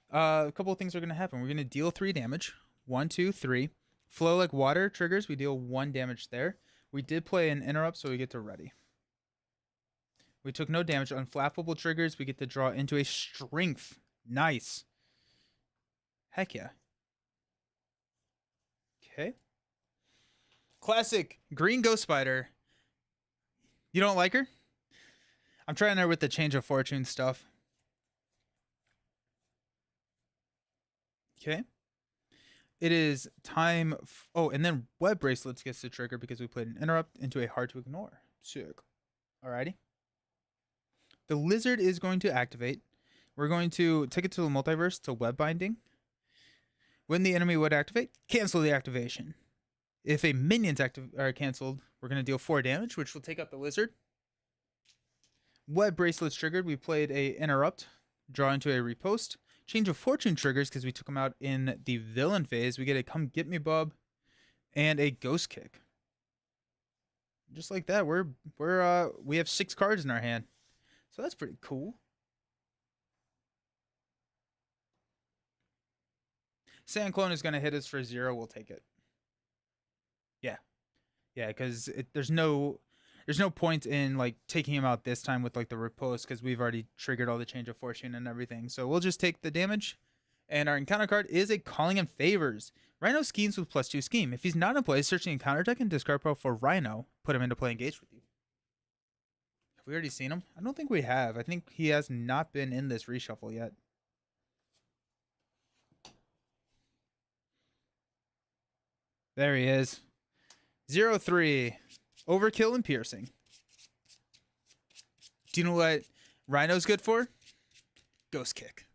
A couple of things are going to happen. We're going to deal 3 damage. 1, 2, 3. Flow like water triggers. We deal 1 damage there. We did play an interrupt, so we get to Ready. We took no damage. Unflappable triggers. We get to draw into a strength. Nice. Heck yeah. Okay. Classic green ghost spider. You don't like her? I'm trying her with the change of fortune stuff. Okay. It is time. Oh, and then web bracelets gets to trigger because we played an interrupt into a hard to ignore. Sick. Alrighty. The Lizard is going to activate. We're going to take it to the multiverse to web binding. When the enemy would activate, cancel the activation. If a minion's are canceled, we're going to deal 4 damage, which will take out the Lizard. Web bracelets triggered. We played a interrupt, draw into a repost. Change of fortune triggers because we took them out in the villain phase. We get a come get me bub and a ghost kick. Just like that, we have 6 cards in our hand. So that's pretty cool. Sand Clone is going to hit us for 0. We'll take it. Yeah. Yeah, because there's no point in like taking him out this time with like the riposte because we've already triggered all the change of fortune and everything. So we'll just take the damage. And our encounter card is a Calling in Favors. Rhino schemes with +2 scheme. If he's not in play, search the encounter deck and discard pro for Rhino. Put him into play engaged with you. Have we already seen him? I don't think we have. I think he has not been in this reshuffle yet. There he is. 0-3. Overkill and piercing. Do you know what Rhino's good for? Ghost kick.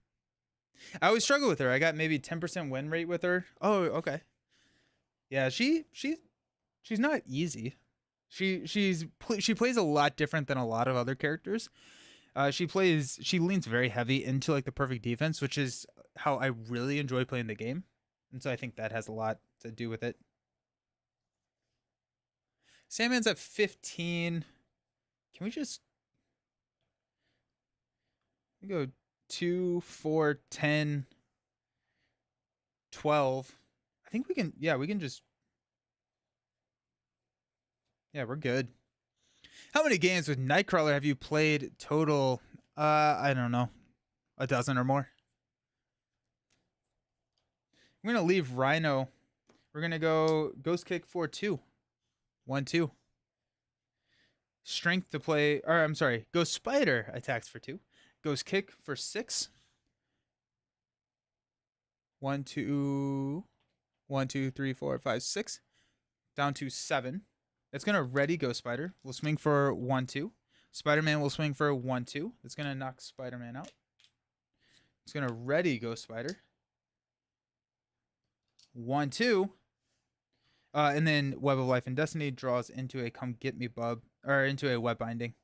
I always struggle with her. I got maybe 10% win rate with her. Oh, okay. Yeah, she's not easy. She plays a lot different than a lot of other characters. She leans very heavy into like the perfect defense, which is how I really enjoy playing the game, and so I think that has a lot to do with it. Sandman's at 15. Can we just go 2, 4, 10, 12? I think we can. Yeah, we can just. Yeah, we're good. How many games with Nightcrawler have you played total? I don't know, a dozen or more. We're gonna leave Rhino. We're gonna go Ghost Kick for 2. 1, 2. Strength to play, or I'm sorry, Ghost Spider attacks for 2. Ghost Kick for 6. 1, 2, 1, 2, 3, 4, 5, 6. Down to 7. It's gonna ready Ghost Spider. We'll swing for 1, 2. Spider-Man will swing for 1, 2. It's gonna knock Spider-Man out. It's gonna ready Ghost Spider. 1, 2. And then Web of Life and Destiny draws into a Come Get Me Bub, or into a Web Binding.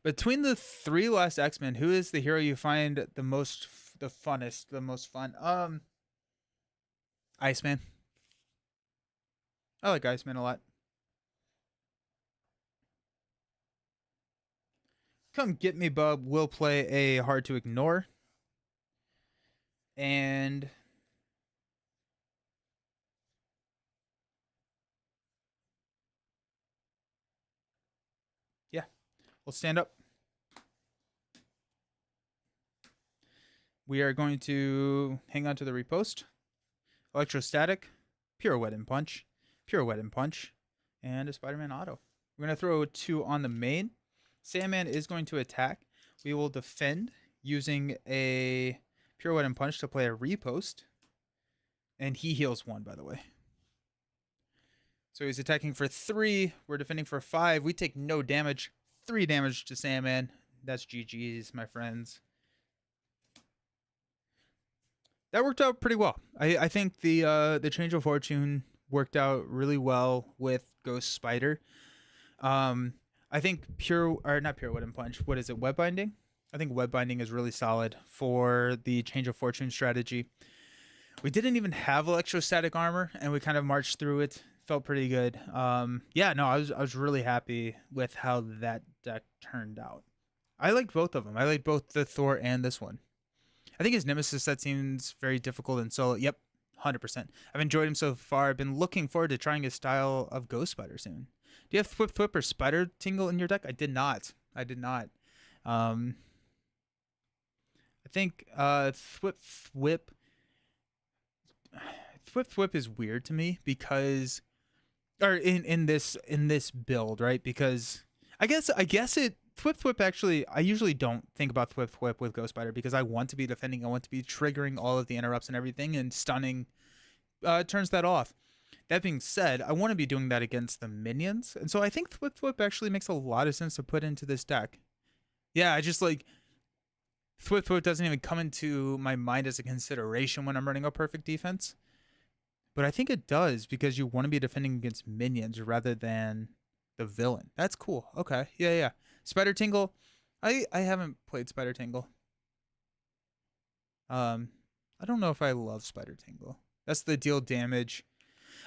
Between the 3 last X-Men, who is the hero you find the most, the funnest, the most fun? Iceman. I like Iceman a lot. Come Get Me Bub will play a Hard to Ignore. And yeah, we'll stand up. We are going to hang on to the repost. Electrostatic, Pirouette and Punch, Pirouette and Punch, and a Spider-Man auto. We're going to throw 2 on the main. Sandman is going to attack. We will defend using a Pirouette and Punch to play a repost. And he heals 1, by the way. So he's attacking for 3. We're defending for 5. We take no damage. 3 damage to Sandman. That's GG's, my friends. That worked out pretty well. I think the Change of Fortune worked out really well with Ghost Spider. I think not Pirouette and Punch. What is it? Web Binding? I think Web Binding is really solid for the Change of Fortune strategy. We didn't even have electrostatic armor, and we kind of marched through it. Felt pretty good. Yeah, no, I was really happy with how that deck turned out. I liked both of them. I liked both the Thor and this one. I think his Nemesis set seems very difficult and solo. Yep, 100%. I've enjoyed him so far. I've been looking forward to trying his style of Ghost Spider soon. Do you have Thwip Thwip or Spider Tingle in your deck? I did not. I think Thwip Thwip. Thwip Thwip is weird to me because, or in this build, right? Because I guess it Thwip Thwip actually, I usually don't think about Thwip Thwip with Ghost Spider because I want to be defending, I want to be triggering all of the interrupts and everything, and stunning turns that off. That being said, I want to be doing that against the minions, and so I think Thwip Thwip actually makes a lot of sense to put into this deck. Yeah, I just like Thwip Thwip doesn't even come into my mind as a consideration when I'm running a perfect defense. But I think it does because you want to be defending against minions rather than the villain. That's cool. Okay. Yeah. Spider Tingle. I haven't played Spider Tingle. I don't know if I love Spider Tingle. That's the deal damage.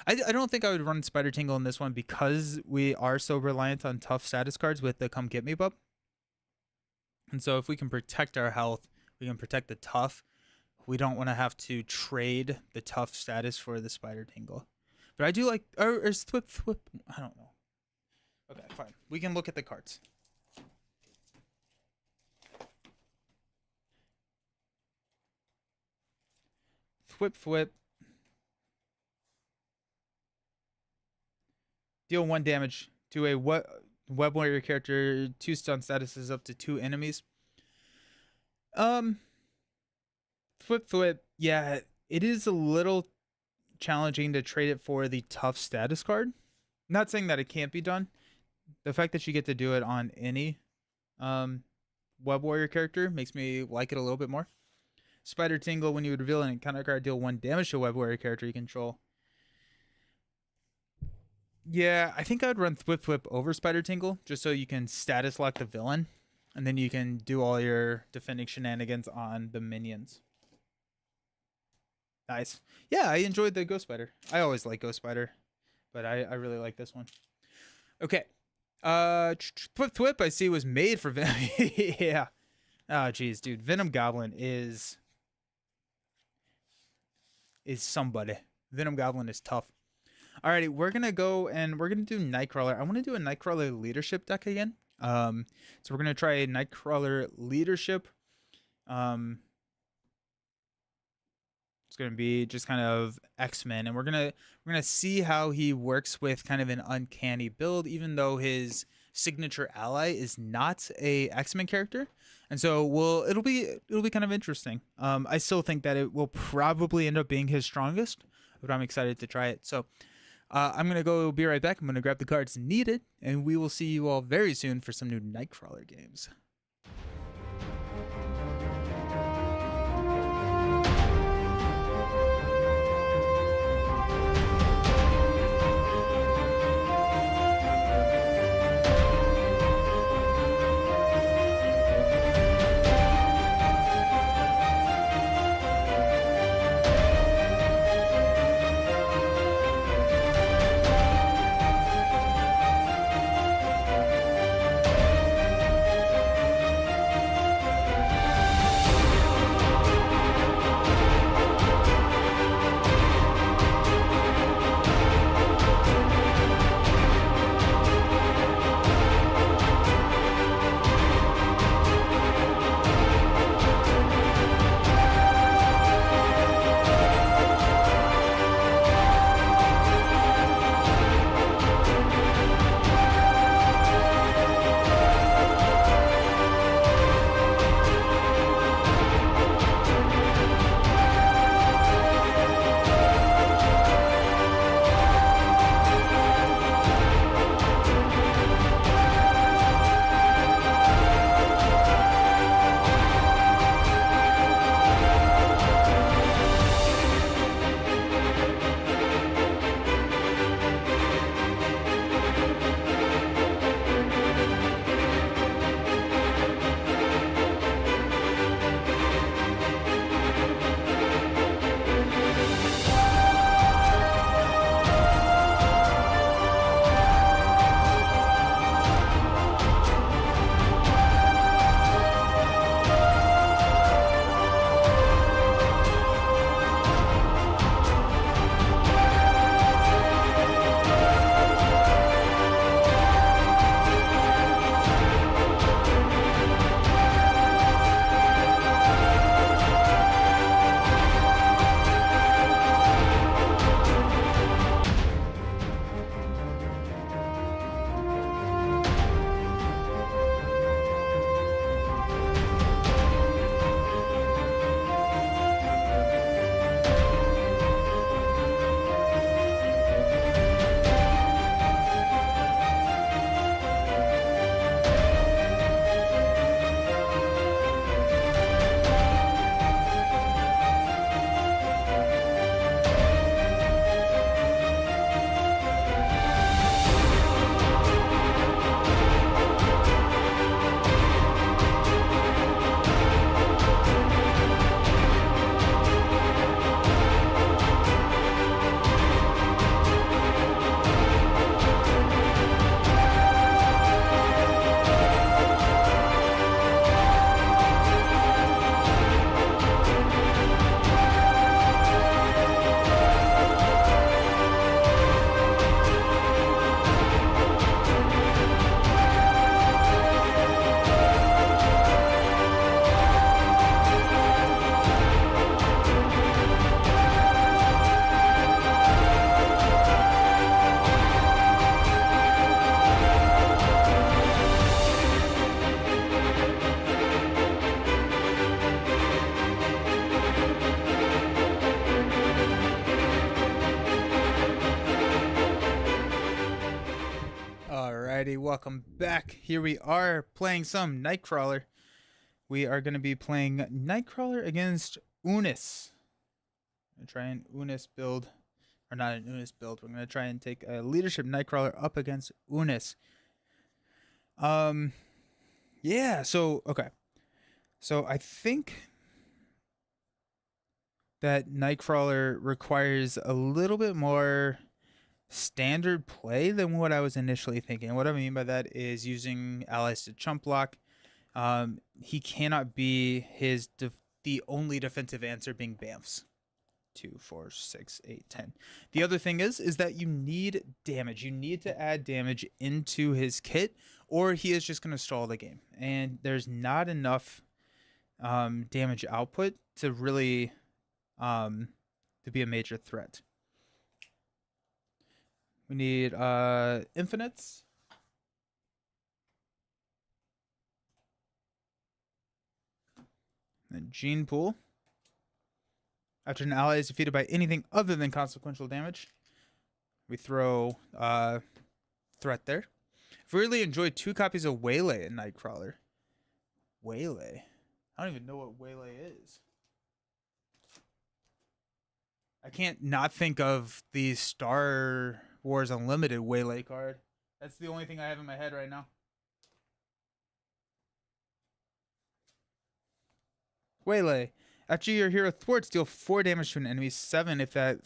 I don't think I would run Spider Tingle in this one because we are so reliant on tough status cards with the Come Get Me Bub. And so if we can protect our health, we can protect the tough. We don't want to have to trade the tough status for the Spider Tingle. But I do like, or is Thwip Thwip? I don't know. Okay, fine. We can look at the cards. Thwip Thwip. Deal 1 damage to a Web Warrior character. 2 stun statuses up to 2 enemies. Thwip Thwip. Yeah, it is a little challenging to trade it for the tough status card. Not saying that it can't be done. The fact that you get to do it on any Web Warrior character makes me like it a little bit more. Spider Tingle, when you would reveal an encounter card, deal 1 damage to a Web Warrior character you control. Yeah, I think I'd run Thwip Thwip over Spider Tingle just so you can status lock the villain, and then you can do all your defending shenanigans on the minions. Nice. Yeah, I enjoyed the Ghost Spider. I always like Ghost Spider, but I really like this one. Okay. Thwip Thwip I see was made for Venom. Yeah. Oh, geez, dude. Venom Goblin is somebody. Venom Goblin is tough. Alrighty, we're gonna go and we're gonna do Nightcrawler. I want to do a Nightcrawler leadership deck again. So we're gonna try a Nightcrawler leadership. It's gonna be just kind of X-Men, and we're gonna see how he works with kind of an uncanny build, even though his signature ally is not a X-Men character. And so it'll be kind of interesting. I still think that it will probably end up being his strongest, but I'm excited to try it. So I'm gonna go be right back. I'm gonna grab the cards needed, and we will see you all very soon for some new Nightcrawler games. Alrighty, welcome back. Here we are playing some Nightcrawler. We are going to be playing Nightcrawler against Unus. I'm going to try and Unus build or not an Unus build. We're gonna try and take a leadership Nightcrawler up against Unus. Um, yeah. So okay. So I think that Nightcrawler requires a little bit more standard play than what I was initially thinking. What I mean by that is using allies to chump block. He cannot be the only defensive answer being Bamfs. 2, 4, 6, 8, 10. The other thing is that you need damage. You need to add damage into his kit, or he is just going to stall the game. And there's not enough damage output to really to be a major threat. We need infinites. And gene pool. After an ally is defeated by anything other than consequential damage, we throw threat there. I've really enjoyed 2 copies of Waylay in Nightcrawler. Waylay? I don't even know what Waylay is. I can't not think of the Star Wars Unlimited Waylay card. That's the only thing I have in my head right now. Waylay. After your hero thwarts, deal 4 damage to an enemy, 7 if that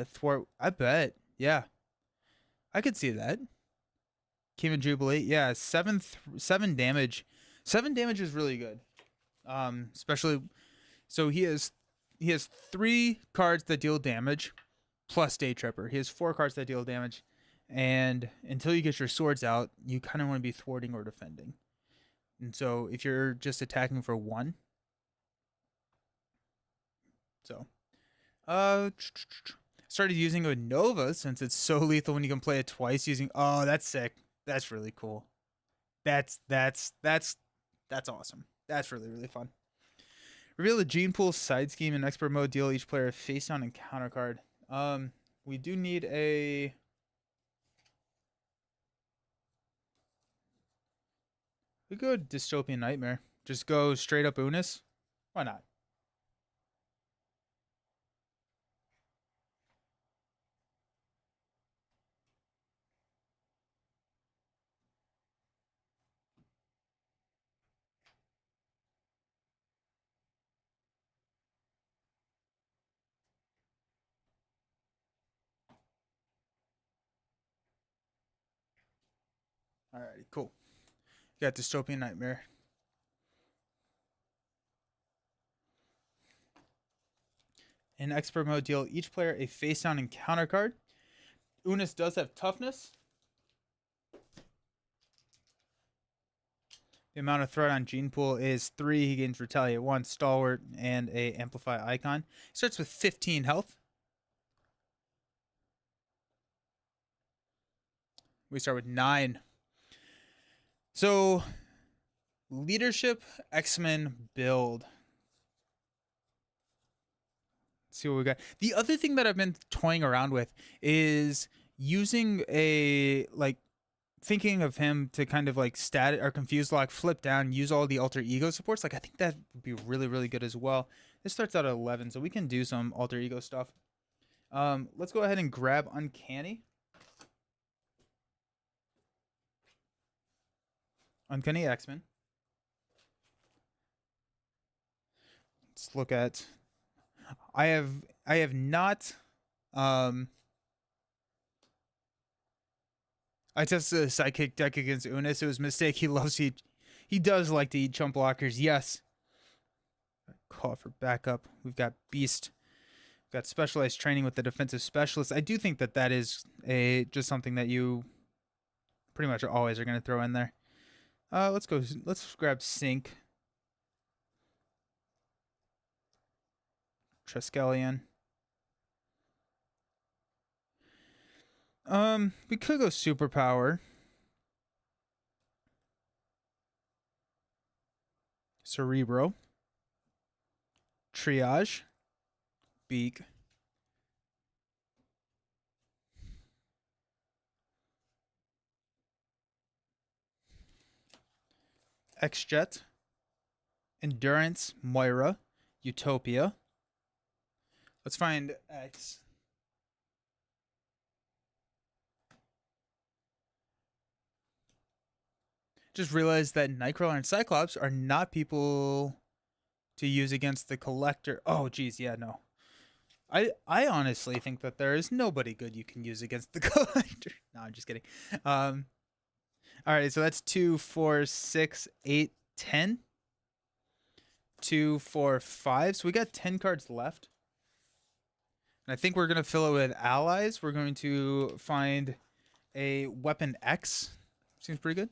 thwart. I bet. Yeah. I could see that. Cayman Jubilee. Yeah, 7 damage. 7 damage is really good. Especially so he has 3 cards that deal damage plus Day Tripper. He has 4 cards that deal damage. And until you get your swords out, you kind of want to be thwarting or defending. And so if you're just attacking for 1, so started using it with Nova since it's so lethal when you can play it twice using. Oh, that's sick. That's really cool. That's awesome. That's really fun. Reveal the gene pool side scheme in expert mode. Deal each player a face down and counter card. We do need a. We go Dystopian Nightmare. Just go straight up Unus. Why not? Alrighty, cool. Got Dystopian Nightmare. In expert mode, deal each player a face down and counter card. Unus does have toughness. The amount of threat on Gene Pool is 3. He gains Retaliate 1, Stalwart, and a Amplify icon. He starts with 15 health. We start with 9. So, leadership X-Men build. Let's see what we got. The other thing that I've been toying around with is using a thinking of him to kind of like stat or confuse lock, flip down, use all the alter ego supports. Like I think that would be really good as well. This starts out at 11, so we can do some alter ego stuff. Let's go ahead and grab Uncanny. Uncanny X-Men. Let's look at. I have not. I tested a sidekick deck against Unus. It was a mistake. He does like to eat chump blockers. Yes. Call for backup. We've got Beast. We've got specialized training with the defensive specialist. I do think that is just something that you pretty much always are going to throw in there. Let's grab Sync. Triskelion. We could go Superpower. Cerebro. Triage. Beak. X-Jet. Endurance. Moira. Utopia. Let's find X. Just realized that Nightcrawler and Cyclops are not people to use against the Collector. Oh, geez, yeah, no. I honestly think that there is nobody good you can use against the Collector. No, I'm just kidding. Um, all right, so that's 2, 4, 6, 8, 10. 2, 4, 5. So we got 10 cards left. And I think we're going to fill it with allies. We're going to find a weapon X. Seems pretty good.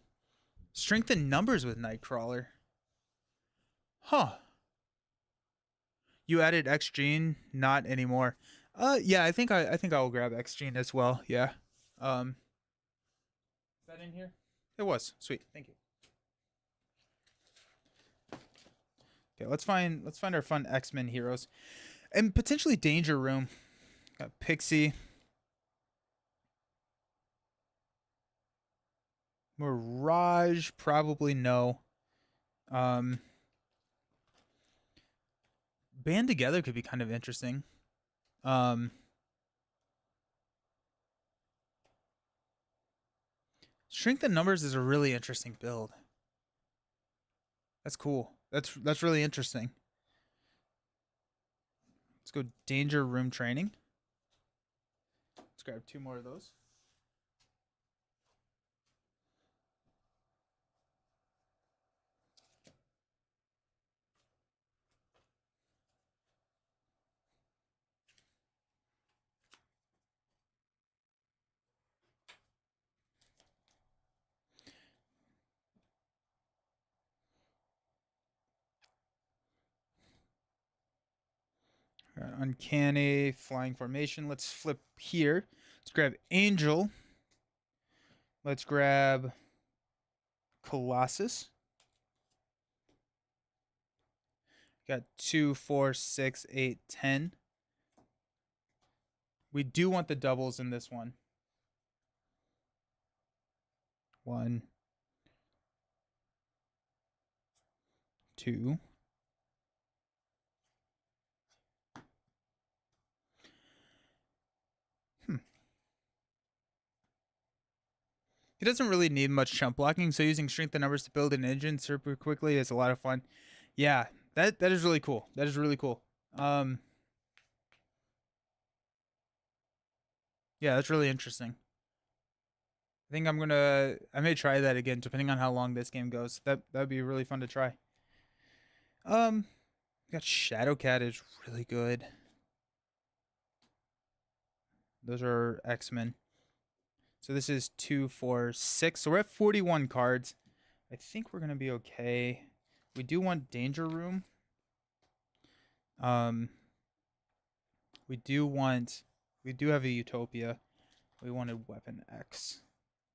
Strength in numbers with Nightcrawler. Huh. You added X gene, not anymore. Yeah, I think I will grab X gene as well. Yeah. Is that in here? It was. Sweet. Thank you. Okay, let's find our fun X-Men heroes. And potentially Danger Room. Got Pixie. Mirage, probably no. Band Together could be kind of interesting. Strength in Numbers is a really interesting build. That's cool. That's really interesting. Let's go Danger Room Training. Let's grab 2 more of those. Uncanny, Flying Formation. Let's flip here. Let's grab Angel. Let's grab Colossus. Got 2, 4, 6, 8, 10. We do want the doubles in this one. 1, 2. He doesn't really need much chump blocking, so using strength and numbers to build an engine super quickly is a lot of fun. Yeah, that is really cool. That is really cool. Yeah, that's really interesting. I think I may try that again, depending on how long this game goes. That'd be really fun to try. Got Shadowcat is really good. Those are X-Men. So this is 2, 4, 6. So we're at 41 cards. I think we're gonna be okay. We do want Danger Room. We do have a Utopia. We wanted Weapon X.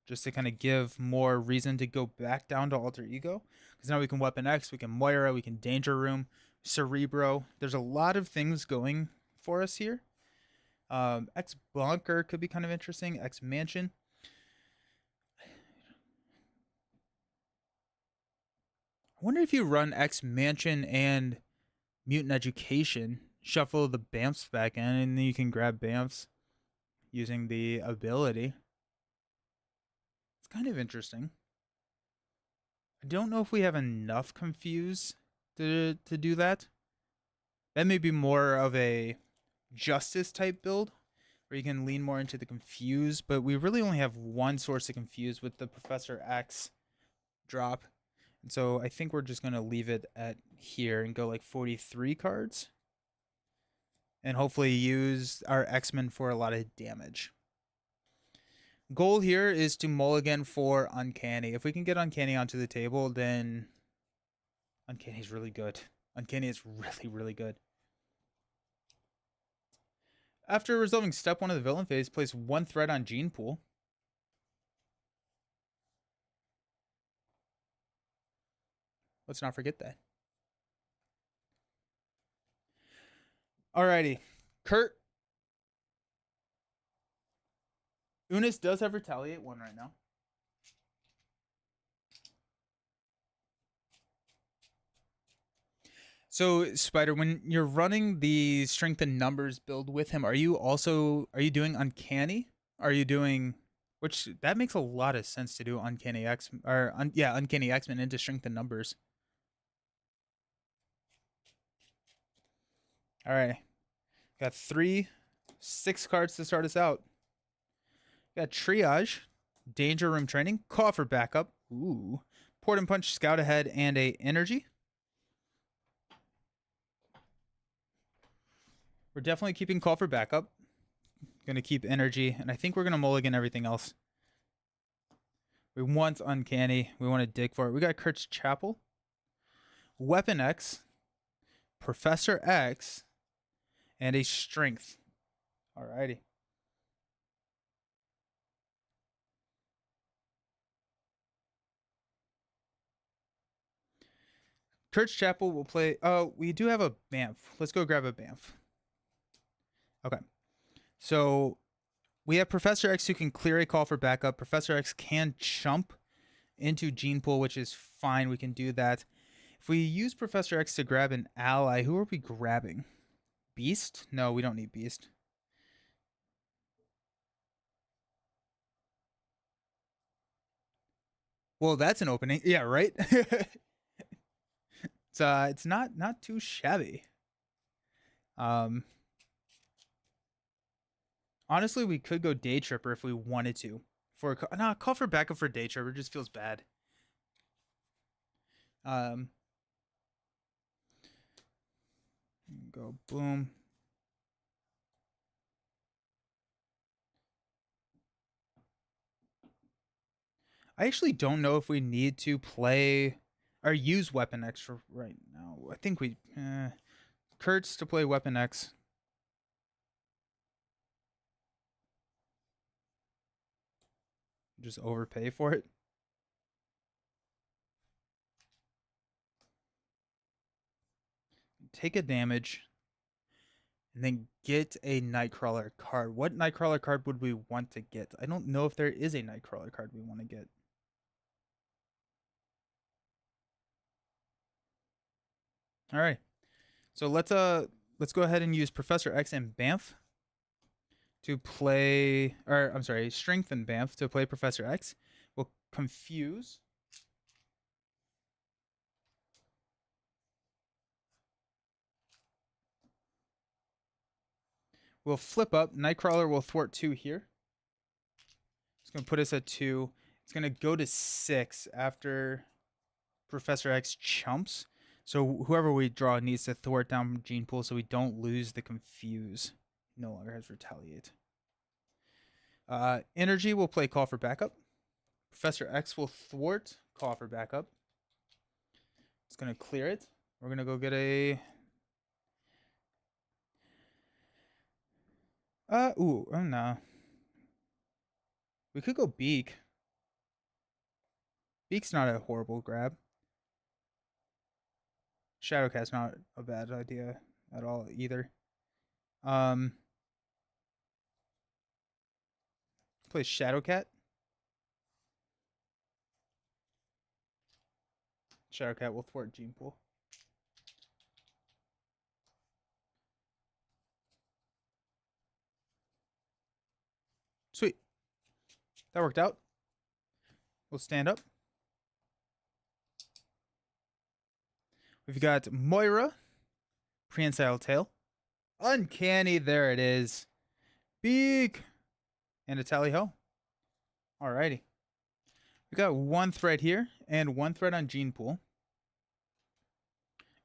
Just to kind of give more reason to go back down to Alter Ego. Because now we can Weapon X, we can Moira, we can Danger Room, Cerebro. There's a lot of things going for us here. X Bunker could be kind of interesting. X Mansion. I wonder if you run X Mansion and Mutant Education, shuffle the Bamfs back in, and then you can grab Bamfs using the ability. It's kind of interesting. I don't know if we have enough Confuse to do that. That may be more of a Justice type build, where you can lean more into the Confuse, but we really only have one source of Confuse with the Professor X drop. And so I think we're just going to leave it at here and go like 43 cards. And hopefully use our X-Men for a lot of damage. Goal here is to mulligan for Uncanny. If we can get Uncanny onto the table, then Uncanny is really good. Uncanny is really, really good. After resolving step 1 of the villain phase, place 1 threat on Gene Pool. Let's not forget that. Alrighty. Kurt. Unus does have Retaliate 1 right now. So, Spider, when you're running the strength and numbers build with him, are you doing Uncanny? Are you doing Which that makes a lot of sense to do Uncanny X or yeah, Uncanny X-Men into strength and numbers. All right. Got 6 cards to start us out. Got Triage, Danger Room Training, Call for Backup, ooh, Port and Punch, Scout Ahead, and a Energy. We're definitely keeping Call for Backup. Gonna keep Energy, and I think we're gonna mulligan everything else. We want Uncanny. We want to dig for it. We got Kurt's Chapel, Weapon X, Professor X, and a Strength. Alrighty. Kurt's Chapel will play. Oh, we do have a Banff. Let's go grab a Banff. Okay. So we have Professor X who can clear a call for backup. Professor X can jump into Gene Pool, which is fine. We can do that. If we use Professor X to grab an ally, who are we grabbing? Beast? No, we don't need Beast. Well, that's an opening. Yeah, right? It's not too shabby. Honestly, we could go Day Tripper if we wanted to. Call for backup for Day Tripper just feels bad. Go boom. I actually don't know if we need to play or use Weapon X for right now. I think we Kurtz to play Weapon X. Just overpay for it. Take a damage. And then get a Nightcrawler card. What Nightcrawler card would we want to get? I don't know if there is a Nightcrawler card we want to get. All right. So let's go ahead and use Professor X and Banff to play, or I'm sorry, Strength and Banff to play Professor X. We'll confuse. We'll flip up. Nightcrawler will thwart 2 here. It's going to put us at 2. It's going to go to 6 after Professor X chumps. So whoever we draw needs to thwart down Gene Pool so we don't lose the confuse. No longer has retaliate. Energy will play call for backup. Professor X will thwart call for backup. It's going to clear it. We're going to go get a... oh no. We could go Beak. Beak's not a horrible grab. Shadowcat's not a bad idea at all either. Play Shadowcat. Shadowcat will thwart Gene Pool. Sweet. That worked out. We'll stand up. We've got Moira, Prehensile Tail, Uncanny, there it is, Beak, and a Tally Ho. Alrighty. We got 1 thread here and 1 thread on Gene Pool.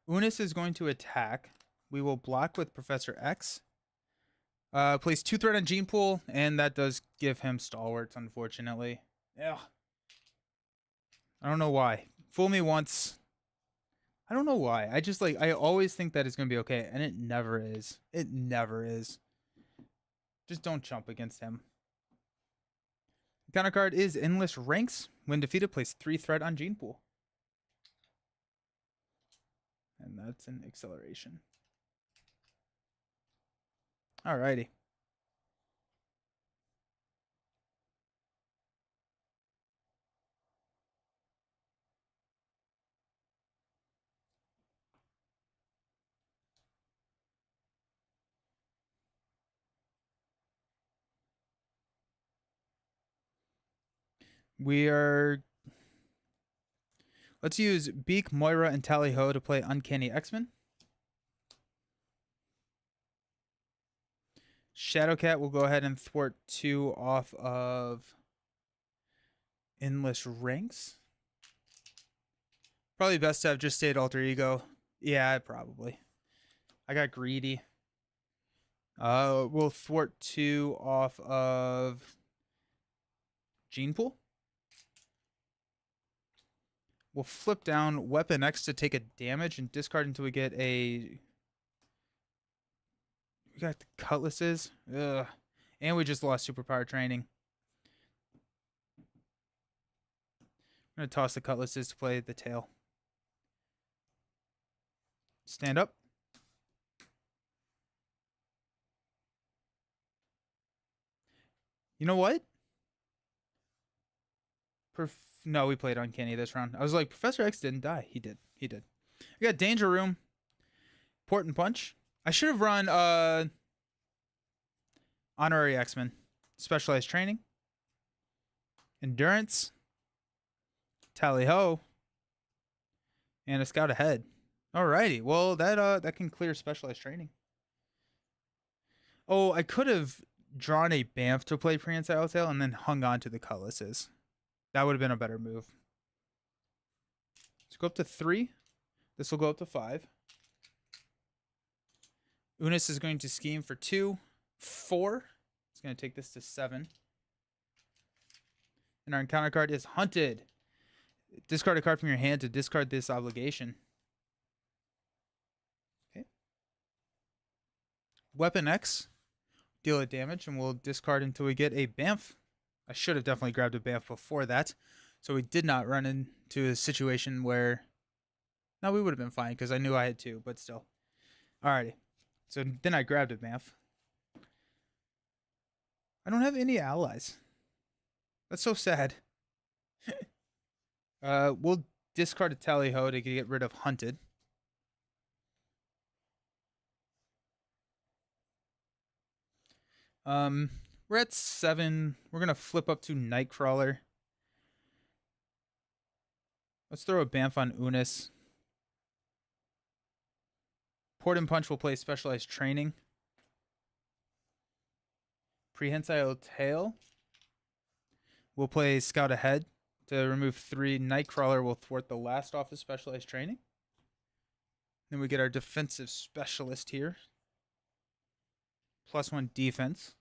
Unus is going to attack. We will block with Professor X. Place 2 thread on Gene Pool, and that does give him stalwarts, unfortunately. Yeah. I don't know why. Fool me once. I don't know why. I always think that it's going to be okay, and it never is. It never is. Just don't jump against him. Counter card is Endless Ranks. When defeated, place 3 threat on Gene Pool. And that's an acceleration. Alrighty. We are. Let's use Beak, Moira, and Tally Ho to play Uncanny X-Men. Shadowcat will go ahead and thwart 2 off of Endless Ranks. Probably best to have just stayed Alter Ego. Yeah, probably. I got greedy. We'll thwart 2 off of Gene Pool. We'll flip down Weapon X to take a damage and discard until we get a... We got the Cutlasses. Ugh. And we just lost Superpower Training. I'm going to toss the Cutlasses to play the tail. Stand up. You know what? No, we played Uncanny this round. I was like, Professor X didn't die. He did. He did. I got Danger Room. Port and Punch. I should have run Honorary X-Men. Specialized Training. Endurance. Tally Ho. And a Scout Ahead. Alrighty. Well, that can clear Specialized Training. Oh, I could have drawn a Bamf to play Prehensile Tail and then hung on to the Cutlasses. That would have been a better move. Let's go up to 3. This will go up to 5. Unus is going to scheme for 2. 4. It's going to take this to 7. And our encounter card is Hunted. Discard a card from your hand to discard this obligation. Okay. Weapon X. Deal a damage, and we'll discard until we get a Bamf. I should have definitely grabbed a Bamf before that. So we did not run into a situation where... No, we would have been fine because I knew I had 2, but still. Alrighty. So then I grabbed a Bamf. I don't have any allies. That's so sad. We'll discard a Tally Ho to get rid of Hunted. We're at 7. We're going to flip up to Nightcrawler. Let's throw a Bamf on Unus. Port and Punch will play Specialized Training. Prehensile Tail will play Scout Ahead. To remove 3, Nightcrawler will thwart the last off of Specialized Training. Then we get our Defensive Specialist here. +1 defense.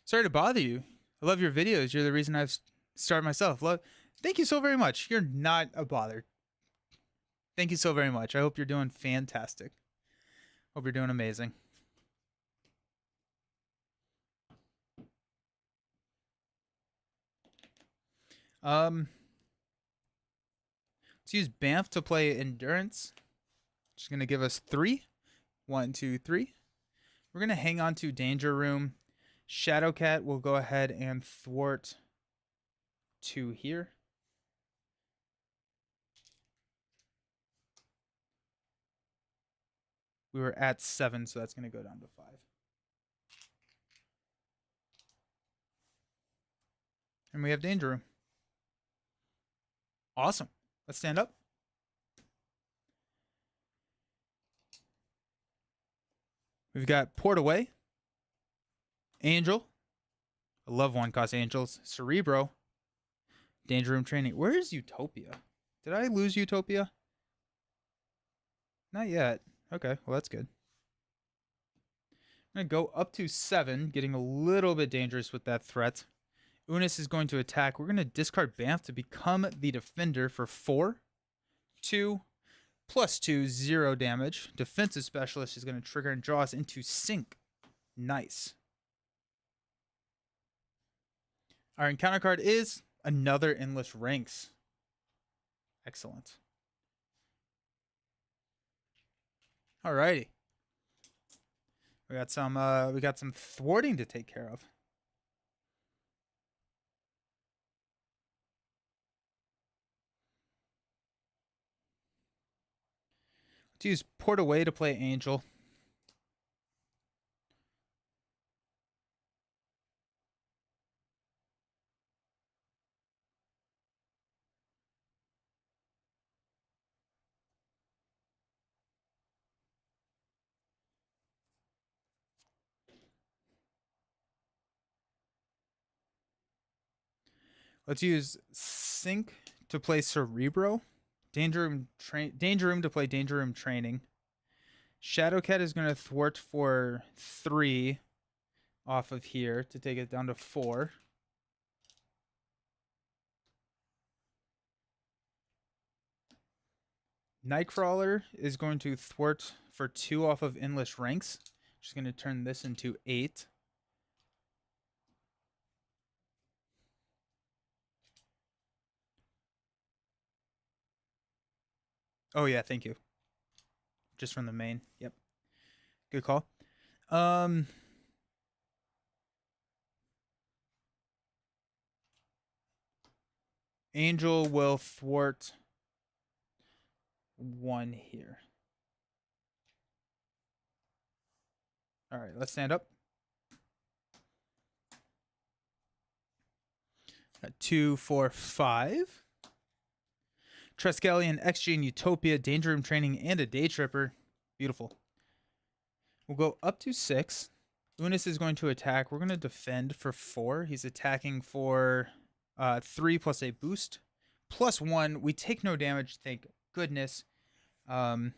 Sorry to bother you. I love your videos. You're the reason I've started myself. Thank you so very much. You're not a bother. Thank you so very much. I hope you're doing fantastic. Hope you're doing amazing. Let's use Bamf to play Endurance. Just going to give us 3. 1, 2, 3. We're going to hang on to Danger Room. Shadowcat will go ahead and thwart 2 here. We were at 7, so that's going to go down to 5. And we have Danger Room. Awesome. Let's stand up. We've got Port Away. Angel. I love 1-cost Angels. Cerebro. Danger Room Training. Where is Utopia? Did I lose Utopia? Not yet. Okay, well that's good. I'm going to go up to 7, getting a little bit dangerous with that threat. Unus is going to attack. We're going to discard Bamf to become the defender for 4. 2, +2, 0 damage. Defensive Specialist is going to trigger and draw us into Sync. Nice. Our encounter card is another Endless Ranks. Excellent. Alrighty. We got some thwarting to take care of. Let's use Port Away to play Angel. Let's use Sync to play Cerebro. Danger Room to play Danger Room Training. Shadowcat is going to thwart for 3 off of here to take it down to 4. Nightcrawler is going to thwart for 2 off of Endless Ranks. Just going to turn this into 8. Oh yeah, thank you. Just from the main. Yep. Good call. Angel will thwart 1 here. All right, let's stand up. 2, 4, 5. Triskelion, XG, and Utopia, Danger Room Training, and a Day Tripper. Beautiful. We'll go up to 6. Unus is going to attack. We're going to defend for 4. He's attacking for 3 plus a boost. Plus 1. We take no damage, thank goodness. Defensive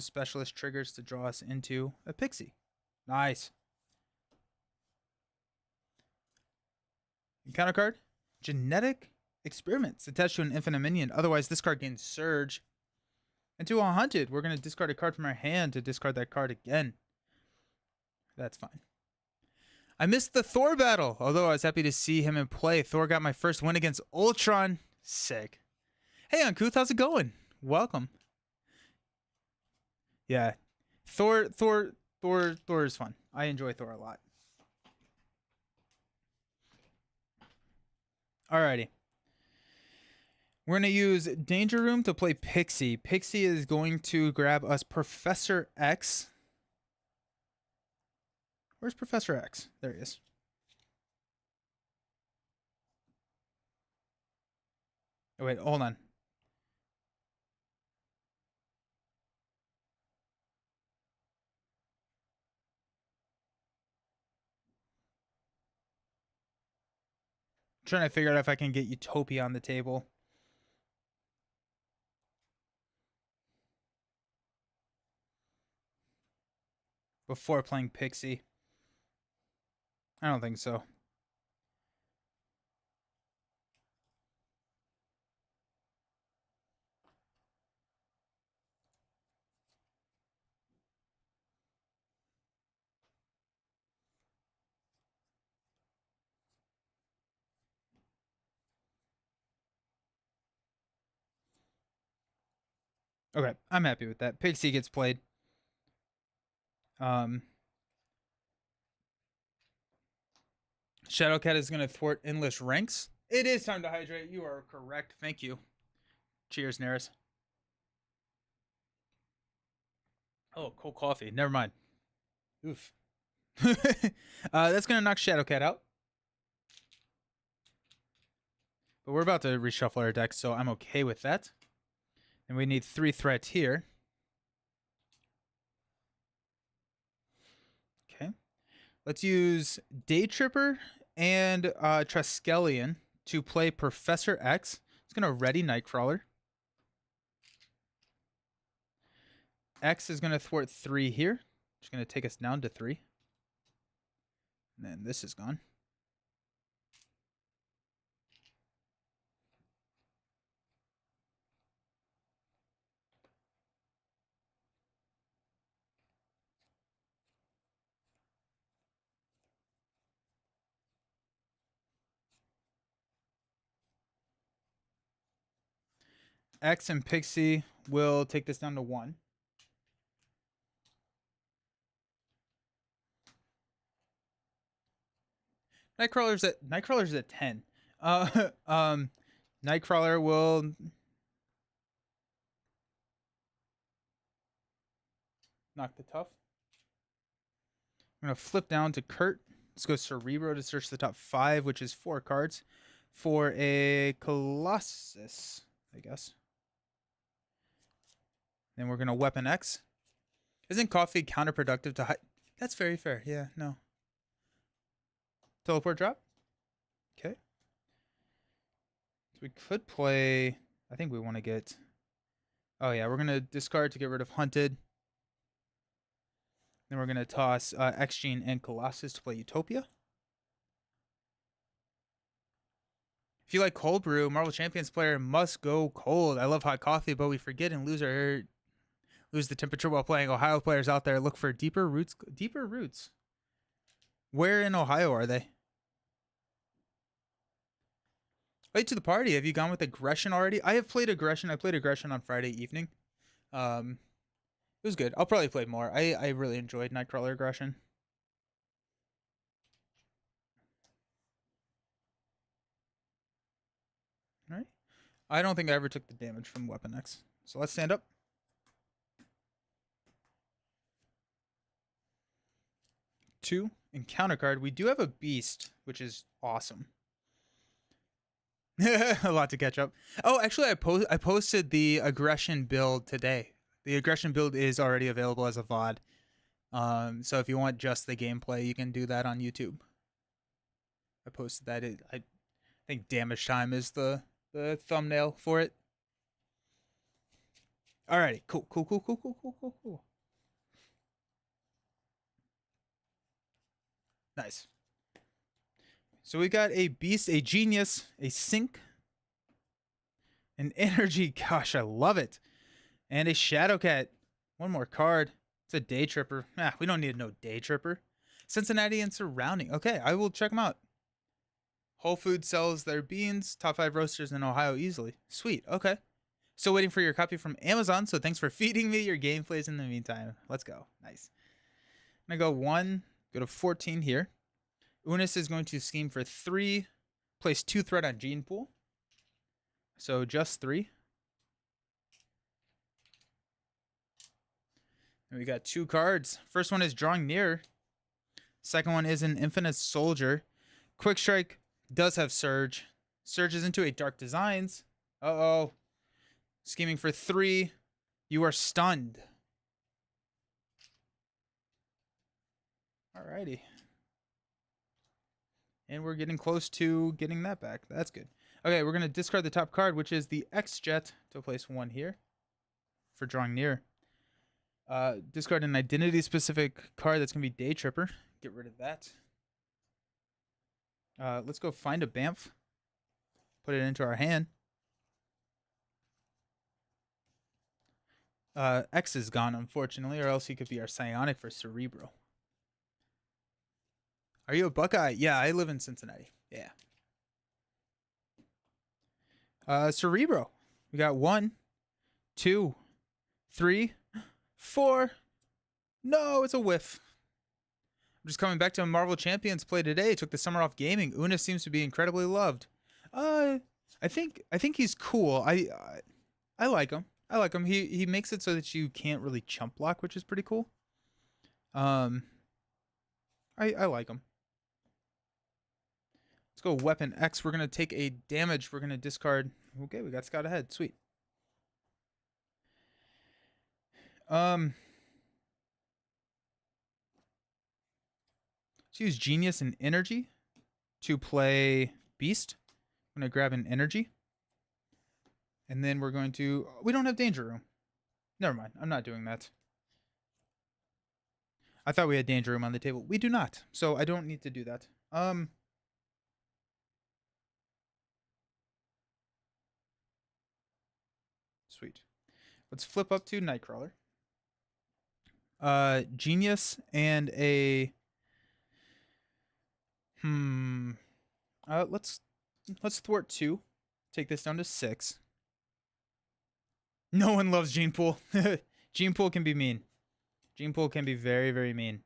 Specialist triggers to draw us into a Pixie. Nice. Encounter card. Genetic Experiments. Attached to an infinite minion. Otherwise, this card gains Surge. Into a Hunted. We're going to discard a card from our hand to discard that card again. That's fine. I missed the Thor battle, although I was happy to see him in play. Thor got my first win against Ultron. Sick. Hey, Uncouth, how's it going? Welcome. Yeah. Thor is fun. I enjoy Thor a lot. Alrighty. We're going to use Danger Room to play Pixie. Pixie is going to grab us Professor X. Where's Professor X? There he is. Oh, wait, hold on. I'm trying to figure out if I can get Utopia on the table. Before playing Pixie. I don't think so. Okay, I'm happy with that. Pixie gets played. Shadowcat is going to thwart Endless Ranks. It is time to hydrate. You are correct. Thank you. Cheers, Neris. Oh, cold coffee. Never mind. Oof. That's going to knock Shadowcat out. But we're about to reshuffle our deck, so I'm okay with that. And we need 3 threats here. Okay. Let's use Day Tripper and Triskelion to play Professor X. It's going to ready Nightcrawler. X is going to thwart 3 here. Just going to take us down to 3. And then this is gone. X and Pixie will take this down to 1. Nightcrawler's at 10. Nightcrawler will knock the tough. I'm gonna flip down to Kurt. Let's go Cerebro to search the top 5, which is 4 cards, for a Colossus, I guess. Then we're gonna Weapon X. Isn't coffee counterproductive to That's very fair. Yeah, no. Teleport drop. Okay. So we could play. I think we want to get. Oh yeah, we're gonna discard to get rid of Hunted. Then we're gonna toss X-Gene and Colossus to play Utopia. If you like cold brew, Marvel Champions player must go cold. I love hot coffee, but we forget and lose the temperature while playing. Ohio players out there look for deeper roots. Deeper roots. Where in Ohio are they? Late to the party. Have you gone with aggression already? I have played aggression. I played aggression on Friday evening. It was good. I'll probably play more. I really enjoyed Nightcrawler aggression. All right. I don't think I ever took the damage from Weapon X. So let's stand up. 2 encounter card. We do have a beast, which is awesome. A lot to catch up. Oh, actually, I posted the aggression build today. The aggression build is already available as a VOD. So if you want just the gameplay, you can do that on YouTube. I posted that. I think damage time is the thumbnail for it. Alrighty, cool. Nice. So we got a beast, a genius, a sync, an energy. Gosh, I love it. And a shadow cat. One more card. It's a day tripper. We don't need no day tripper. Cincinnati and surrounding. Okay, I will check them out. Whole Foods sells their beans. Top 5 roasters in Ohio easily. Sweet. Okay. Still waiting for your copy from Amazon. So thanks for feeding me your gameplays in the meantime. Let's go. Nice. I'm going to go 1. Go to 14 here. Unus is going to scheme for 3. Place 2 threat on Gene Pool. So just 3. And we got 2 cards. First one is Drawing Near. Second one is an Infinite Soldier. Quick Strike does have Surge. Surges into a Dark Designs. Uh-oh. Scheming for 3. You are stunned. Alrighty. And we're getting close to getting that back. That's good. Okay, we're going to discard the top card, which is the X-Jet, to place 1 here for Drawing Near. Discard an identity-specific card that's going to be Day Tripper. Get rid of that. Let's go find a Bamf. Put it into our hand. X is gone, unfortunately, or else he could be our Psionic for Cerebro. Are you a Buckeye? Yeah, I live in Cincinnati. Yeah. Cerebro. We got 1, 2, 3, 4. No, it's a whiff. I'm just coming back to a Marvel Champions play today. Took the summer off gaming. Unus seems to be incredibly loved. I think he's cool. I like him. I like him. He makes it so that you can't really chump block, which is pretty cool. I like him. Let's go Weapon X. We're going to take a damage. We're going to discard. Okay, we got Scout ahead. Sweet. Let's use Genius and Energy to play Beast. I'm going to grab an Energy. And then we're going to... We don't have Danger Room. Never mind. I'm not doing that. I thought we had Danger Room on the table. We do not. So I don't need to do that. Sweet. Let's flip up to Nightcrawler. Genius and a... Let's thwart 2. Take this down to 6. No one loves Gene Pool. Gene Pool can be mean. Gene Pool can be very, very mean.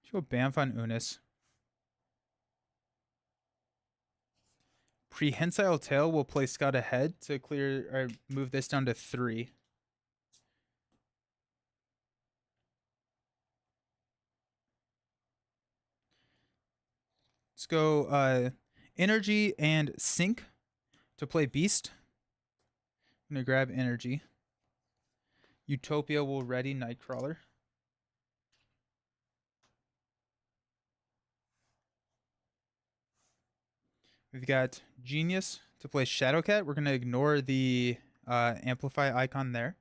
Show Bamf on Unus. Prehensile Tail will play Scout ahead to clear or move this down to 3. Let's go Energy and Sync to play Beast. I'm going to grab Energy. Utopia will ready Nightcrawler. We've got Genius to play Shadowcat. We're going to ignore the amplify icon there.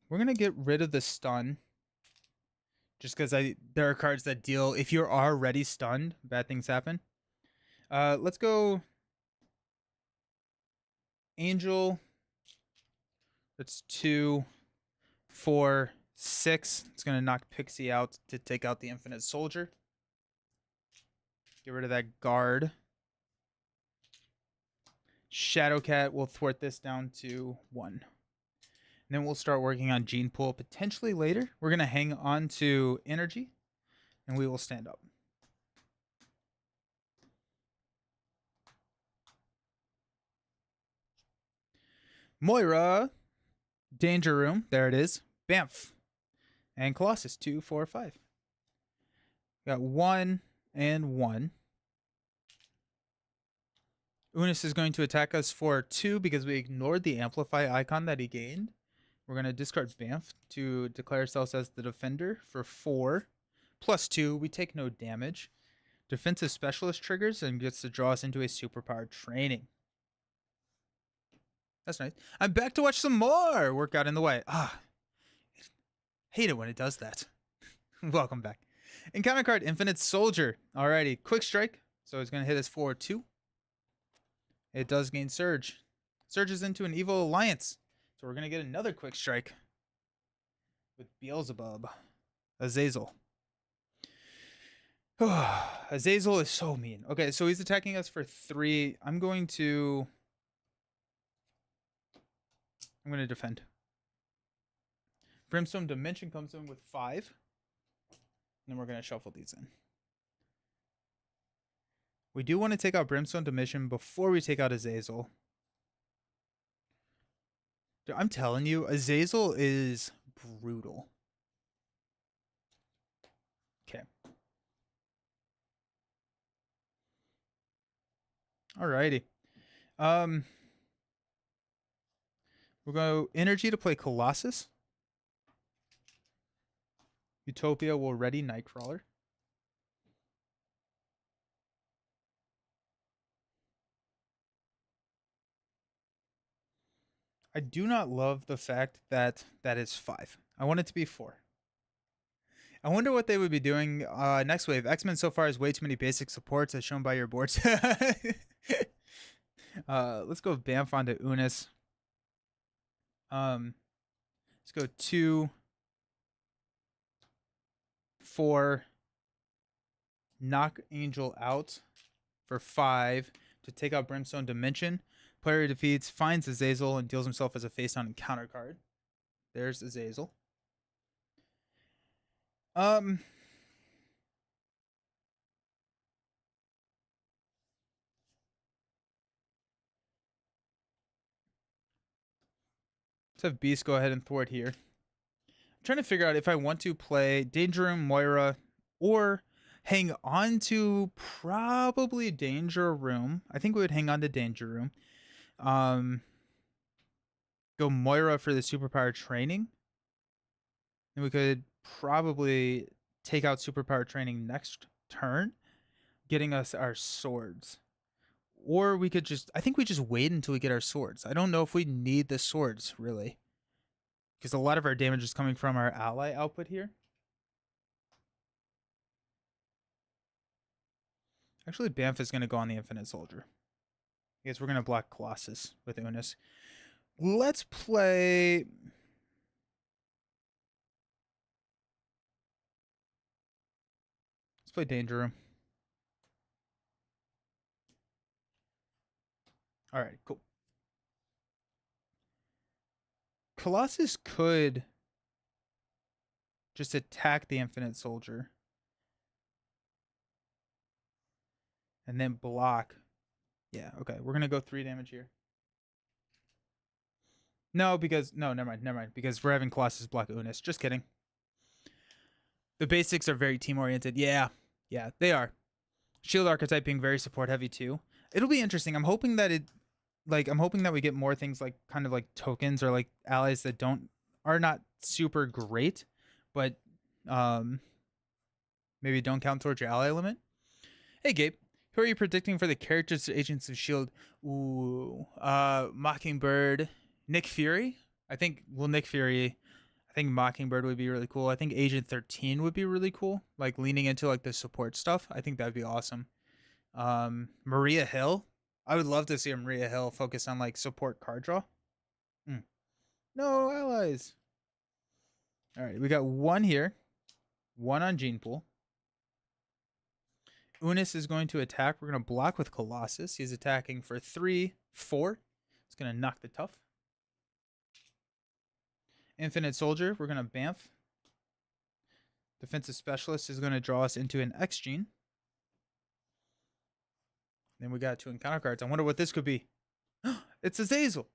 We're going to get rid of the stun. Just because there are cards that deal, if you're already stunned, bad things happen. Let's go Angel. That's 2, 4, 6. It's going to knock Pixie out to take out the Infinite Soldier. Get rid of that guard. Shadowcat will thwart this down to 1. And then we'll start working on Gene Pool potentially later. We're going to hang on to Energy, and we will stand up. Moira. Danger Room. There it is. Bamf. And Colossus. 2, 4, 5. Got 1 and 1. Unus is going to attack us for 2 because we ignored the amplify icon that he gained. We're going to discard Bamf to declare ourselves as the defender for 4. Plus 2, we take no damage. Defensive Specialist triggers and gets to draw us into a superpowered training. That's nice. I'm back to watch some more. Work out in the way. Hate it when it does that. Welcome back. Encounter card, Infinite Soldier. Alrighty, Quick Strike. So it's going to hit us for 2. It does gain Surge. Surges into an Evil Alliance. So we're going to get another Quick Strike with Beelzebub. Azazel. Azazel is so mean. Okay, so he's attacking us for 3. I'm going to defend. Brimstone Dimension comes in with 5. And then we're going to shuffle these in. We do want to take out Brimstone Dimension before we take out Azazel. Dude, I'm telling you, Azazel is brutal. Okay. Alrighty. We'll go Energy to play Colossus. Utopia will ready Nightcrawler. I do not love the fact that that is 5. I want it to be 4. I wonder what they would be doing next wave. X-Men so far has way too many basic supports as shown by your boards. Let's go Bamf onto Unus. Let's go 2, 4, knock Angel out for 5 to take out Brimstone Dimension. Player defeats, finds Azazel, and deals himself as a face-down encounter card. There's Azazel. Let's have Beast go ahead and thwart here. I'm trying to figure out if I want to play Danger Room, Moira, or hang on to probably Danger Room. I think we would hang on to Danger Room. Go Moira for the superpower training. And we could probably take out superpower training next turn, getting us our swords. Or we could just, I think we just wait until we get our swords. I don't know if we need the swords, really. Because a lot of our damage is coming from our ally output here. Actually, Bamf is going to go on the Infinite Soldier. I guess we're going to block Colossus with Unus. Let's play... Let's play Danger Room. Alright, cool. Colossus could just attack the Infinite Soldier. And then block. Yeah, okay. We're going to go 3 damage here. No, because... No, never mind. Because we're having Colossus block Unus. Just kidding. The basics are very team-oriented. Yeah, they are. Shield archetype being very support-heavy, too. It'll be interesting. I'm hoping that it... like I'm hoping that we get more things like kind of like tokens or like allies that don't are not super great, but um maybe don't count towards your ally limit. Hey Gabe, who are you predicting for the characters to Agents of Shield? Ooh, Mockingbird, Nick Fury. I think Nick Fury. I think Mockingbird would be really cool. I think Agent 13 would be really cool, like leaning into like the support stuff. I think that'd be awesome. Maria Hill. I would love to see a Maria Hill focus on like support card draw. Mm. No allies. All right, we got one here, one on Gene Pool. Unus is going to attack. We're going to block with Colossus. He's attacking for 3, 4. It's going to knock the tough. Infinite Soldier, we're going to Bamf. Defensive Specialist is going to draw us into an X Gene. Then we got 2 encounter cards. I wonder what this could be. It's Azazel.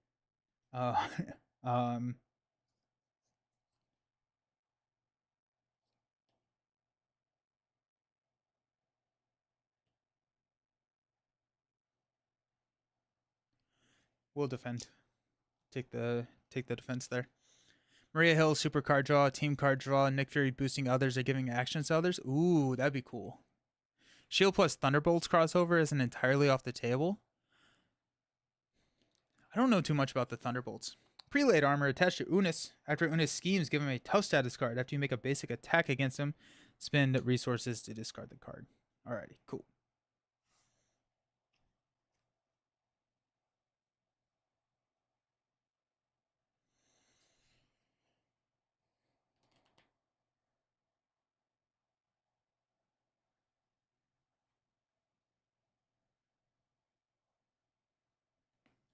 Um, we'll defend. Take the defense there. Maria Hill, super card draw, team card draw, Nick Fury boosting others or giving actions to others. Ooh, that'd be cool. Shield plus Thunderbolts crossover isn't entirely off the table. I don't know too much about the Thunderbolts. Prelate armor attached to Unus. After Unus schemes, give him a tough status card. After you make a basic attack against him, spend resources to discard the card. Alrighty, cool.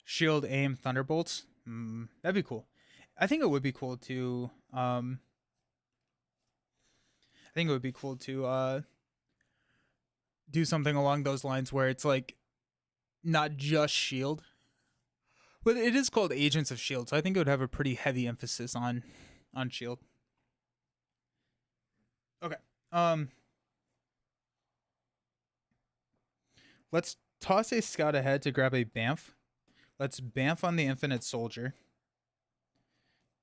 Shield, aim, Thunderbolts. That'd be cool. I think it would be cool to. I think it would be cool to do something along those lines where it's like not just Shield, but it is called Agents of Shield, so I think it would have a pretty heavy emphasis on Shield. Okay. Let's toss a scout ahead to grab a Bamf. Let's Bamf on the Infinite Soldier.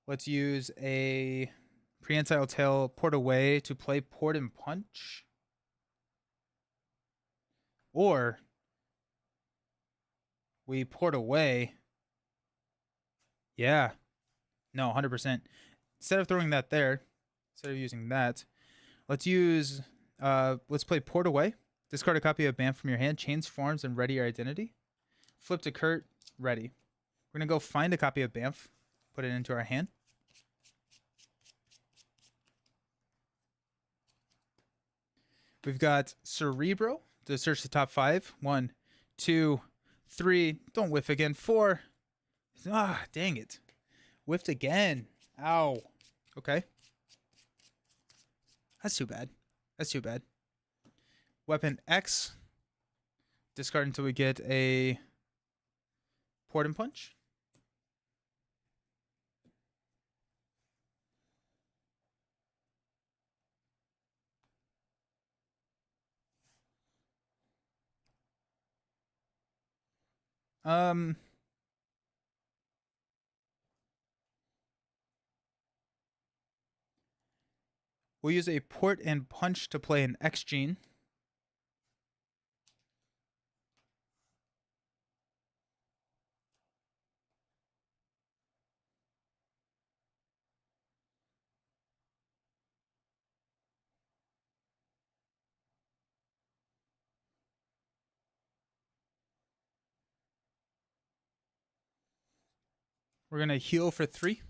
Let's use a Prehensile Tail Port Away to play Port and Punch. Or we Port Away. Yeah. No, 100%. Instead of throwing that there, instead of using that, let's use, let's play Port Away. Discard a copy of Bamf from your hand, change forms, and ready your identity. Flip to Kurt, ready. We're going to go find a copy of Bamf, put it into our hand. We've got Cerebro to search the top 5. 1, 2, 3. Don't whiff again. 4. Ah, dang it. Whiffed again. Ow. Okay. That's too bad. That's too bad. Weapon X. Discard until we get a Port and Punch. We'll use a Port and Punch to play an X Gene. We're going to heal for 3.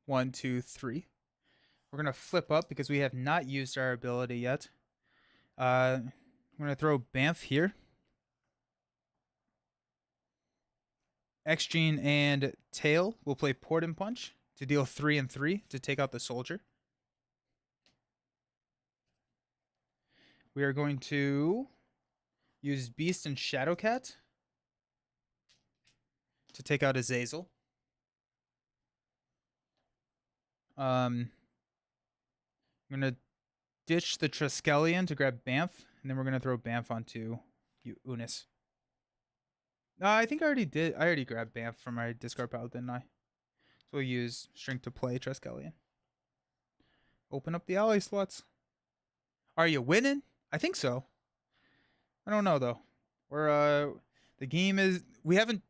1, 2, 3. We're going to flip up because we have not used our ability yet. We're going to throw Bamf here. X Gene and Tail will play Port and Punch to deal 3 and 3 to take out the soldier. We are going to use Beast and Shadowcat to take out Azazel. I'm going to ditch the Triskelion to grab Bamf, and then we're going to throw Bamf onto Unus. I think I already did. I already grabbed Bamf from my discard pile, didn't I? So we'll use Shrink to play Triskelion. Open up the ally slots. Are you winning? I think so. I don't know though. We're the game is we haven't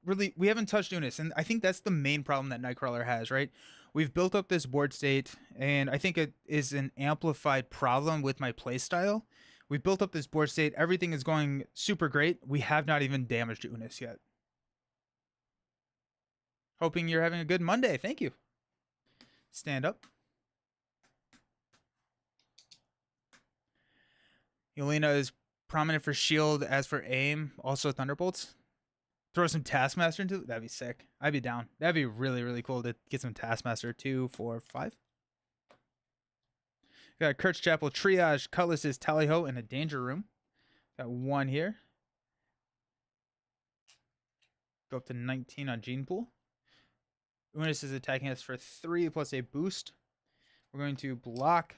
touched Unus, and I think that's the main problem that Nightcrawler has, right? We've built up this board state, and I think it is an amplified problem with my playstyle. We've built up this board state, everything is going super great. We have not even damaged Unus yet. Hoping you're having a good Monday. Thank you. Stand up. Yelena is prominent for shield, as for aim, also thunderbolts. Throw some Taskmaster into it. That'd be sick. I'd be down. That'd be really, really cool to get some Taskmaster. 2, 4, 5. Got Kurt's Chapel, Triage, Cutlass's Tally-Ho, and a Danger Room. Got 1 here. Go up to 19 on Gene Pool. Unus is attacking us for 3 plus a boost. We're going to block.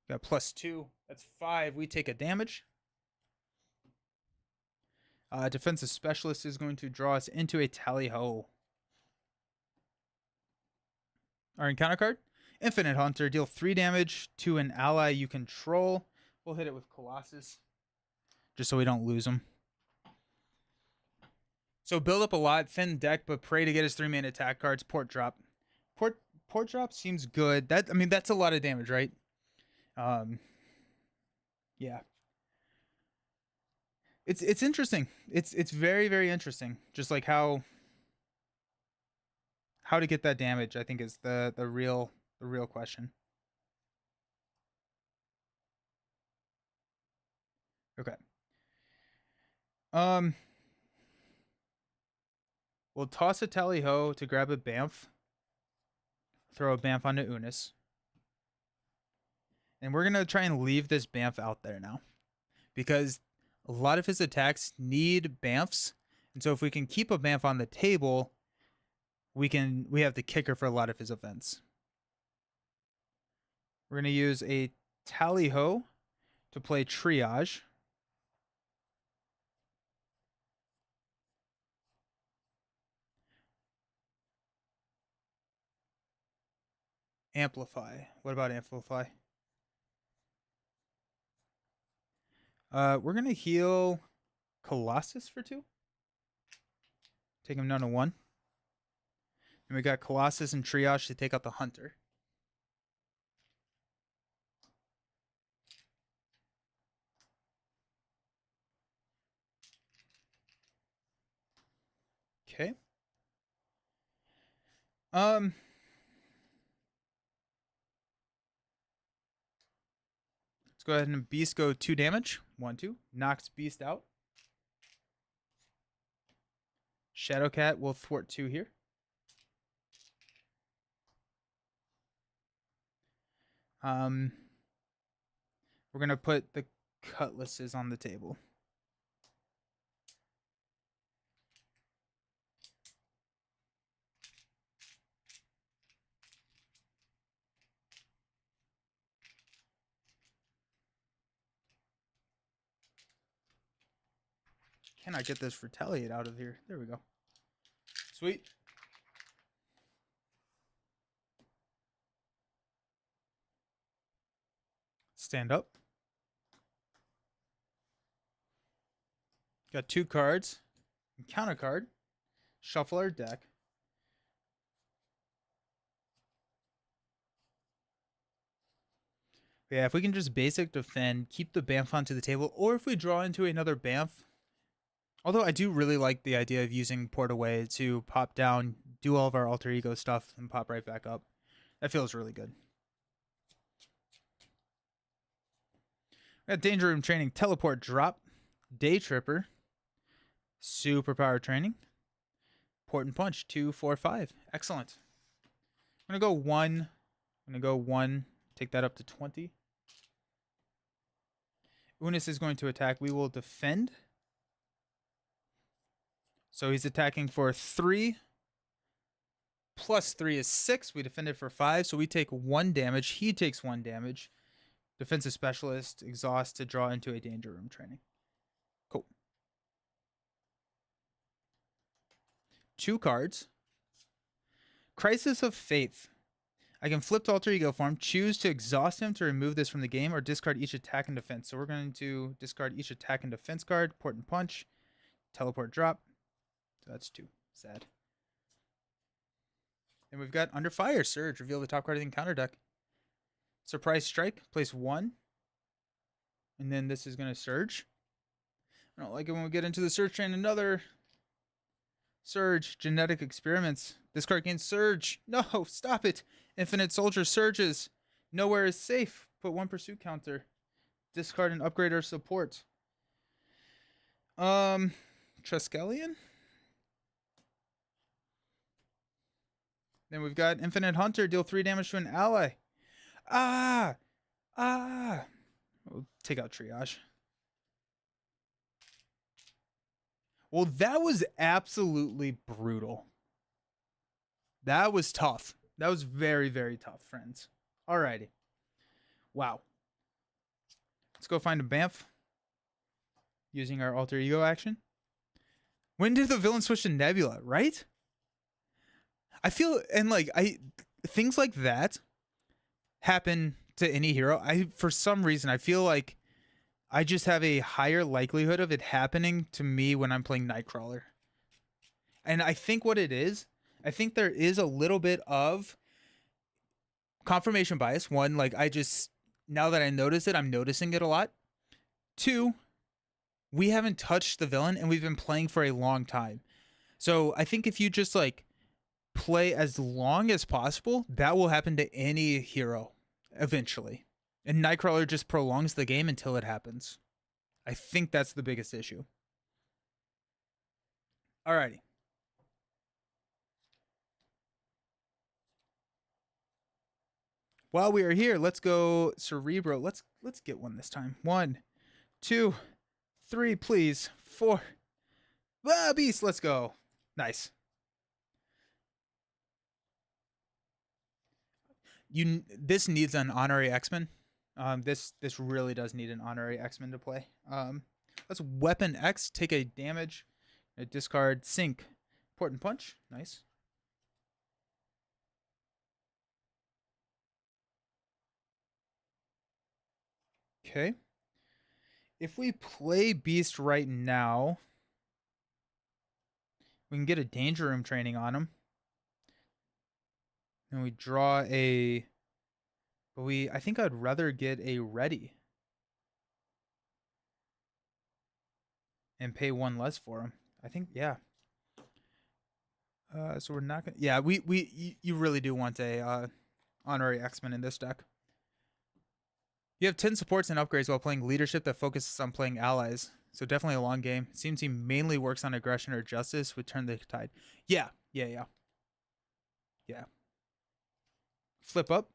Got +2. That's 5. We take a damage. Defensive Specialist is going to draw us into a Tally-Ho. Our encounter card, Infinite Hunter. Deal 3 damage to an ally you control. We'll hit it with Colossus, just so we don't lose them. So build up a lot, thin deck, but pray to get his 3-mana attack cards. Port drop. Port drop seems good. That's a lot of damage, right? Yeah. It's interesting. It's very, very interesting. Just like how to get that damage, I think, is the real question. Okay. We'll toss a Tally-Ho to grab a Bamf. Throw a Bamf onto Unus. And we're gonna try and leave this Bamf out there now, because a lot of his attacks need Bamfs, and so if we can keep a Bamf on the table, we have the kicker for a lot of his events. We're gonna use a Tally-Ho to play Triage. Amplify. What about Amplify? We're gonna heal Colossus for 2. Take him down to 1. And we got Colossus and Triage to take out the Hunter. Okay. Let's go ahead and Beast go 2 damage. 1, 2. Knocks Beast out. Shadowcat will thwart 2 here. We're gonna put the Cutlasses on the table. Cannot get this Retaliate out of here. There we go. Sweet. Stand up. Got 2 cards. Counter card. Shuffle our deck. Yeah, if we can just basic defend, keep the Bamf onto the table, or if we draw into another Bamf. Although I do really like the idea of using Port Away to pop down, do all of our alter ego stuff, and pop right back up. That feels really good. We got Danger Room Training, Teleport Drop, Day Tripper, Superpower Training, Port and Punch, 2, 4, 5. Excellent. I'm going to go 1. I'm going to go 1. Take that up to 20. Unus is going to attack. We will defend. So he's attacking for 3. Plus 3 is 6. We defended for 5. So we take 1 damage. He takes 1 damage. Defensive Specialist, Exhaust to draw into a Danger Room Training. Cool. 2 cards. Crisis of Faith. I can flip to alter ego form, choose to exhaust him to remove this from the game, or discard each attack and defense. So we're going to discard each attack and defense card, port and punch, teleport drop. So that's 2. Sad. And we've got Under Fire, Surge. Reveal the top card of the encounter deck. Surprise Strike, place 1. And then this is going to Surge. I don't like it when we get into the Surge train. Another Surge, Genetic Experiments. This card gains Surge. No, stop it. Infinite Soldier surges. Nowhere is safe. Put 1 pursuit counter. Discard and upgrade our support. Triskelion. Then we've got Infinite Hunter. Deal 3 damage to an ally. We'll take out Triage. Well, that was absolutely brutal. That was tough. That was very, very tough, friends. Alrighty. Wow. Let's go find a Bamf. Using our alter ego action. When did the villain switch to Nebula, right? I feel, and like, things like that happen to any hero. For some reason, I feel like I just have a higher likelihood of it happening to me when I'm playing Nightcrawler. And I think what it is, I think there is a little bit of confirmation bias. 1, like now that I notice it, I'm noticing it a lot. 2, we haven't touched the villain and we've been playing for a long time. So I think if you just like play as long as possible, that will happen to any hero eventually. And Nightcrawler just prolongs the game until it happens. I think that's the biggest issue. Alrighty. While we are here, let's go Cerebro. Let's get one this time. 1, 2, 3, please. 4. Beast, let's go. Nice. This needs an honorary X-Men. This really does need an honorary X-Men to play. Let's Weapon X, take a damage, a discard, sink, port and punch. Nice. Okay. If we play Beast right now, we can get a Danger Room training on him. And we draw a... But I think I'd rather get a Ready. And pay 1 less for him. I think, yeah. So we're not gonna... Yeah, you really do want a honorary X-Men in this deck. You have 10 supports and upgrades while playing leadership that focuses on playing allies. So definitely a long game. It seems he mainly works on aggression or justice with Turn the Tide. Yeah. Flip up.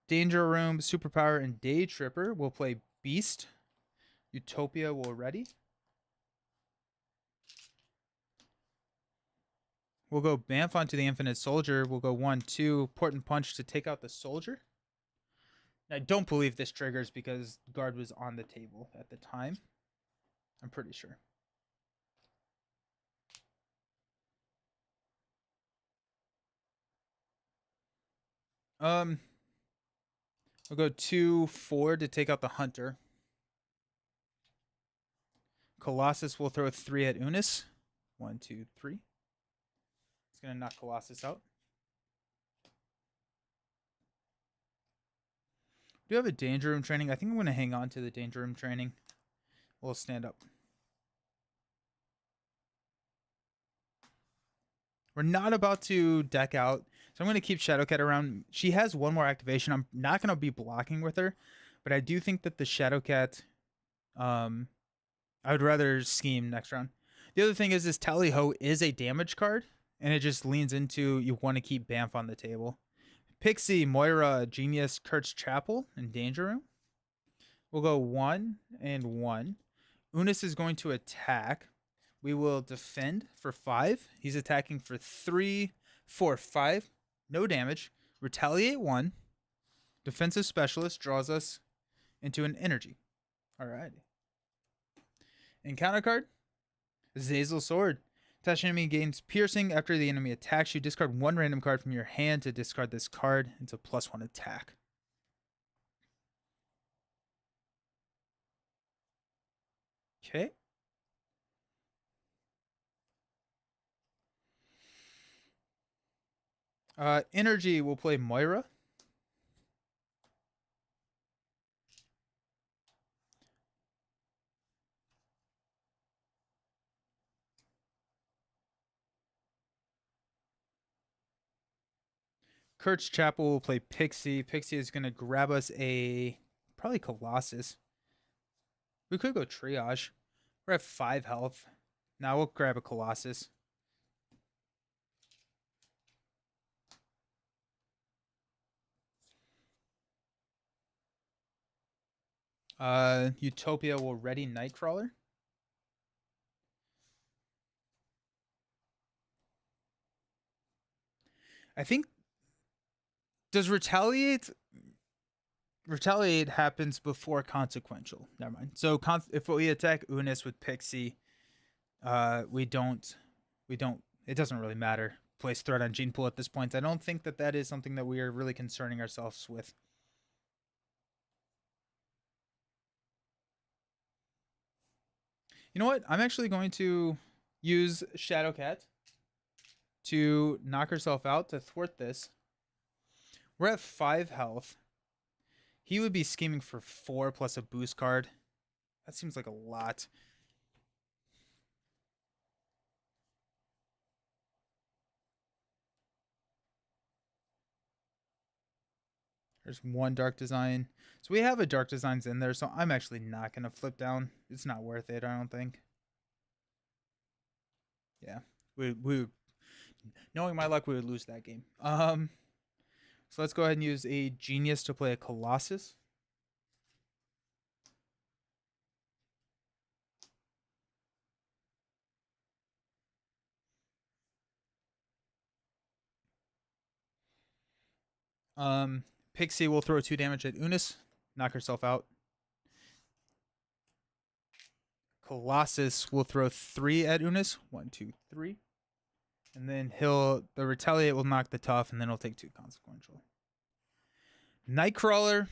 Danger Room, Superpower, and Day Tripper will play Beast. Utopia will Ready. We'll go Bamf onto the Infinite Soldier. We'll go 1, 2, port and punch to take out the Soldier. I don't believe this triggers because guard was on the table at the time. I'm pretty sure. We'll go 2, 4 to take out the Hunter. Colossus will throw 3 at Unus. 1, 2, 3. It's going to knock Colossus out. Do you have a Danger Room training? I think I'm going to hang on to the Danger Room training. We'll stand up. We're not about to deck out, so I'm going to keep Shadowcat around. She has 1 more activation. I'm not going to be blocking with her, but I do think that the Shadowcat, I would rather scheme next round. The other thing is this Tally Ho is a damage card, and it just leans into you want to keep Bamf on the table. Pixie, Moira, Genius, Kurt's Chapel, and Danger Room. We'll go 1 and 1. Unus is going to attack. We will defend for 5. He's attacking for 3, 4, 5. No damage. Retaliate 1. Defensive Specialist draws us into an energy. Alrighty. Encounter card. Zazel Sword. Attached enemy gains piercing. After the enemy attacks you, discard one random card from your hand to discard this card. It's a +1 attack. Okay. Energy will play Moira. Kurt's Chapel will play Pixie. Pixie is going to grab us a probably Colossus. We could go Triage. We're at 5 health. Now we'll grab a Colossus. Utopia will ready Nightcrawler. I think does retaliate happens before consequential. Never mind. So if we attack Unus with Pixie, we don't it doesn't really matter. Place threat on Gene Pool at this point. I don't think that is something that we are really concerning ourselves with. You know what? I'm actually going to use Shadowcat to knock herself out to thwart this. We're at 5 health. He would be scheming for 4 plus a boost card. That seems like a lot. There's 1 Dark Design. So we have a Dark Designs in there, so I'm actually not going to flip down. It's not worth it, I don't think. Yeah. We knowing my luck, we would lose that game. So let's go ahead and use a Genius to play a Colossus. Pixie will throw 2 damage at Unus, knock herself out. Colossus will throw 3 at Unus. 1, 2, 3. And then the retaliate will knock the tough, and then he'll take 2 consequential. Nightcrawler.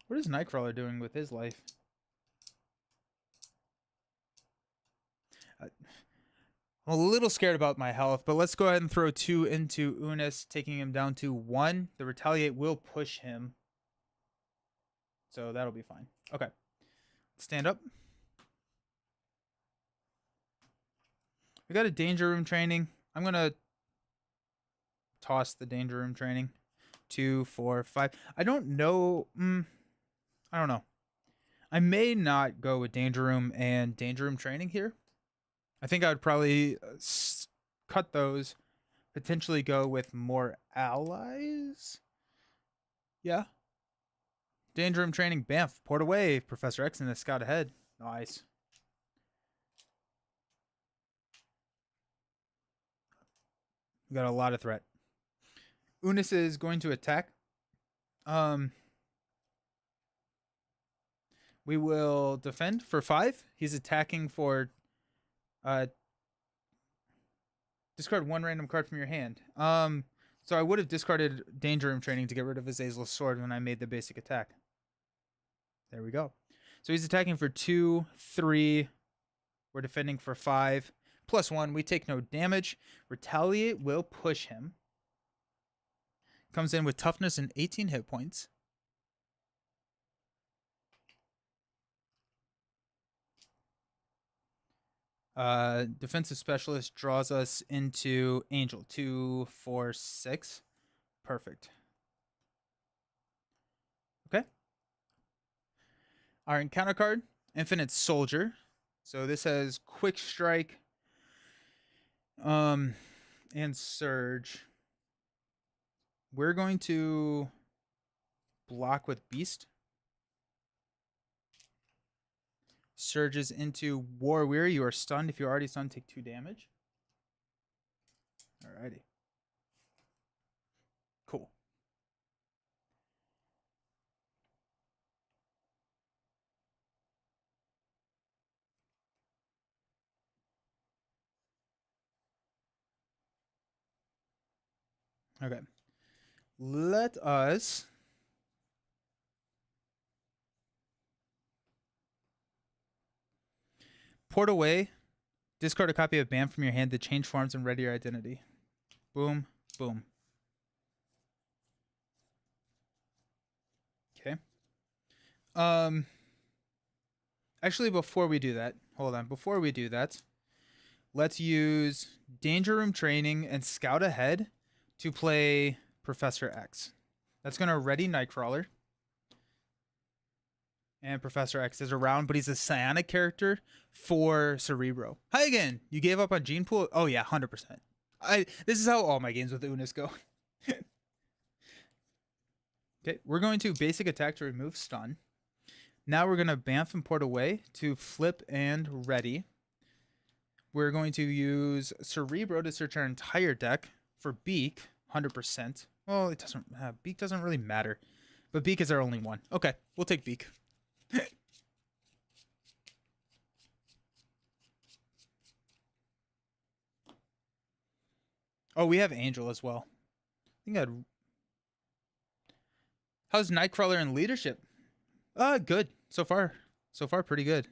What is Nightcrawler doing with his life? I'm a little scared about my health, but let's go ahead and throw 2 into Unus, taking him down to 1. The retaliate will push him. So that'll be fine. Okay. Stand up. We got a danger room training. I'm going to toss the danger room training. 2, 4, 5. I don't know. I don't know. I may not go with danger room and danger room training here. I think I would probably cut those. Potentially go with more allies. Yeah. Danger room training. Bamf. Port away. Professor X and the scout ahead. Nice. We got a lot of threat. Unus is going to attack. We will defend for 5. He's attacking for discard 1 random card from your hand. So I would have discarded danger room training to get rid of Azazel's sword when I made the basic attack. There we go. So he's attacking for 2, 3. We're defending for 5. +1. We take no damage. Retaliate will push him. Comes in with toughness and 18 hit points. Defensive specialist draws us into Angel. 2, 4, 6. Perfect. Okay. Our encounter card, Infinite Soldier. So this has Quick Strike, and Surge. We're going to block with Beast. Surges into War Weary. You are stunned. If you're already stunned, take 2 damage. Alrighty. Okay. Let us port away. Discard a copy of Bam from your hand to change forms and ready your identity. Boom, boom. Okay. Actually, before we do that, hold on. Before we do that, let's use Danger Room Training and Scout Ahead to play Professor X. That's going to ready Nightcrawler. And Professor X is around, but he's a psionic character for Cerebro. Hi again. You gave up on Gene Pool? Oh yeah, 100%. This is how all my games with Unus go. Okay, we're going to basic attack to remove stun. Now we're going to Bamf and Port Away to flip and ready. We're going to use Cerebro to search our entire deck for Beak, 100%. Well, it doesn't. Beak doesn't really matter, but Beak is our only one. Okay, we'll take Beak. Oh, we have Angel as well. I think I'd. How's Nightcrawler in leadership? Good so far. So far, pretty good.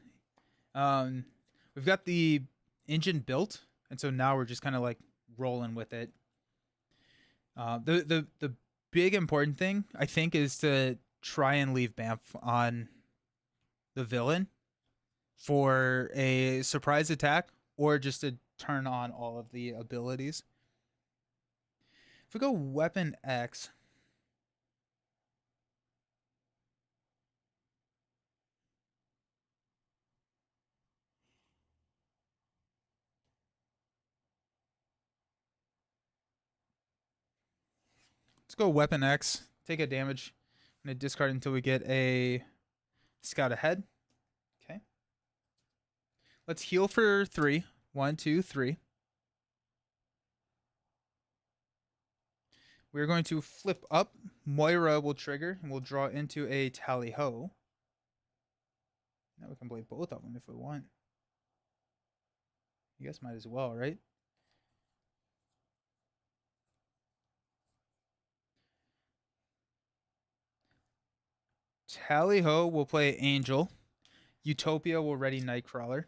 We've got the engine built, and so now we're just kind of like rolling with it. The big important thing I think is to try and leave Bamf on the villain for a surprise attack or just to turn on all of the abilities. If we go Weapon X, let's go Weapon X, take a damage. I'm going to discard until we get a Scout Ahead. Okay. Let's heal for 3. 1, 2, 3. We're going to flip up. Moira will trigger, and we'll draw into a Tally-Ho. Now we can play both of them if we want. You guys might as well, right? Tally-Ho will play Angel. Utopia will ready Nightcrawler.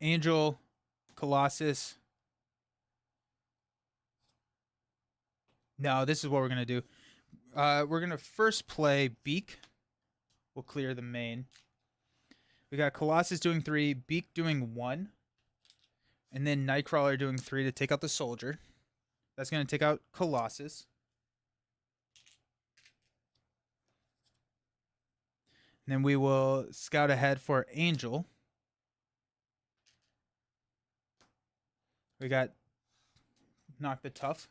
Angel, Colossus. No, this is what we're going to do. We're going to first play Beak. We'll clear the main. We got Colossus doing 3, Beak doing 1. And then Nightcrawler doing 3 to take out the soldier. That's going to take out Colossus. And then we will Scout Ahead for Angel. We got Knock the Tough.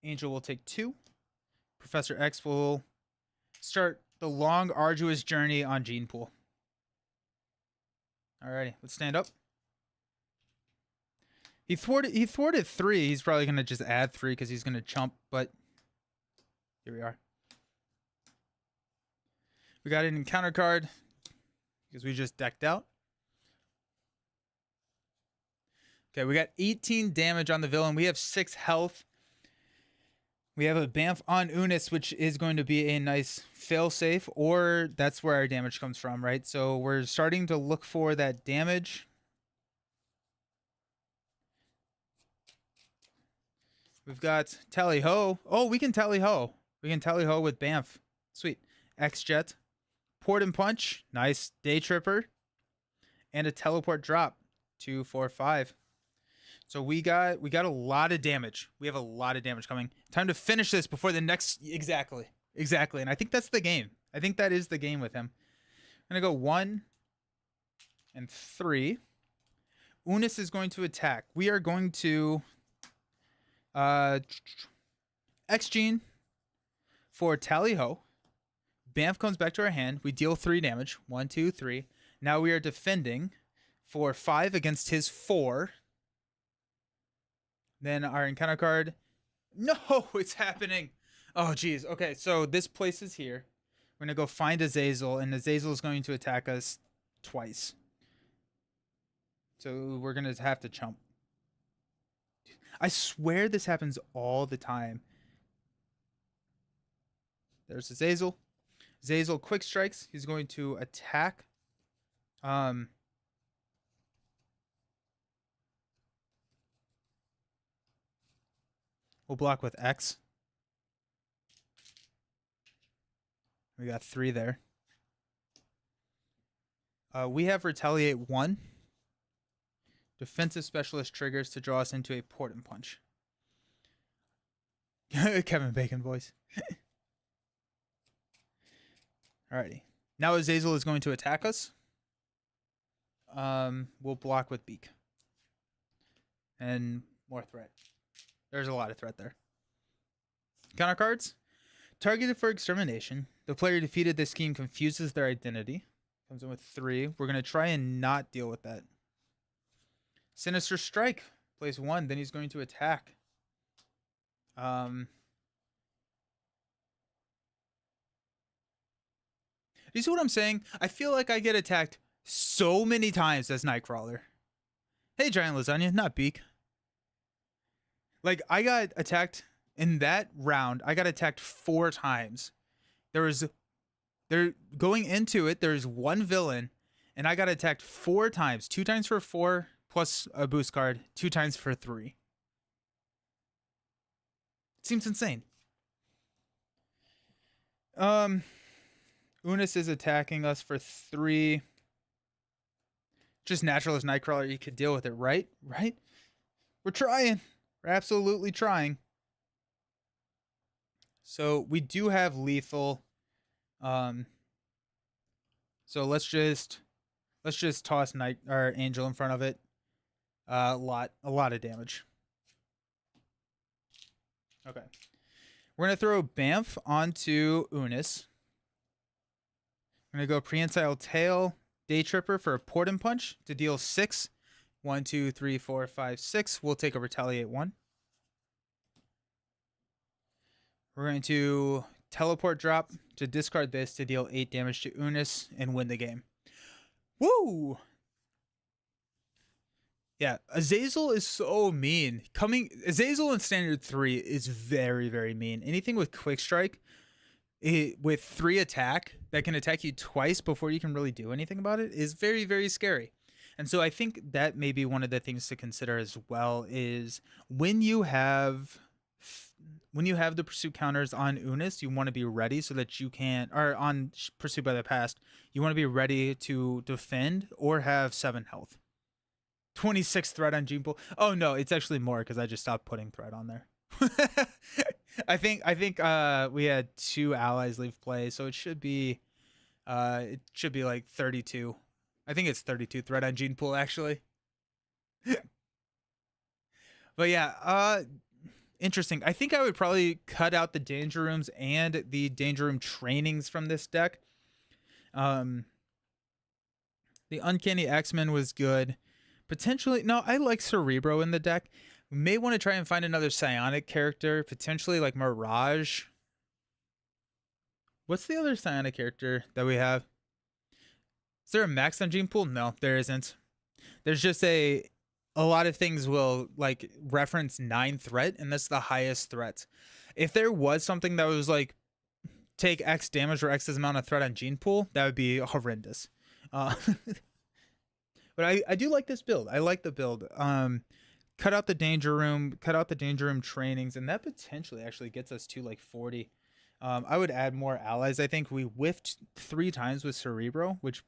Angel will take 2. Professor X will start the long, arduous journey on Gene Pool. Alrighty, let's stand up. He thwarted 3. He's probably going to just add 3 because he's going to chump, but here we are. We got an encounter card because we just decked out. Okay, we got 18 damage on the villain. We have 6 health. We have a Bamf on Unus, which is going to be a nice failsafe, or that's where our damage comes from, right? So we're starting to look for that damage. We've got Tally-Ho. Oh, we can Tally-Ho. We can Tally-Ho with Bamf. Sweet. X-Jet. Port and Punch. Nice. Day Tripper. And a Teleport Drop. 2, 4, 5. So we got a lot of damage. We have a lot of damage coming. Time to finish this before the next... Exactly. And I think that's the game. I think that is the game with him. I'm going to go 1 and 3. Unus is going to attack. We are going to... X-Gene for Tally-Ho. Bamf comes back to our hand. We deal 3 damage. 1, 2, 3. Now we are defending for 5 against his 4. Then our encounter card. No, it's happening. Oh, geez. Okay, so this place is here. We're going to go find Azazel, and Azazel is going to attack us. twice. So we're going to have to chump. I swear this happens all the time. There's Azazel. Azazel quick strikes. He's going to attack. We'll block with X. We got 3 there. We have Retaliate 1. Defensive Specialist triggers to draw us into a Port and Punch. Kevin Bacon voice. Alrighty. Now Azazel is going to attack us. We'll block with Beak. And more threat. There's a lot of threat there. Counter cards. Targeted for extermination. The player defeated this scheme confuses their identity. Comes in with 3. We're going to try and not deal with that. Sinister Strike. Plays 1. Then he's going to attack. You see what I'm saying? I feel like I get attacked so many times as Nightcrawler. Hey, Giant Lasagna. Not Beak. Like, I got attacked in that round. I got attacked 4 times. Going into it, there's 1 villain, and I got attacked 4 times. 2 times for 4 plus a boost card. 2 times for 3. Seems insane. Unus is attacking us for 3. Just natural as Nightcrawler, you could deal with it, right? Right? We're trying. We're absolutely trying. So we do have lethal. So let's just toss Angel in front of it. A lot of damage. Okay. We're gonna throw Bamf onto Unus. We're gonna go Prehensile Tail, Day Tripper for a Port and Punch to deal 6. 1, 2, 3, 4, 5, 6. We'll take a Retaliate 1. We're going to Teleport Drop to discard this to deal 8 damage to Unus and win the game. Woo! Yeah, Azazel is so mean. Azazel in Standard 3 is very, very mean. Anything with Quick Strike, with 3 attack that can attack you twice before you can really do anything about it is very, very scary. And so I think that may be one of the things to consider as well is when you have the pursuit counters on Unus, you want to be ready so that you can, or on Pursuit by the Past, you want to be ready to defend or have 7 health. 26 threat on Gene Pool. Oh no, it's actually more because I just stopped putting threat on there. I think we had 2 allies leave play, so it should be like 32. I think it's 32 threat on Gene Pool actually. But yeah, interesting. I think I would probably cut out the Danger Rooms and the Danger Room trainings from this deck. The Uncanny X-Men was good. Potentially, no, I like Cerebro in the deck. We may want to try and find another psionic character, potentially like Mirage. What's the other psionic character that we have? Is there a max on Gene Pool? No, there isn't. There's just a lot of things will like reference 9 threat, and that's the highest threat. If there was something that was like take X damage or X amount of threat on Gene Pool, that would be horrendous. But I do like this build. I like the build. Cut out the Danger Room, cut out the Danger Room trainings, and that potentially actually gets us to like 40. I would add more allies. I think we whiffed 3 times with Cerebro, which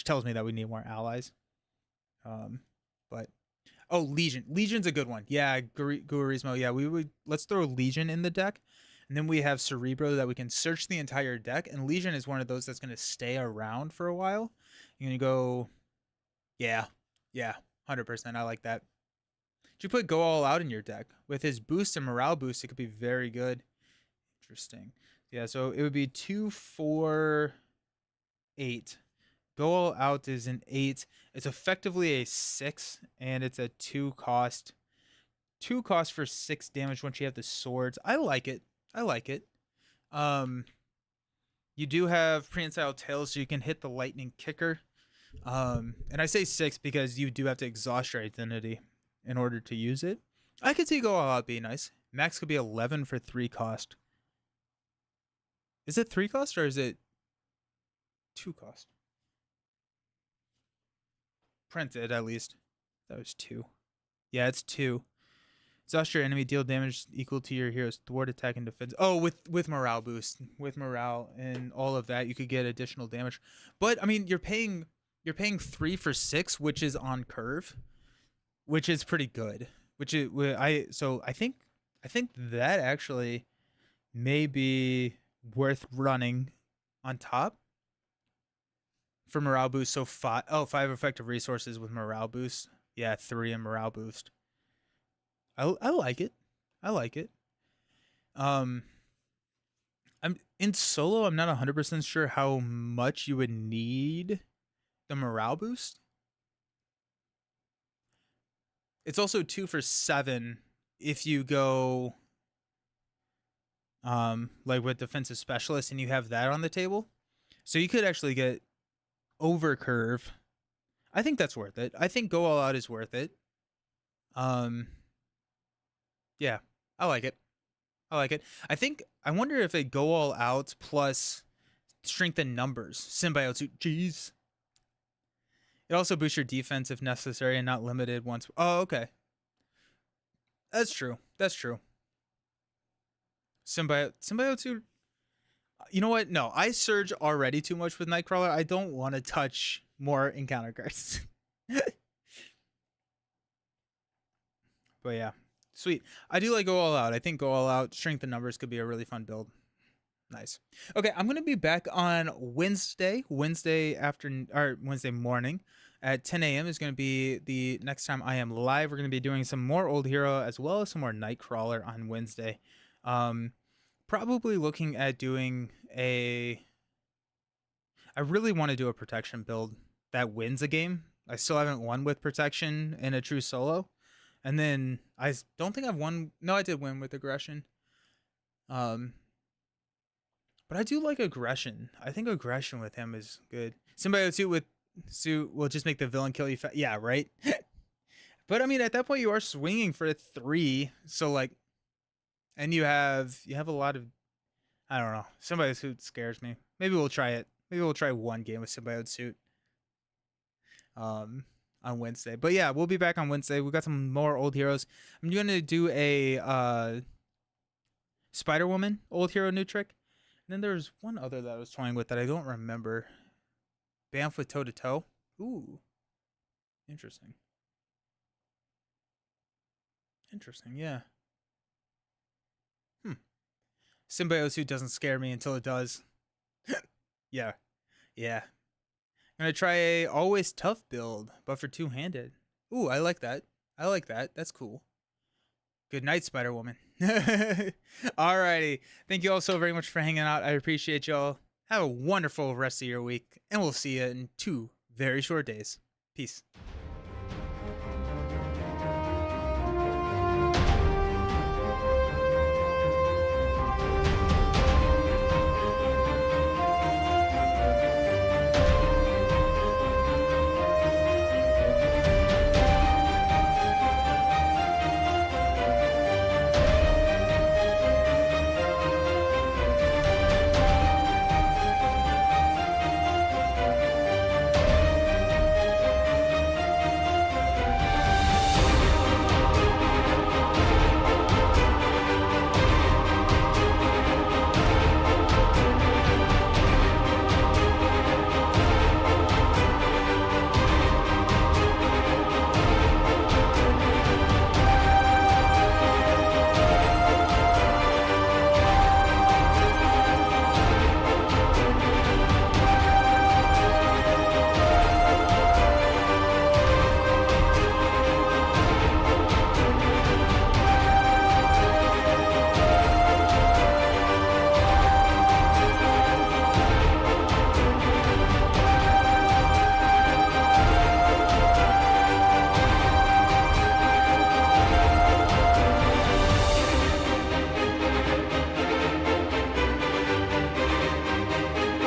tells me that we need more allies. But oh, Legion. Legion's a good one. Yeah, Guarismo. Yeah, let's throw Legion in the deck. And then we have Cerebro that we can search the entire deck. And Legion is one of those that's going to stay around for a while. You're going to go, yeah, 100%. I like that. Did you put Go All Out in your deck? With his boost and morale boost, it could be very good. Interesting. Yeah, so it would be 2, 4, 8. Go All Out is an 8. It's effectively a 6, and it's a 2 cost. 2 cost for 6 damage once you have the swords. I like it. You do have Prehensile Tail, so you can hit the lightning kicker. And I say 6 because you do have to exhaust your identity in order to use it. I could see go all out be nice. Max could be 11 for 3 cost. Is it 3 cost or is it 2 cost? Printed at least. That was 2. Yeah, it's 2. Exhaust your enemy, deal damage equal to your hero's thwart attack and defense. Oh, with morale boost, with morale and all of that, you could get additional damage. But I mean, you're paying 3 for 6, which is on curve, which is pretty good. Which is I think that actually may be worth running on top for morale boost. So 5 effective resources with morale boost. Yeah, 3 in morale boost. I like it. I like it. I'm in solo. I'm not 100% sure how much you would need the morale boost. It's also 2 for 7 if you go like with defensive specialist and you have that on the table. So you could actually get over curve. I think that's worth it. I think go all out is worth it. Yeah, I like it. I like it. I wonder if it go all out plus strengthen numbers. Symbiote suit. Jeez. It also boosts your defense if necessary and not limited once. Oh, okay. That's true. That's true. Symbiote suit. You know what? No, I surge already too much with Nightcrawler. I don't want to touch more encounter cards. But yeah. Sweet. I do like go all out. I think go all out, strength and numbers could be a really fun build. Nice. Okay, I'm gonna be back on Wednesday morning at 10 a.m. is gonna be the next time I am live. We're gonna be doing some more old hero as well as some more Nightcrawler on Wednesday. Probably looking at doing I really want to do a protection build that wins a game. I still haven't won with protection in a true solo. And then I don't think I've won. No, I did win with aggression. But I do like aggression. I think aggression with him is good. Symbiote suit will just make the villain kill you. Yeah, right. But I mean, at that point, you are swinging for 3. So like, and you have a lot of. I don't know. Symbiote suit scares me. Maybe we'll try it. Maybe we'll try one game with symbiote suit. On Wednesday. But yeah, we'll be back on Wednesday. We got some more old heroes. I'm gonna do a Spider-Woman old hero new trick. And then there's one other that I was toying with that I don't remember. Bamf with toe to toe. Ooh. Interesting. Interesting, yeah. Symbiote suit doesn't scare me until it does. Yeah. Yeah. I'm gonna try a always tough build, but for two-handed. Ooh, I like that. I like that. That's cool. Good night, Spider-Woman. Alrighty. Thank you all so very much for hanging out. I appreciate y'all. Have a wonderful rest of your week, and we'll see you in 2 very short days. Peace.